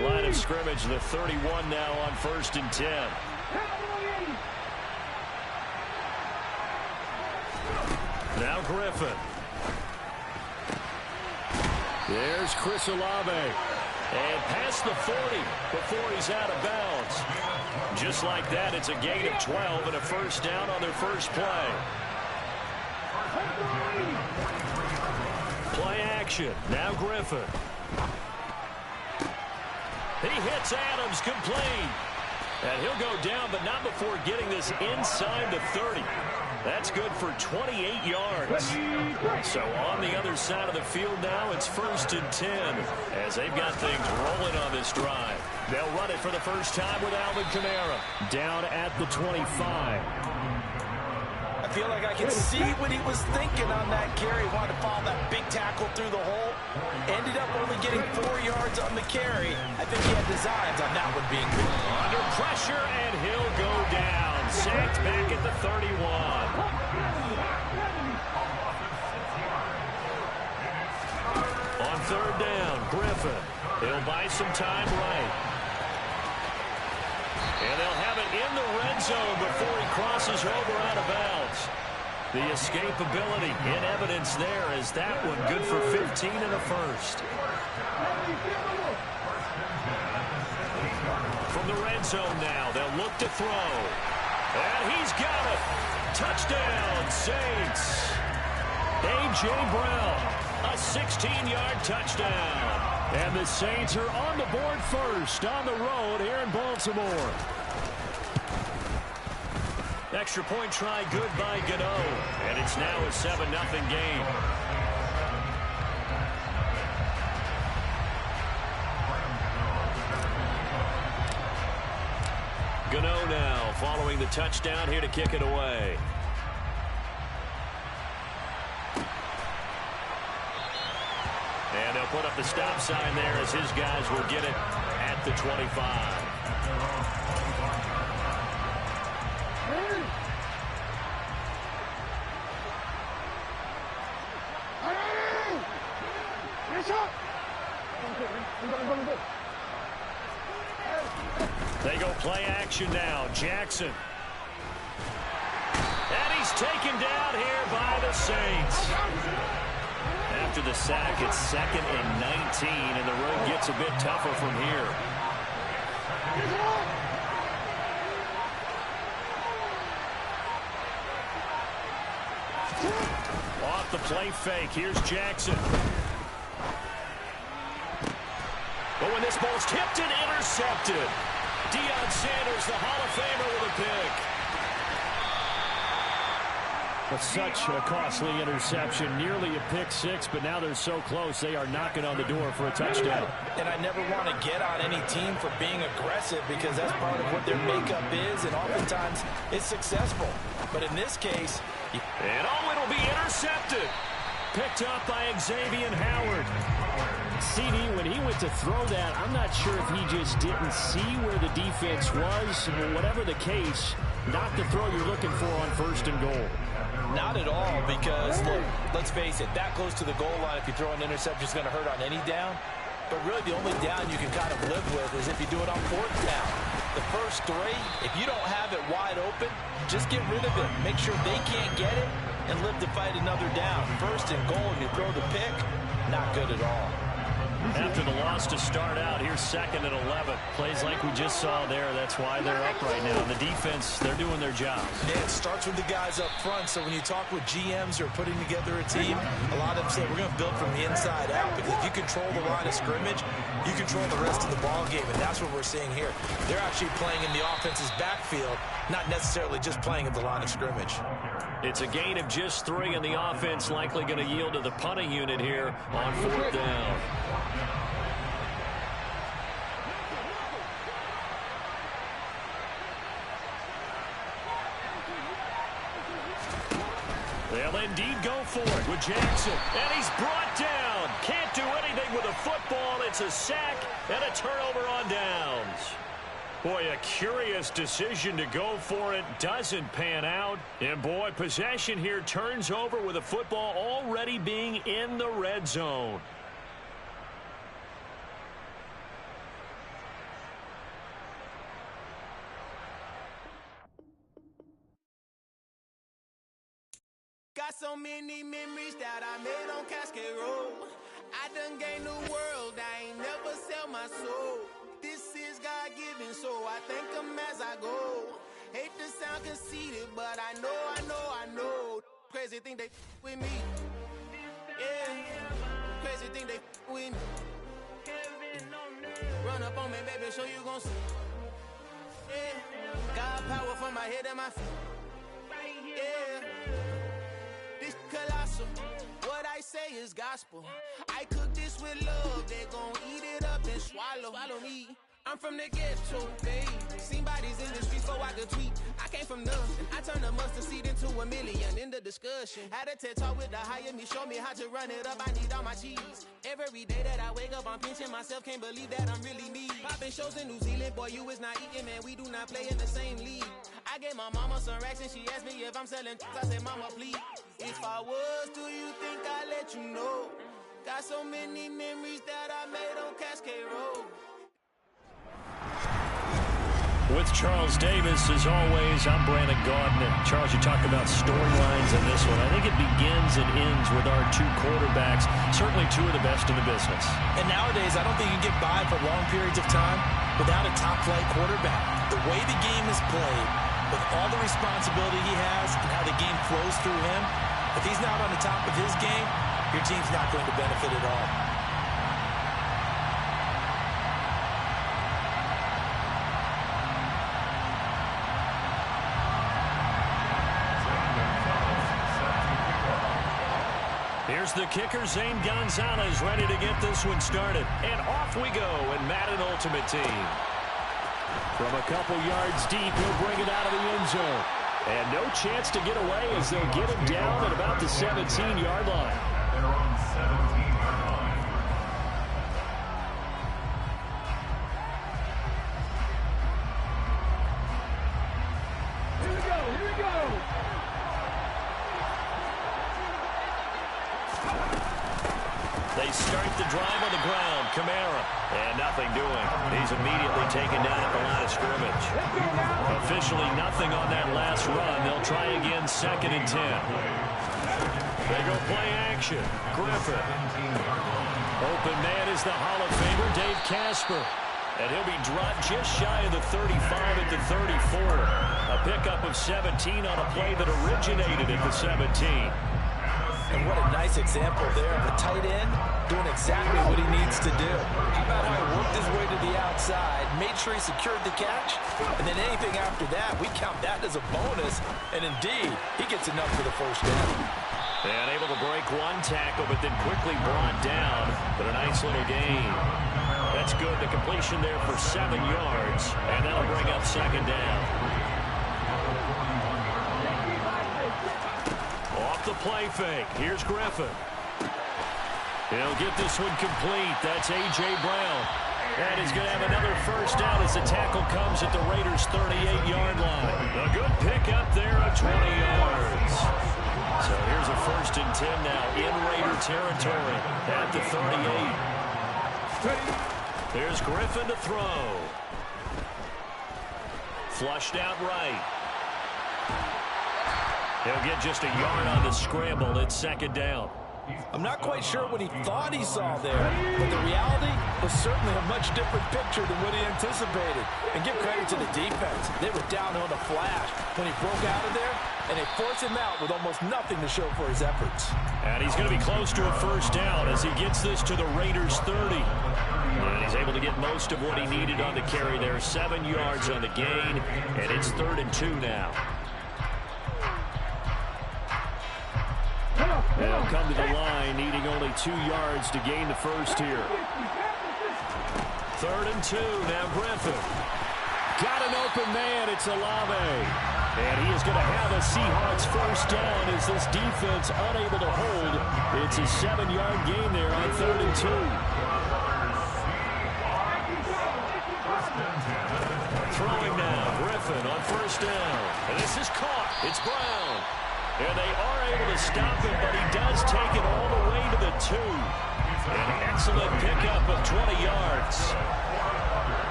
Line of scrimmage, the 31 now on 1st and 10. Now Griffin. There's Chris Olave. And past the 40 before he's out of bounds. Just like that, it's a gain of 12 and a first down on their first play. Play action. Now Griffin. He hits Adams complete. And he'll go down, but not before getting this inside the 30. That's good for 28 yards. So on the other side of the field now, it's 1st and 10 as they've got things rolling on this drive. They'll run it for the first time with Alvin Kamara. Down at the 25. I feel like I can see what he was thinking on that carry. Wanted to follow that big tackle through the hole. Ended up only getting 4 yards on the carry. I think he had designs on that one being good. Under pressure, and he'll go down. Sacked back at the 31. On 3rd down, Griffin. He'll buy some time right. And they'll have it in the red zone before he crosses over out of bounds. The escapability in evidence there as that one good for 15 and a first. From from the red zone now. They'll look to throw. And he's got it. Touchdown, Saints. A.J. Brown, a 16-yard touchdown. And the Saints are on the board first on the road here in Baltimore. Extra point try good by Gano. And it's now a 7-0 game. Gano now following the touchdown here to kick it away. And they'll put up the stop sign there as his guys will get it at the 25. They go play action now. Jackson. And he's taken down here by the Saints. After the sack, it's 2nd and 19, and the road gets a bit tougher from here. Off the play fake, here's Jackson. But when this ball's tipped and intercepted, Deion Sanders, the Hall of Famer, with a pick. But such a costly interception, nearly a pick six, but now they're so close they are knocking on the door for a touchdown. And I never want to get on any team for being aggressive because that's part of what their makeup is, and oftentimes it's successful. But in this case... And it'll be intercepted. Picked up by Xavier Howard. CD, when he went to throw that, I'm not sure if he just didn't see where the defense was. Whatever the case, not the throw you're looking for on 1st and goal. Not at all, because, look, let's face it, that close to the goal line, if you throw an interception, it's going to hurt on any down. But really, the only down you can kind of live with is if you do it on 4th down. The first 3, if you don't have it wide open, just get rid of it. Make sure they can't get it and live to fight another down. 1st and goal, and you throw the pick, not good at all. After the loss to start out, here's 2nd and 11. Plays like we just saw there. That's why they're up right now. The defense, they're doing their job. Yeah, it starts with the guys up front. So when you talk with GMs who are putting together a team, a lot of them say we're going to build from the inside out. Because if you control the line of scrimmage, you control the rest of the ball game. And that's what we're seeing here. They're actually playing in the offense's backfield, not necessarily just playing at the line of scrimmage. It's a gain of just 3, and the offense likely going to yield to the punting unit here on 4th down. They'll indeed go for it with Jackson. And he's brought down. Can't do anything with a football. It's a sack and a turnover on downs. Boy, a curious decision to go for it. Doesn't pan out. And boy, possession here turns over with a football already being in the red zone. Got so many memories that I made on Cascade Road. I done gained the world, I ain't never sell my soul. This is God-given, so I thank him as I go. Hate to sound conceited, but I know. Crazy think they with me. Yeah, crazy think they with me. Run up on me, baby, show you gon' see. Yeah, God power from my head and my feet. Yeah. This colossal, what I say is gospel. I cook this with love, they gon' eat it up and swallow me. I'm from the ghetto, baby. Seen bodies in the streets, so I could tweet. I came from nothing. I turned a mustard seed into $1 million in the discussion. Had a TED talk with the higher me, show me how to run it up. I need all my cheese. Every day that I wake up, I'm pinching myself. Can't believe that I'm really me. Popping shows in New Zealand, boy, you is not eating, man. We do not play in the same league. I gave my mama some racks and she asked me if I'm selling. I said, mama, please. If I was, do you think I'd let you know? Got so many memories that I made on Cascade Road. With Charles Davis, as always, I'm Brandon Gaudin. Charles, you talked about storylines in this one. I think it it begins and ends with our two quarterbacks, certainly two of the best in the business. And nowadays, I don't think you can get by for long periods of time without a top-flight quarterback. The way the game is played, with all the responsibility he has and how the game flows through him, if he's not on the top of his game, your team's not going to benefit at all. Here's the kicker, Zane Gonzalez, ready to get this one started. And off we go in Madden Ultimate Team. From a couple yards deep, he'll bring it out of the end zone. And no chance to get away as they'll get him down at about the 17-yard line. They're on the 17-yard line. Here we go, here we go. They start the drive on the ground. Kamara. And nothing doing. He's immediately taken down at the line of scrimmage. Officially nothing on that last run. They'll try again, 2nd and 10. They go play action. Griffin. Open man is the Hall of Famer, Dave Casper. And he'll be dropped just shy of the 35 at the 34. A pickup of 17 on a play that originated at the 17. And what a nice example there of a tight end doing exactly what he needs to do. How about how he worked his way to the outside, made sure he secured the catch, and then anything after that, we count that as a bonus. And indeed, he gets enough for the first down. And able to break one tackle, but then quickly brought down. But a nice little gain. That's good. The completion there for 7 yards, and that'll bring up 2nd down. The play fake. Here's Griffin. He'll get this one complete. That's A.J. Brown. And he's going to have another first down as the tackle comes at the Raiders' 38-yard line. A good pickup there of 20 yards. So here's a 1st and 10 now in Raider territory at the 38. Here's Griffin to throw. Flushed out right. He'll get just a yard on the scramble. It's 2nd down. I'm not quite sure what he thought he saw there, but the reality was certainly a much different picture than what he anticipated. And give credit to the defense. They were down on a flash when he broke out of there, and they forced him out with almost nothing to show for his efforts. And he's going to be close to a first down as he gets this to the Raiders' 30. And he's able to get most of what he needed on the carry there. 7 yards on the gain, and it's 3rd and 2 now. They'll come to the line, needing only 2 yards to gain the first here. 3rd and 2, now Griffin. Got an open man, it's Olave. And he is going to have a Seahawks first down as this defense unable to hold. It's a 7-yard gain there on 3rd and 2. Throwing now, Griffin on first down. And this is caught, it's Brown. And they are able to stop him, but he does take it all the way to the 2. An excellent pickup of 20 yards.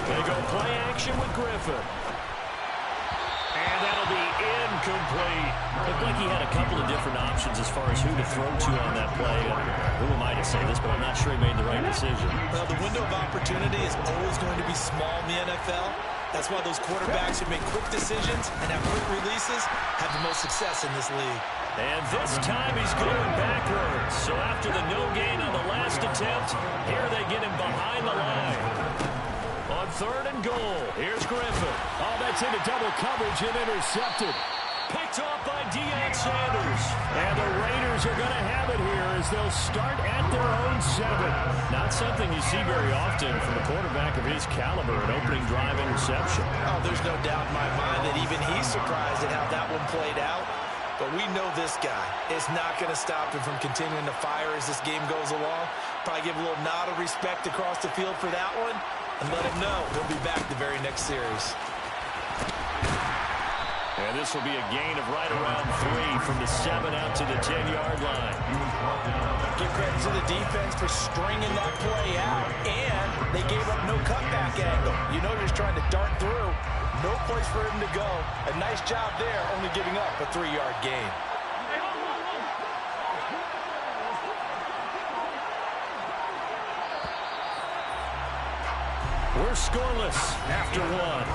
They go play action with Griffin. And that'll be incomplete. Looked like he had a couple of different options as far as who to throw to on that play. And who am I to say this, but I'm not sure he made the right decision. Well, the window of opportunity is always going to be small in the NFL. That's why those quarterbacks who make quick decisions and have quick releases have the most success in this league. And this time he's going backwards. So after the no gain on the last attempt, here they get him behind the line. On 3rd and goal, here's Griffin. Oh, that's into double coverage and intercepted. Picked off by Deion Sanders. And the Raiders are going to have it here as they'll start at their own 7. Not something you see very often from a quarterback of his caliber, an opening drive interception. Oh, there's no doubt in my mind that even he's surprised at how that one played out. But we know this guy is not going to stop him from continuing to fire as this game goes along. Probably give a little nod of respect across the field for that one and let him know he'll be back the very next series. And this will be a gain of right around 3 from the 7 out to the 10-yard line. Give credit to the defense for stringing that play out, and they gave up no cutback angle. You know you're just trying to dart through. No place for him to go. A nice job there, only giving up a 3-yard gain. We're scoreless after one.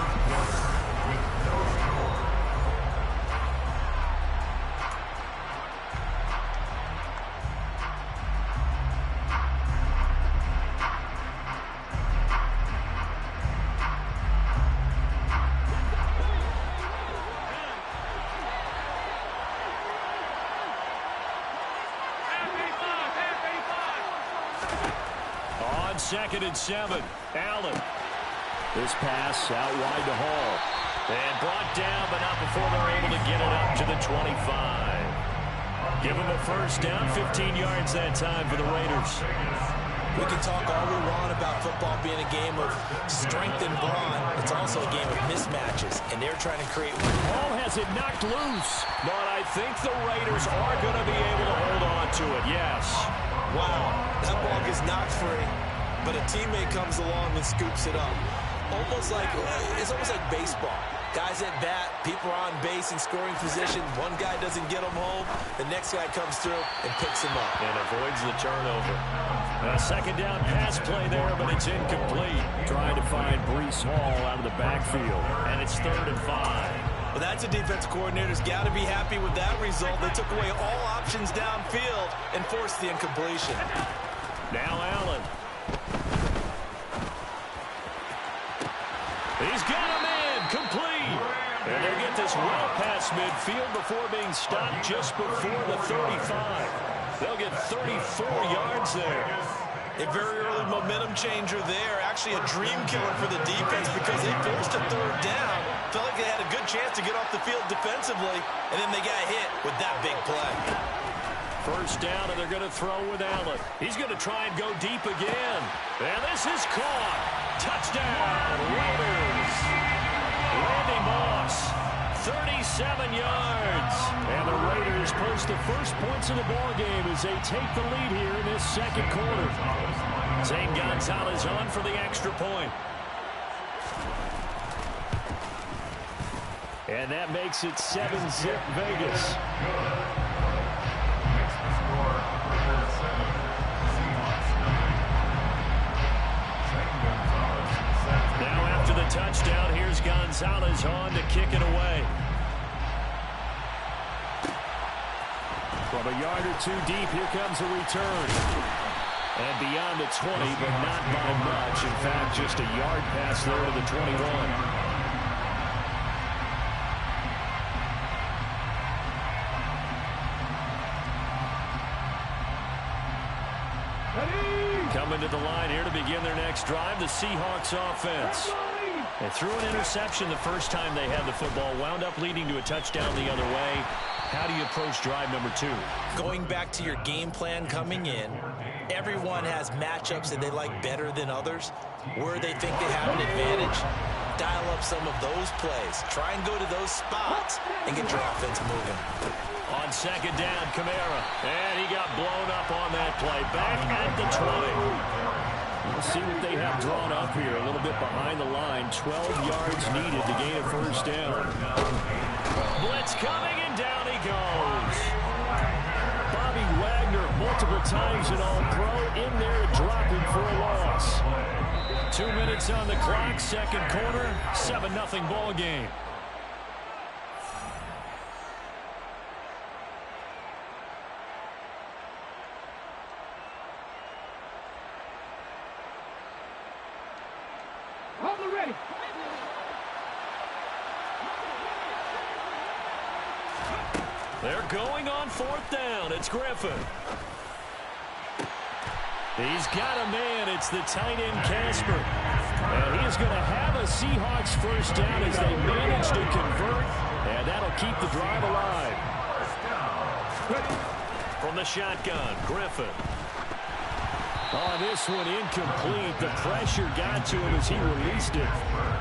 Second and 7. Allen. This pass out wide to Hall. And brought down, but not before they're able to get it up to the 25. Give them a first down, 15 yards that time for the Raiders. We can talk all we want about football being a game of strength and brawn. It's also a game of mismatches, and they're trying to create. Ball has it knocked loose, but I think the Raiders are going to be able to hold on to it, yes. Wow, that ball gets knocked free. But a teammate comes along and scoops it up. It's almost like baseball. Guys at bat, people are on base in scoring position. One guy doesn't get them home. The next guy comes through and picks him up. And avoids the turnover. A second down pass play there, but it's incomplete. Trying to find Breece Hall out of the backfield. And it's 3rd and 5. Well, that's a defense coordinator's got to be happy with that result. They took away all options downfield and forced the incompletion. Now Allen. He's got a man complete. And they'll get this well past midfield before being stopped just before the 35. They'll get 34 yards there. A very early momentum changer there. Actually a dream killer for the defense because they forced a 3rd down. Felt like they had a good chance to get off the field defensively, and then they got hit with that big play. First down, and they're going to throw with Allen. He's going to try and go deep again. And this is caught. Touchdown, Raiders. Randy Moss, 37 yards. And the Raiders post the first points of the ballgame as they take the lead here in this second quarter. Zane Gonzalez on for the extra point. And that makes it 7-zip Vegas. Now after the touchdown, here's Gonzalez on to kick it away. From a yard or two deep, here comes a return. And beyond the 20, but not by much. In fact, just a yard pass there to the 21. Coming to the line here to begin their next drive, the Seahawks offense. They threw an interception the first time they had the football, wound up leading to a touchdown the other way. How do you approach drive number 2? Going back to your game plan coming in, everyone has matchups that they like better than others. Where they think they have an advantage, dial up some of those plays. Try and go to those spots and get your offense moving. On second down, Kamara. And he got blown up on that play. Back at the 20. We'll see what they have drawn up here. A little bit behind the line. 12 yards needed to gain a first down. Blitz coming, and down he goes. Bobby Wagner, multiple times an All-Pro, in there dropping for a loss. 2 minutes on the clock, second quarter, 7-0 ball game. They're going on fourth down. It's Griffin. He's got a man. It's the tight end, Casper. And he's going to have a Seahawks first down as they manage to convert. And that'll keep the drive alive. From the shotgun, Griffin. Oh, this one incomplete. The pressure got to him as he released it.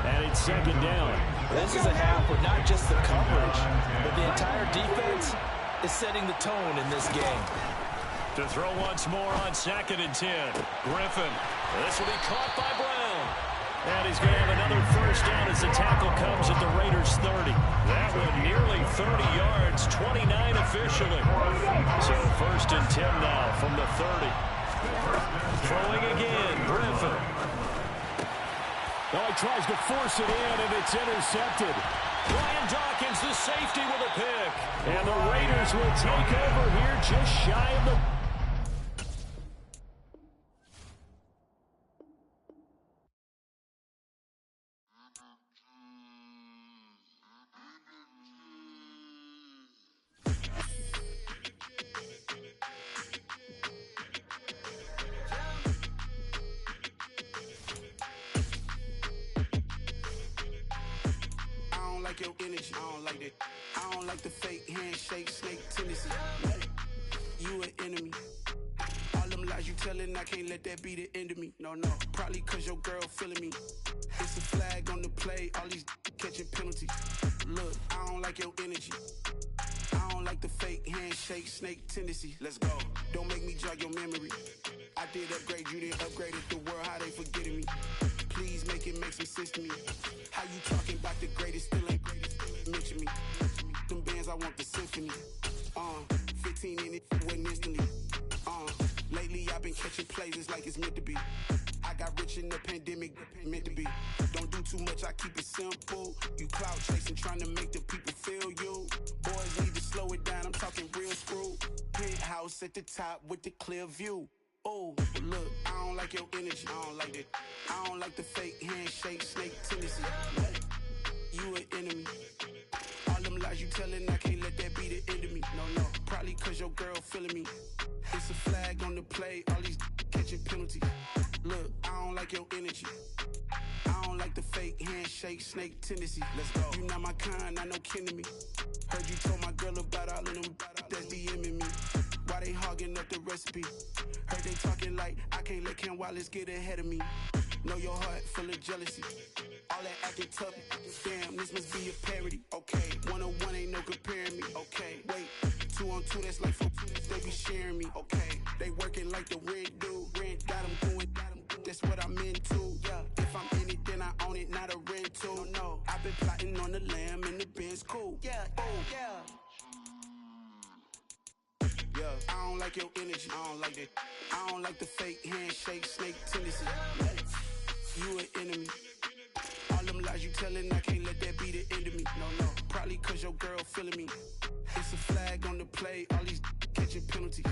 And it's second down. This is a half where not just the coverage, but the entire defense is setting the tone in this game. To throw once more on second and 10. Griffin. This will be caught by Brown. And he's going to have another first down as the tackle comes at the Raiders' 30. That one nearly 30 yards, 29 officially. So first and 10 now from the 30. Throwing again, Griffin. Now he tries to force it in, and it's intercepted. Ryan Dawkins, the safety, with a pick. And the Raiders will take over here just shy of the... Your energy, I don't like that. I don't like the fake handshake, snake tendency. You an enemy. All them lies you telling, I can't let that be the end of me. No, probably cause your girl feeling me. It's a flag on the play, all these catching penalties. Look, I don't like your energy. I don't like the fake handshake, snake tendency. Let's go. Don't make me jog your memory. I did upgrade, you didn't upgrade it. The world, how they forgetting me. Please make it make some sense to me. How you talking about the greatest, still ain't greatest, mention me. Them bands, I want the symphony. 15 in it, wasn't instantly. Lately I've been catching plays, it's like it's meant to be. I got rich in the pandemic, meant to be. Don't do too much, I keep it simple. You clout chasing, trying to make the people feel you. Boys need to slow it down, I'm talking real screw. Penthouse at the top with the clear view. Oh, look, I don't like your energy, I don't like it. I don't like the fake handshake, snake tendency. You an enemy. All them lies you telling, I can't let that be the end of me. No, probably cause your girl feeling me. It's a flag on the play, all these catching penalties. Look, I don't like your energy. I don't like the fake handshake, snake tendency. Let's go. You not my kind, not no kin to me. Heard you told my girl about all of them that's DMing me. Why they hogging up the recipe? Heard they talking like I can't let Ken Wallace get ahead of me. Know your heart full of jealousy. All that acting tough, damn, this must be a parody. Okay, 1-on-1 ain't no comparing me. Okay, wait, 2-on-2, that's like 4, they be sharing me. Okay, they working like the rent do. Rent got them going, that's what I'm into. Yeah, if I'm in it, then I own it, not a rental. No, I've been plotting on the lamb and the Benz cool. Yeah, yeah, I don't like your energy, I don't like that. I don't like the fake handshake, snake tendency. You an enemy. All them lies you telling, I can't let that be the end of me. No, probably cause your girl feeling me. It's a flag on the play, all these catching penalties.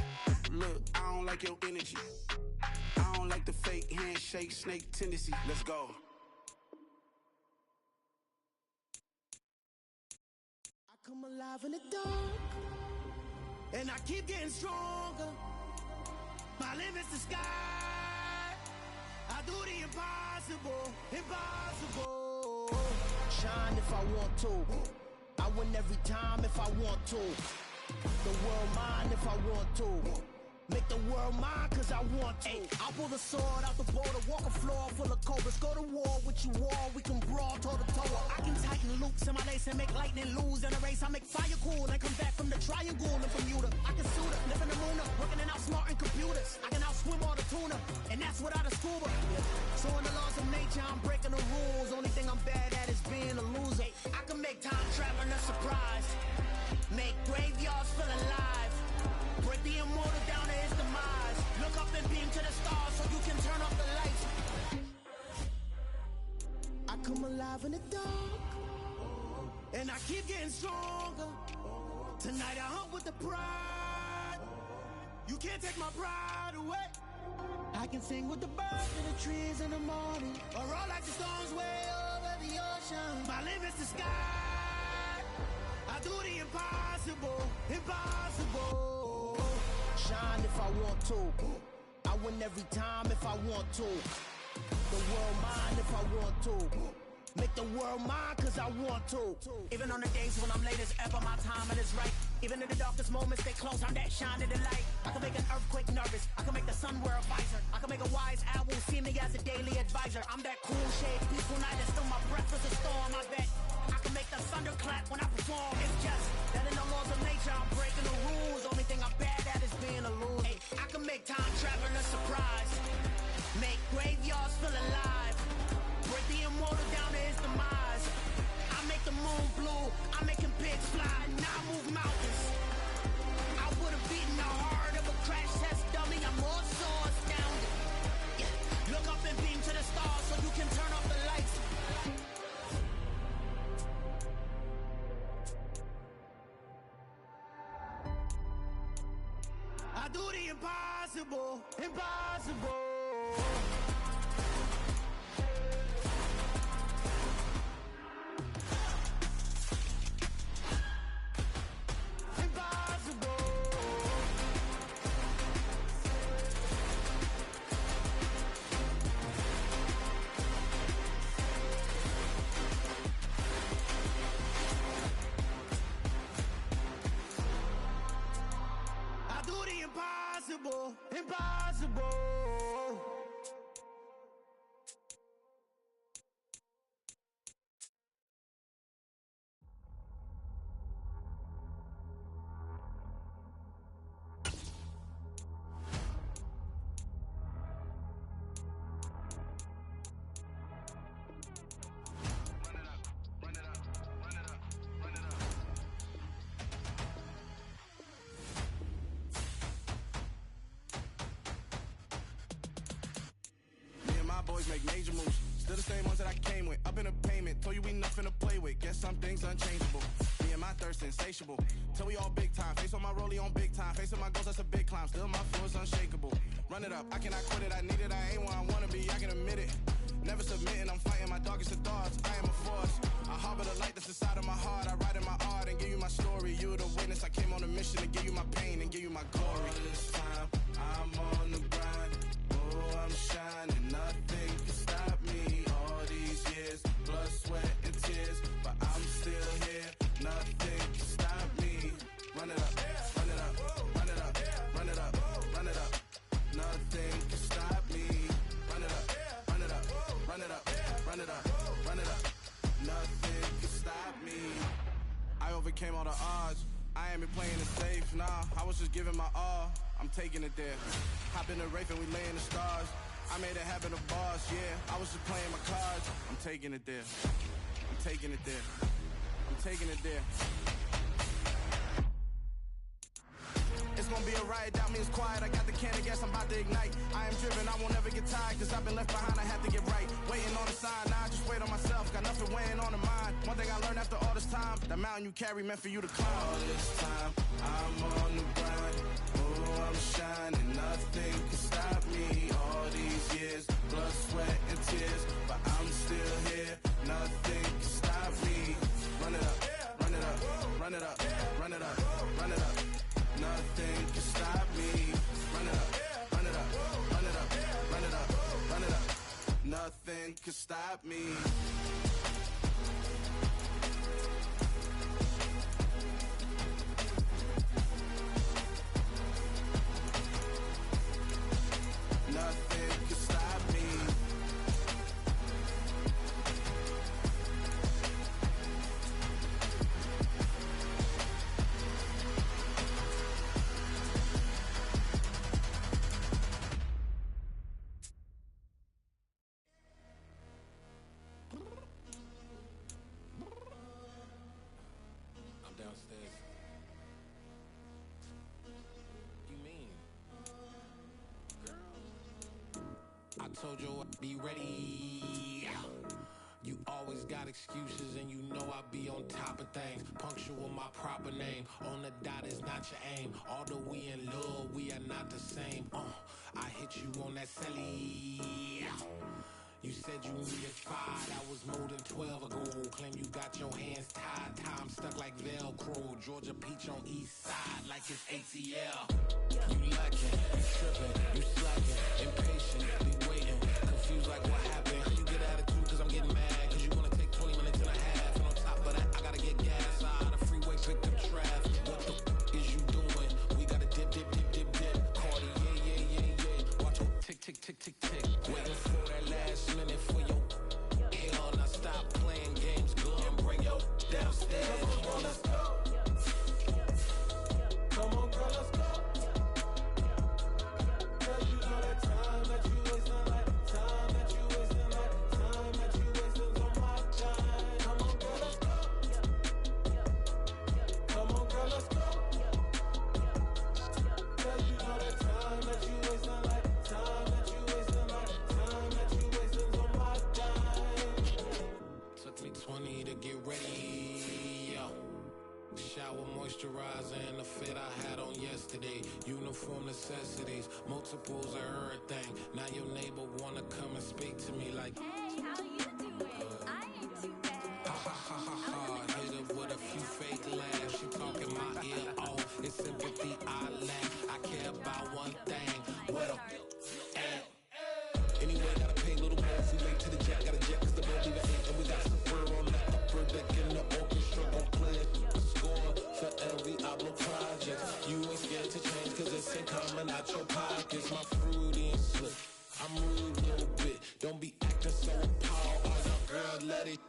Look, I don't like your energy. I don't like the fake handshake, snake tendency. Let's go. I come alive in the dark, and I keep getting stronger. My limit's the sky. I do the impossible, impossible. Shine if I want to. I win every time if I want to. The world mine if I want to. Make the world mine cause I want to. I'll pull the sword out the border, walk a floor full of cobras. Go to war with you all, we can brawl toe to toe. I can tighten loops in my lace and make lightning lose in a race. I make fire cool and come back from the triangle in Bermuda. I can suit up, live in the moon up, working and outsmarting computers. I can outswim all the tuna, and that's without a scuba. So in the laws of nature, I'm breaking the rules. Only thing I'm bad at is being a loser. I can make time traveling a surprise, make graveyards feel alive, break the immortal down to his demise. Look up and beam to the stars so you can turn off the lights. I come alive in the dark, and I keep getting stronger. Tonight I hunt with the pride. You can't take my pride away. I can sing with the birds in the trees in the morning, or roll like the storms way over the ocean. My limit's the sky. I do the impossible, impossible. Shine if I want to. I win every time if I want to. The world mine if I want to. Make the world mine cause I want to. Even on the days when I'm late as ever, my timing is right. Even in the darkest moments, they close, I'm that shining the light. I can make an earthquake nervous, I can make the sun wear a visor. I can make a wise owl see me as a daily advisor. I'm that cool shade, peaceful night, and still my breath is a storm. I bet I can make the thunder clap when I perform. It's just that in the laws of nature, I'm breaking the rules. Only thing I'm bad at is being a loser. I can make time traveling a surprise, make graveyards feel alive, break I do the impossible, impossible. Impossible, impossible. Boys make major moves. Still the same ones that I came with. Up in a payment. Told you we nothing to play with. Guess some things unchangeable. Me and my thirst insatiable. Till we all big time. Face on my rollie on big time. Facing my goals, that's a big climb. Still my flow is unshakable. Run it up. I cannot quit it. I need it. I ain't where I wanna be. I can admit it. Never submitting. I'm fighting my darkest of thoughts. I am a force. I harbor the light that's inside of my heart. I write in my art and give you my story. You the witness. I came on a mission to give you my pain and give you my glory. All this time, I'm on the grind. Oh, I'm shining. Nothing can stop me. All these years, blood, sweat, and tears. But I'm still here. Nothing can stop me. Run it up, run it up, run it up, run it up, run it up. Nothing can stop me. Run it up, run it up, run it up, run it up, run it up. Nothing can stop me. I overcame all the odds. I ain't been playing it safe, nah. I was just giving my all. I'm taking it there. Hop in the Wraith and we lay in the stars. I made it happen to boss, yeah. I was just playing my cards. I'm taking it there. I'm taking it there. I'm taking it there. It's gonna be a riot, doubt me it's quiet. I got the can of gas, I'm about to ignite. I am driven, I won't ever get tired. Cause I've been left behind, I have to get right. Waiting on the sign, now I just wait on myself. Got nothing weighing on the mind. One thing I learned after all this time, the mountain you carry meant for you to climb. All this time, I'm on the grind. Oh, I'm shining, nothing can stop me. All these years, blood, sweat, and tears. But I'm still here, nothing can stop me. Run it up, run it up, run it up, run it up, run it up. Nothing can stop me. Run it up, run it up, run it up, run it up, run it up. Nothing can stop me. Nothing can stop me. I'm downstairs. You mean? I told you I'd be ready. You always got excuses and you know I be on top of things. Punctual my proper name. On the dot is not your aim. Although we in love, we are not the same. I hit you on that celly. You said you needed 5, that was more than 12 ago. Claim you got your hands tied, time stuck like Velcro. Georgia Peach on east side like it's ATL. You lacking, you tripping, you slacking, impatient, be waiting, confused like what happened. You get attitude cause I'm getting mad, cause you wanna take 20 minutes and a half. And on top of that, I gotta get gas out of the freeway, victim traffic. What the is you doing? We gotta dip, dip, dip, dip, dip. Cardi, yeah. Watch your tick, tick, tick, tick, tick. Waiting for that last minute for your hell. Now stop playing games, go and bring your downstairs. Come on, girl, let's go. Come on, girl, let's go. Girl, you know that time that you wasting, like time that you wasting, like moisturizer and the fit I had on yesterday. Uniform necessities, multiples of everything. Now your neighbor wanna come and speak to me like, hey, how you doing? I ain't too bad. Ha ha ha ha ha. Hit her with a few fake laughs. She talking my ear off. It's sympathy I lack. I care about one thing. What up? Anyway, gotta pay a little more. We late to the jack, gotta jet, cause the boat leave it. And we got some fur on the upper deck in the orchestra. Don't play it. Score for every album project. You ain't scared to change, cause it's in common out your pockets. My fruity and slick. I'm rude a little bit. Don't be acting so appalled. Oh, your girl, let it.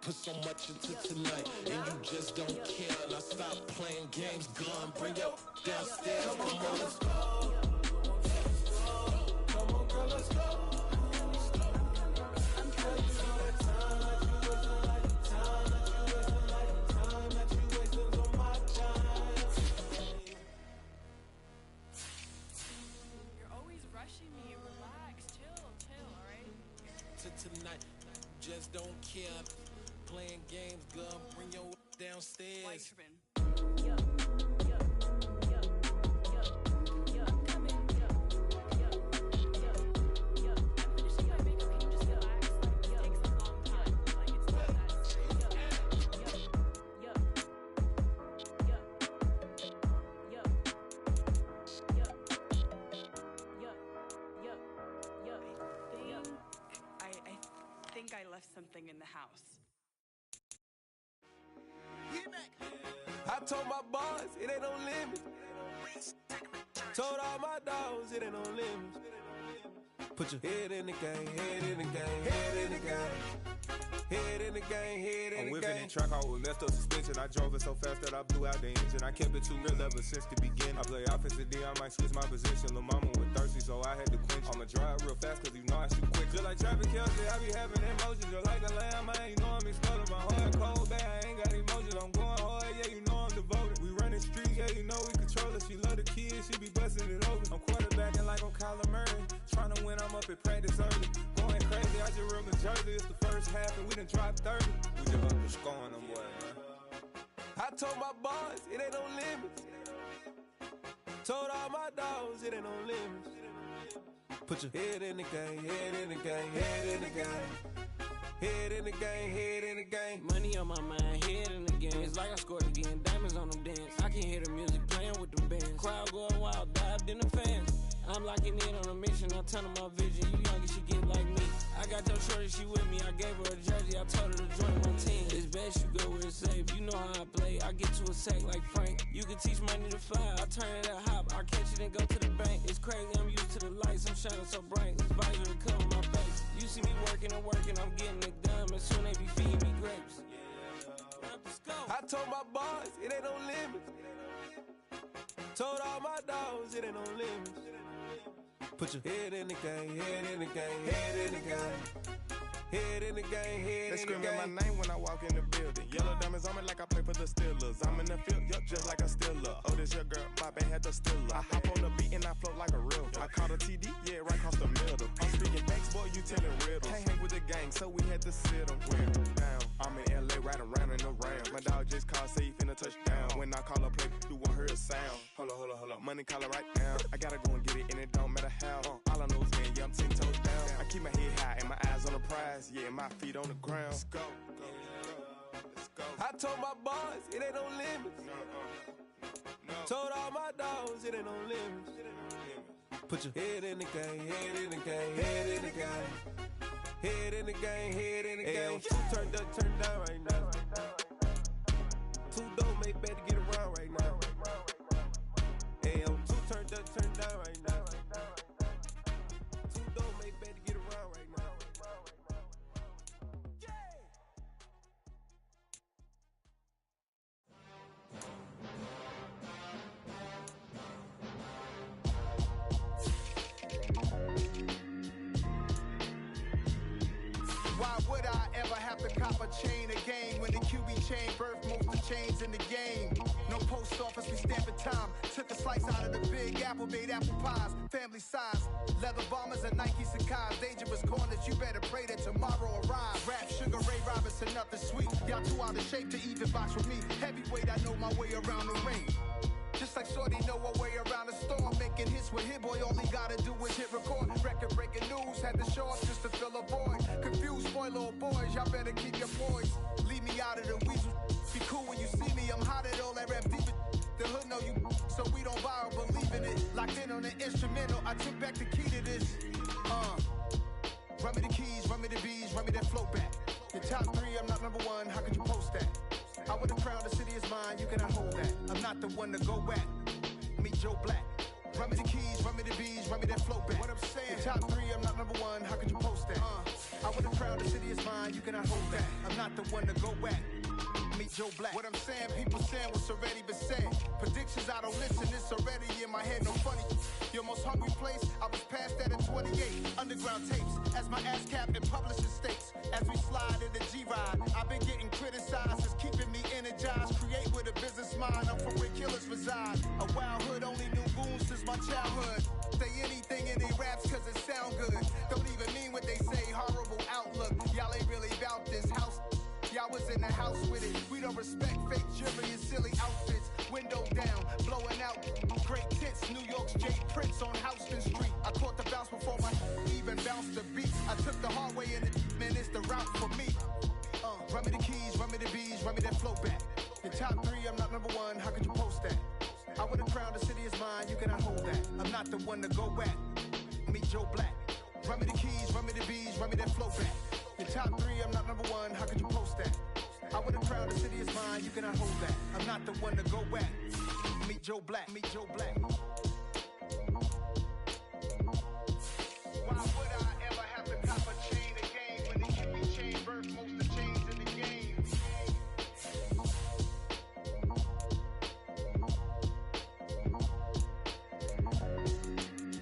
Put so much into tonight, and you just don't care. Now stop playing games, gun, bring your downstairs. Come on, let's go. Come on, girl, let's go. You're always rushing me. Relax, chill, alright? Tonight, just don't care. Playing games, girl, bring your downstairs. Why tripping? I'm coming. I'm finishing my makeup. Can you just relax? Like, it takes a long time. Like, it's not that serious. I think I left something in the house. I told my boys it ain't no limit. Told all my dogs it ain't no limit. Put your head in the game, head in the game, head in the game. Head in the game, head in the game. I'm whipping in track out with messed up suspension. I drove it so fast that I blew out the engine. I kept it too real ever since the beginning. I play offensive D, I might switch my position. Lil' mama was thirsty, so I had to quench. I'ma drive real fast, cause you know I shoot quick. Just like traffic Kelsey, I be having emotions. Just like a lamb, I ain't know I'm exploding. My heart cold, bad, I ain't got emotions. I'm going hard, yeah, you know I'm devoted. We running streets, yeah, you know we control it. She love the kids, she be busting it over. I'm quarterbacking like I'm Kyler Murray. Trying to win, I'm up at practice early. Going crazy, I just real Jersey. It's the first half and we done dropped 30. We just up and scoring them, boy, man. I told my boys it ain't no limits. Told all my dogs it ain't no limits. Put your head in the game, head in the game, head in the game. Head in the game, head in the game. Money on my mind, head in the game. It's like I scored again, diamonds on them dance. I can hear the music playing with them bands. Crowd going wild, dived in the fans. I'm locking in on a mission, I'm turning my vision. You young and she get like me. I got your shorty, she with me. I gave her a jersey, I told her to join my team. It's best you go where it's safe. You know how I play. I get to a sack like Frank. You can teach money to fly. I turn it at hop. I catch it and go to the bank. It's crazy, I'm used to the lights. I'm shining so bright. This visor to cover my face. You see me working and working, I'm getting it done. And soon they be feeding me grapes. I told my boys it ain't no limits. Told all my dogs it ain't no limits. Put your head in the game, head in the game, head in the game. Head in the game, head in the game. They screaming my name when I walk in the building. Yellow diamonds on me like I play for the Steelers. I'm in the field, yup, just like a Steeler. Oh, this your girl, my band had the Steeler. I hop on the beat and I float like a river. I caught a TD, yeah, right across the middle. I'm speaking thanks, boy, you telling riddles. Can't hang with the gang, so we had to sit them down. I'm in LA, riding around in the Ram. My dog just called, say he finna touchdown. When I call a play, you won't hear a sound. Hold up, money calling right now. I gotta go and get it, and it don't matter how. All I know is win, yeah, I'm 10 toes down. I keep my head high and my eyes on the prize. Yeah, my feet on the ground. Let's go. I told my boys it ain't no limits. Told all my dogs it ain't no limits. Put your head in the game, head in the game, head in the game. Head in the game, head in the game. Turned up, turned down right now. Two dope make better get around right now. Hey, I'm two turned up, turned down right now. Two dope make better get around right now. Why would I ever have to cop a chain again when the QB chain birth most of the chains in the game? No post office, we stamping time. Took a slice out of the big apple, made apple pies, family size. Leather bombers and Nike Sacai's, dangerous corners, you better pray that tomorrow arrives. Rap, Sugar Ray Robinson, nothing sweet. Y'all too out of shape to even box with me. Heavyweight, I know my way around the ring. Just like Shorty know her way around the storm. Making hits with Hit Boy, all he gotta do is hit record. Record breaking news, had to show up just to fill a void. Confused, spoiled little boys, y'all better keep your poise. Leave me out of the weasel. Be cool when you see me, I'm hot at all that rap deep. The hood know you, so we don't buy or believe in it. Locked in on the instrumental, I took back the key to this. Run me the keys, run me the bees, run me that flow back. Your top 3, I'm not number 1, how could you post that? I would have crowned the city is mine, you cannot hold that. I'm not the one to go back. Meet Joe Black. Run me the keys, run me the bees, run me that flow back. What I'm saying, your top 3, I'm not number 1, how could you post that? I would have crowned the city is mine, you cannot hold that. I'm not the one to go back. Meet Joe Black. What I'm saying, people saying what's already been said. Predictions, I don't listen, it's already in my head, no funny. Your most hungry place, I was past that at 28. Underground tapes, as my ass cap in publishing states. As we slide in the G-Ride, I've been getting criticized, it's keeping me energized. Create with a business mind, I'm from where killers reside. A wild hood, only knew goons since my childhood. Say anything in they raps cause it sound good. Don't even mean what they say, horrible outlook. Y'all ain't really about this house. Y'all was in the house with it. We don't respect fake jewelry and silly outfits. Window down, blowing out. Great tits, New York's J. Prince on Houston Street. I caught the bounce before my even bounced the beat. I took the hard way in it, man, it's the route for me. Run me the keys, run me the bees, run me that flow back. Your top 3, I'm not number 1, how could you post that? I would have crowned the city is mine, you cannot hold that. I'm not the one to go back. Meet Joe Black. Run me the keys, run me the bees, run me that flow back. Your top 3, I'm not number 1, how could you post that? I would have crowned the city is mine, you cannot hold that. I'm not the one to go back. Meet Joe Black, meet Joe Black. Why would I ever have to cop a chain again when it can be chain birth most of the chains in the game?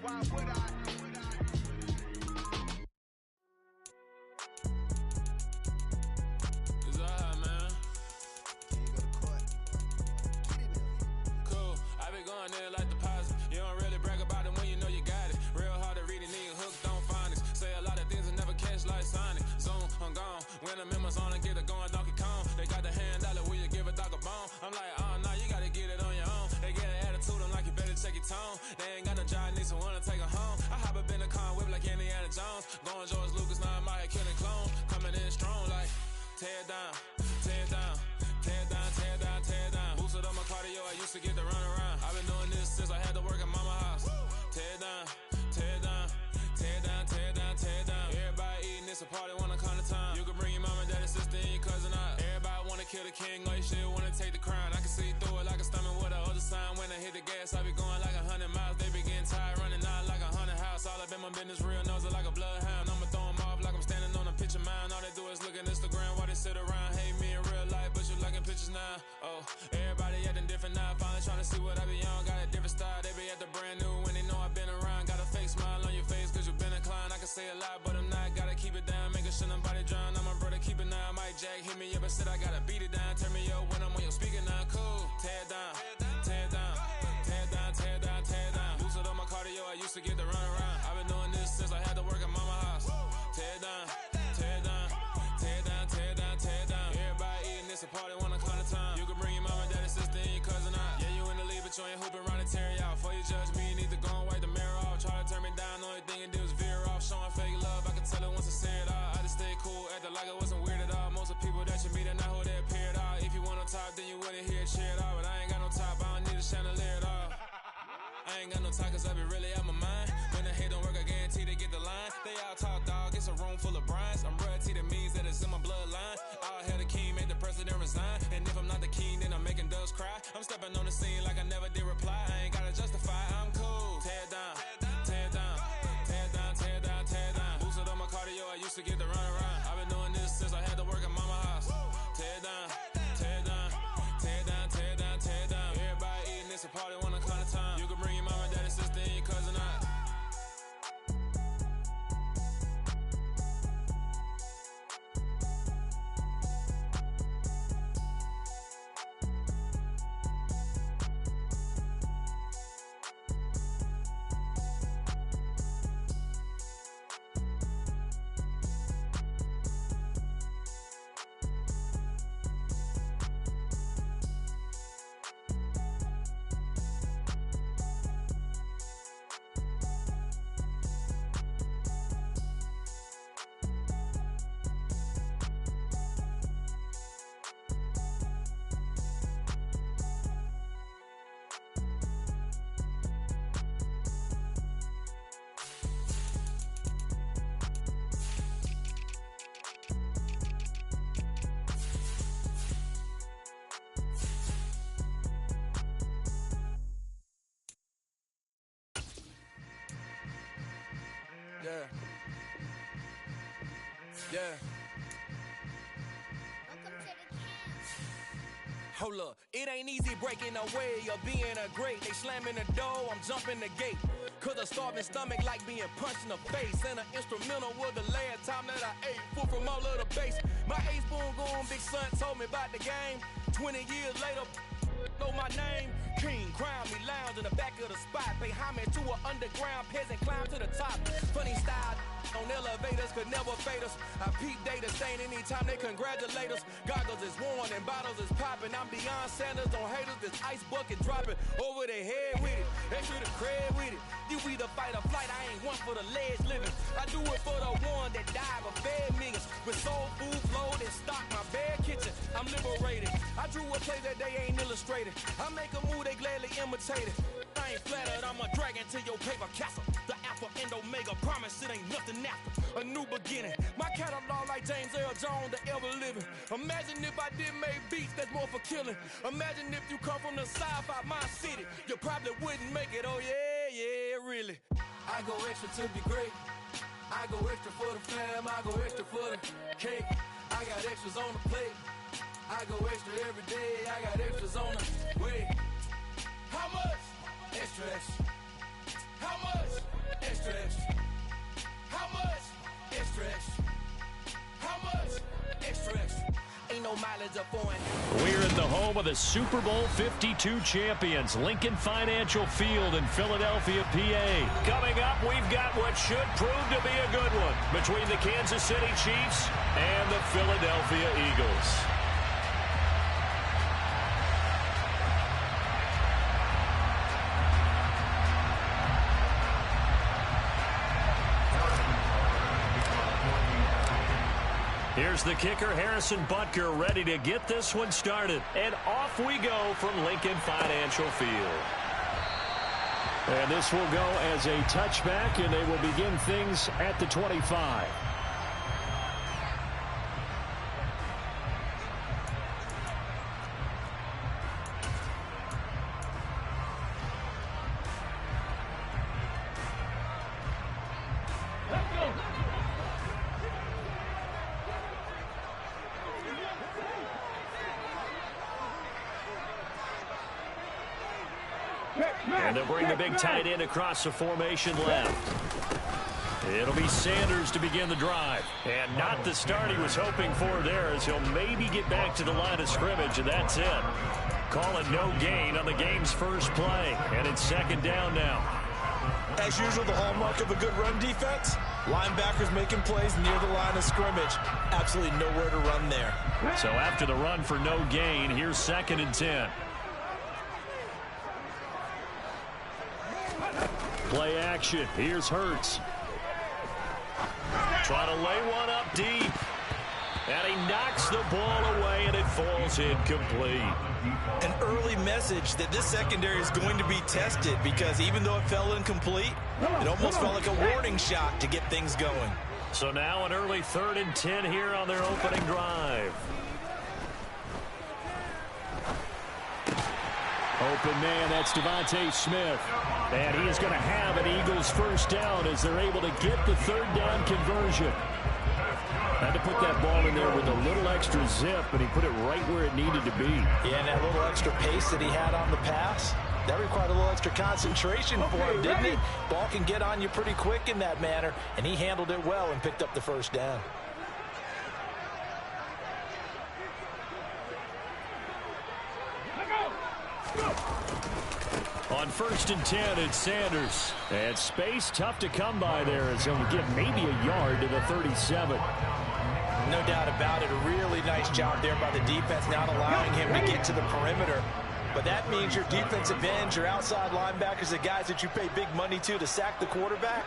Why would I? Going there like deposit. You don't really brag about it when you know you got it. Real hard to read a nigga hook, don't find it. Say a lot of things and never catch like Sonic. Zoom, I'm gone. When the members on and get it going, Donkey Kong. They got the hand dollar, will you give a dog a bone? I'm like, nah, you gotta get it on your own. They get an attitude, I'm like, you better check your tone. They ain't got no job, need someone to take her home. I hop up in the car, whip like Indiana Jones. Going George Lucas, now I'm out here killing clone. Coming in strong like, tear down, tear down, tear down, tear down, tear down. Boosted on my cardio, I used to get the run around. I've been doing this since I had to work at mama house. Tear down, tear down, tear down, tear down, tear down. Everybody eating, it's a party, wanna come to time. You can bring your mama, daddy, sister, and your cousin out. Everybody wanna kill the king, like shit, wanna take the crown. I can see through it like a stomach with a other sign. When I hit the gas, I be going like 100 miles. They be getting tired, running out like 100 house. All up in my business, real nose like a bloodhound. I'ma throw 'em off like I'm standing on a picture mound. All they do is look at Instagram while they sit around. Hate me in real life, but you liking pictures now. Oh, everybody acting different now. Finally trying to see what I be on. Got a different style, they be at the brand new when they know I've been around. Got a fake smile on your face cause you been inclined. I can say a lot, but I'm not. Gotta keep it down, making sure nobody drown. I'm my brother, keep it now. Mike Jack hit me up and said I gotta beat it down. Turn me up when I'm on your speaker now. Cool, tear down, tear down, tear down, tear down, tear down. Boosted on my cardio, I used to get the run around. I've been doing this since I had to work at mama house. Tear down, tear down, tear down, tear down, tear down. Everybody eating, it's a party, wanna come to time. You can bring your mama, daddy, sister, and your cousin out. Yeah, you in the lead, but you ain't hooping around the Terry out. Before you judge me, you need to go and wipe the mirror off. Try to turn me down, only thing you did was veer off. Showing fake love, I can tell it once I say it all. I just stay cool, acting like I wasn't weird at all. Most of the people that you meet are not who they appear at all. If you want on top, then you wouldn't hear it cheer at all. But I ain't got no top, I don't need a chandelier at all. I ain't got no time cause I be really out my mind. When the hate don't work, I guarantee they get the line. They all talk dog, it's a room full of brines. I'm royalty, that means that it's in my bloodline. All hail the king, made the president resign. And if I'm not the king, then I'm making doves cry. I'm stepping on the scene like I never did reply. I ain't gotta justify, I'm cool. Tear down, tear down, tear down, tear down, tear down. Boosted on my cardio, I used to get the run around. I've been doing this since I had to work at mama house. Tear down, tear down, tear down, tear down, tear down. Everybody eating, it's a party, wanna come to time. You can bring your mama, daddy, sister, and your cousin out. Yeah. Hold up, it ain't easy breaking away or being a great. They slamming the door, I'm jumping the gate. Cause a starving stomach like being punched in the face. And an instrumental was the last time that I ate food from all of the base. My ace boom goon, big son told me about the game. 20 years later, know my name. King, crown me, lounge in the back of the spot. Pay homage to an underground peasant, climb to the top. Funny style on elevators could never fade us. I peep data stain anytime they congratulate us. Goggles is worn and bottles is popping. I'm beyond Sanders on haters, this ice bucket dropping over their head with it. Extra the cred with it. You either fight or flight, I ain't one for the ledge living. I do it for the one that died but fed millions. With soul food flowed and stocked my bare kitchen. I'm liberated. I drew a play that they ain't illustrated. I make a move, they gladly imitate it. I ain't flattered, I'm a dragon to your paper castle. The Alpha and Omega, promise it ain't nothing after. A new beginning. My catalog like James Earl Jones, the ever living. Imagine if I did make beats that's more for killing. Imagine if you come from the south out my city. You probably wouldn't make it, oh yeah, really. I go extra to be great. I go extra for the fam, I go extra for the cake. I got extras on the plate. I go extra every day, I got extras on the way. How much? Extra, extra. How much? Extra, extra. How much? Extra, extra. How much? Extra, extra. Ain't no mileage up on. We're in the home of the Super Bowl 52 champions, Lincoln Financial Field in Philadelphia, PA. Coming up, we've got what should prove to be a good one between the Kansas City Chiefs and the Philadelphia Eagles. Here's the kicker, Harrison Butker, ready to get this one started. And off we go from Lincoln Financial Field. And this will go as a touchback, and they will begin things at the 25. And they'll bring the big tight end across the formation left. It'll be Sanders to begin the drive. And not the start he was hoping for there, as he'll maybe get back to the line of scrimmage, and that's it. Call it no gain on the game's first play. And it's second down now. As usual, the hallmark of a good run defense, linebackers making plays near the line of scrimmage. Absolutely nowhere to run there. So after the run for no gain, here's 2nd and 10. Play action. Here's Hurts. Trying to lay one up deep. And he knocks the ball away, and it falls incomplete. An early message that this secondary is going to be tested, because even though it fell incomplete, it almost felt like a warning shot to get things going. So now an early 3rd and 10 here on their opening drive. Open man, that's Devontae Smith. And he is going to have an Eagles first down as they're able to get the 3rd down conversion. Had to put that ball in there with a little extra zip, and he put it right where it needed to be. Yeah, and that little extra pace that he had on the pass, that required a little extra concentration for him, didn't it? Ball can get on you pretty quick in that manner, and he handled it well and picked up the first down. On 1st and 10, it's Sanders. And space tough to come by there as he'll get maybe a yard to the 37. No doubt about it. A really nice job there by the defense, not allowing him to get to the perimeter. But that means your defensive ends, your outside linebackers, the guys that you pay big money to sack the quarterback,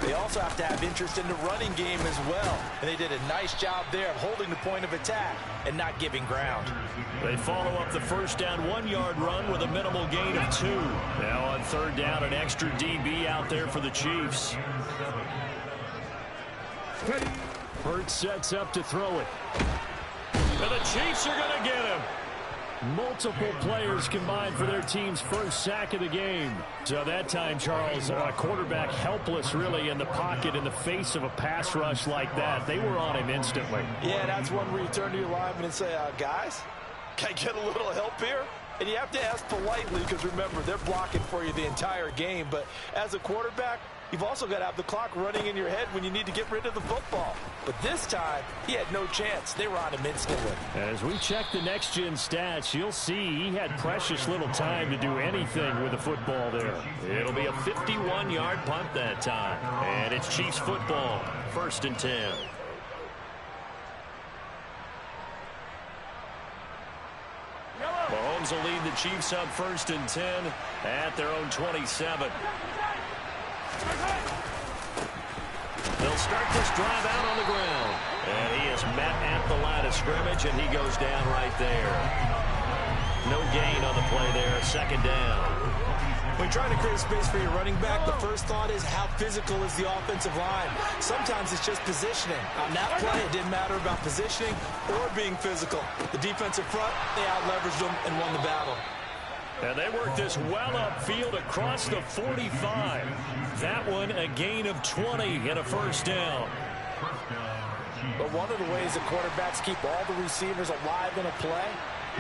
they also have to have interest in the running game as well. And they did a nice job there of holding the point of attack and not giving ground. They follow up the first down 1-yard run with a minimal gain of 2. Now on 3rd down, an extra DB out there for the Chiefs. Hurts sets up to throw it. And the Chiefs are going to get him. Multiple players combined for their team's first sack of the game. So that time, Charles, a quarterback helpless really in the pocket in the face of a pass rush like that. They were on him instantly. Yeah, that's one where you turn to your lineman and say, guys, can I get a little help here? And you have to ask politely because, remember, they're blocking for you the entire game. But as a quarterback, you've also got to have the clock running in your head when you need to get rid of the football. But this time, he had no chance. They were on him instantly. As we check the next-gen stats, you'll see he had precious little time to do anything with the football there. It'll be a 51-yard punt that time. And it's Chiefs football, 1st and 10. Mahomes will lead the Chiefs up 1st and 10 at their own 27. They'll start this drive out on the ground. And he is met at the line of scrimmage, and he goes down right there. No gain on the play there, 2nd down. When trying to create space for your running back, the first thought is how physical is the offensive line. Sometimes it's just positioning. On that play, it didn't matter about positioning or being physical. The defensive front, they out-leveraged them and won the battle. And they worked this well upfield across the 45. That one a gain of 20 and a 1st down. But one of the ways the quarterbacks keep all the receivers alive in a play,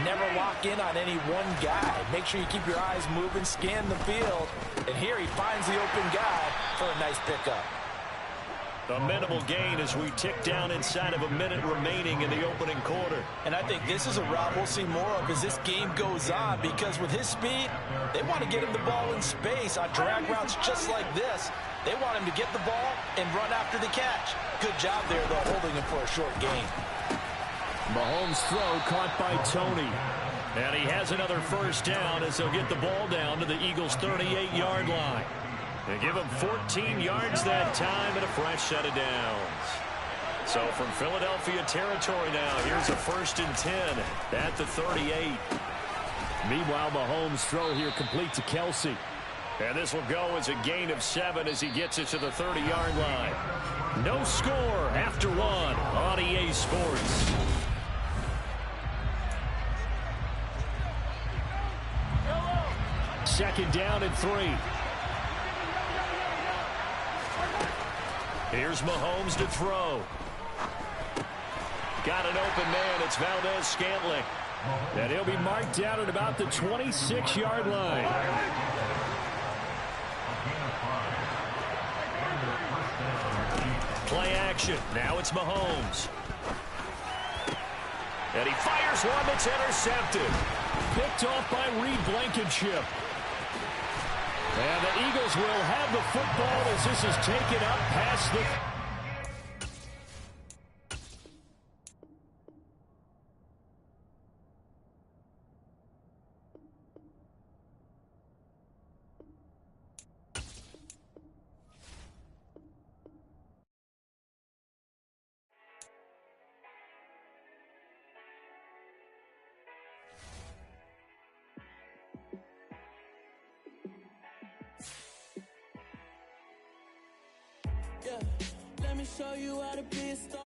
never lock in on any one guy. Make sure you keep your eyes moving, scan the field. And here he finds the open guy for a nice pickup. A minimal gain as we tick down inside of a minute remaining in the opening quarter. And I think this is a route we'll see more of as this game goes on, because with his speed, they want to get him the ball in space on drag routes just like this. They want him to get the ball and run after the catch. Good job there, though, holding him for a short gain. Mahomes' throw caught by Tony. And he has another 1st down as they'll get the ball down to the Eagles' 38-yard line. They give him 14 yards that time and a fresh set of downs. So from Philadelphia territory now, here's a 1st and 10 at the 38. Meanwhile, Mahomes' throw here complete to Kelsey. And this will go as a gain of 7 as he gets it to the 30-yard line. No score after 1 on EA Sports. Second down and 3. Here's Mahomes to throw. Got an open man. It's Valdez-Scantling. And he'll be marked down at about the 26-yard line. Play action. Now it's Mahomes. And he fires one that's intercepted. Picked off by Reed Blankenship. And the Eagles will have the football as this is taken up past the... Let me show you how to be a star.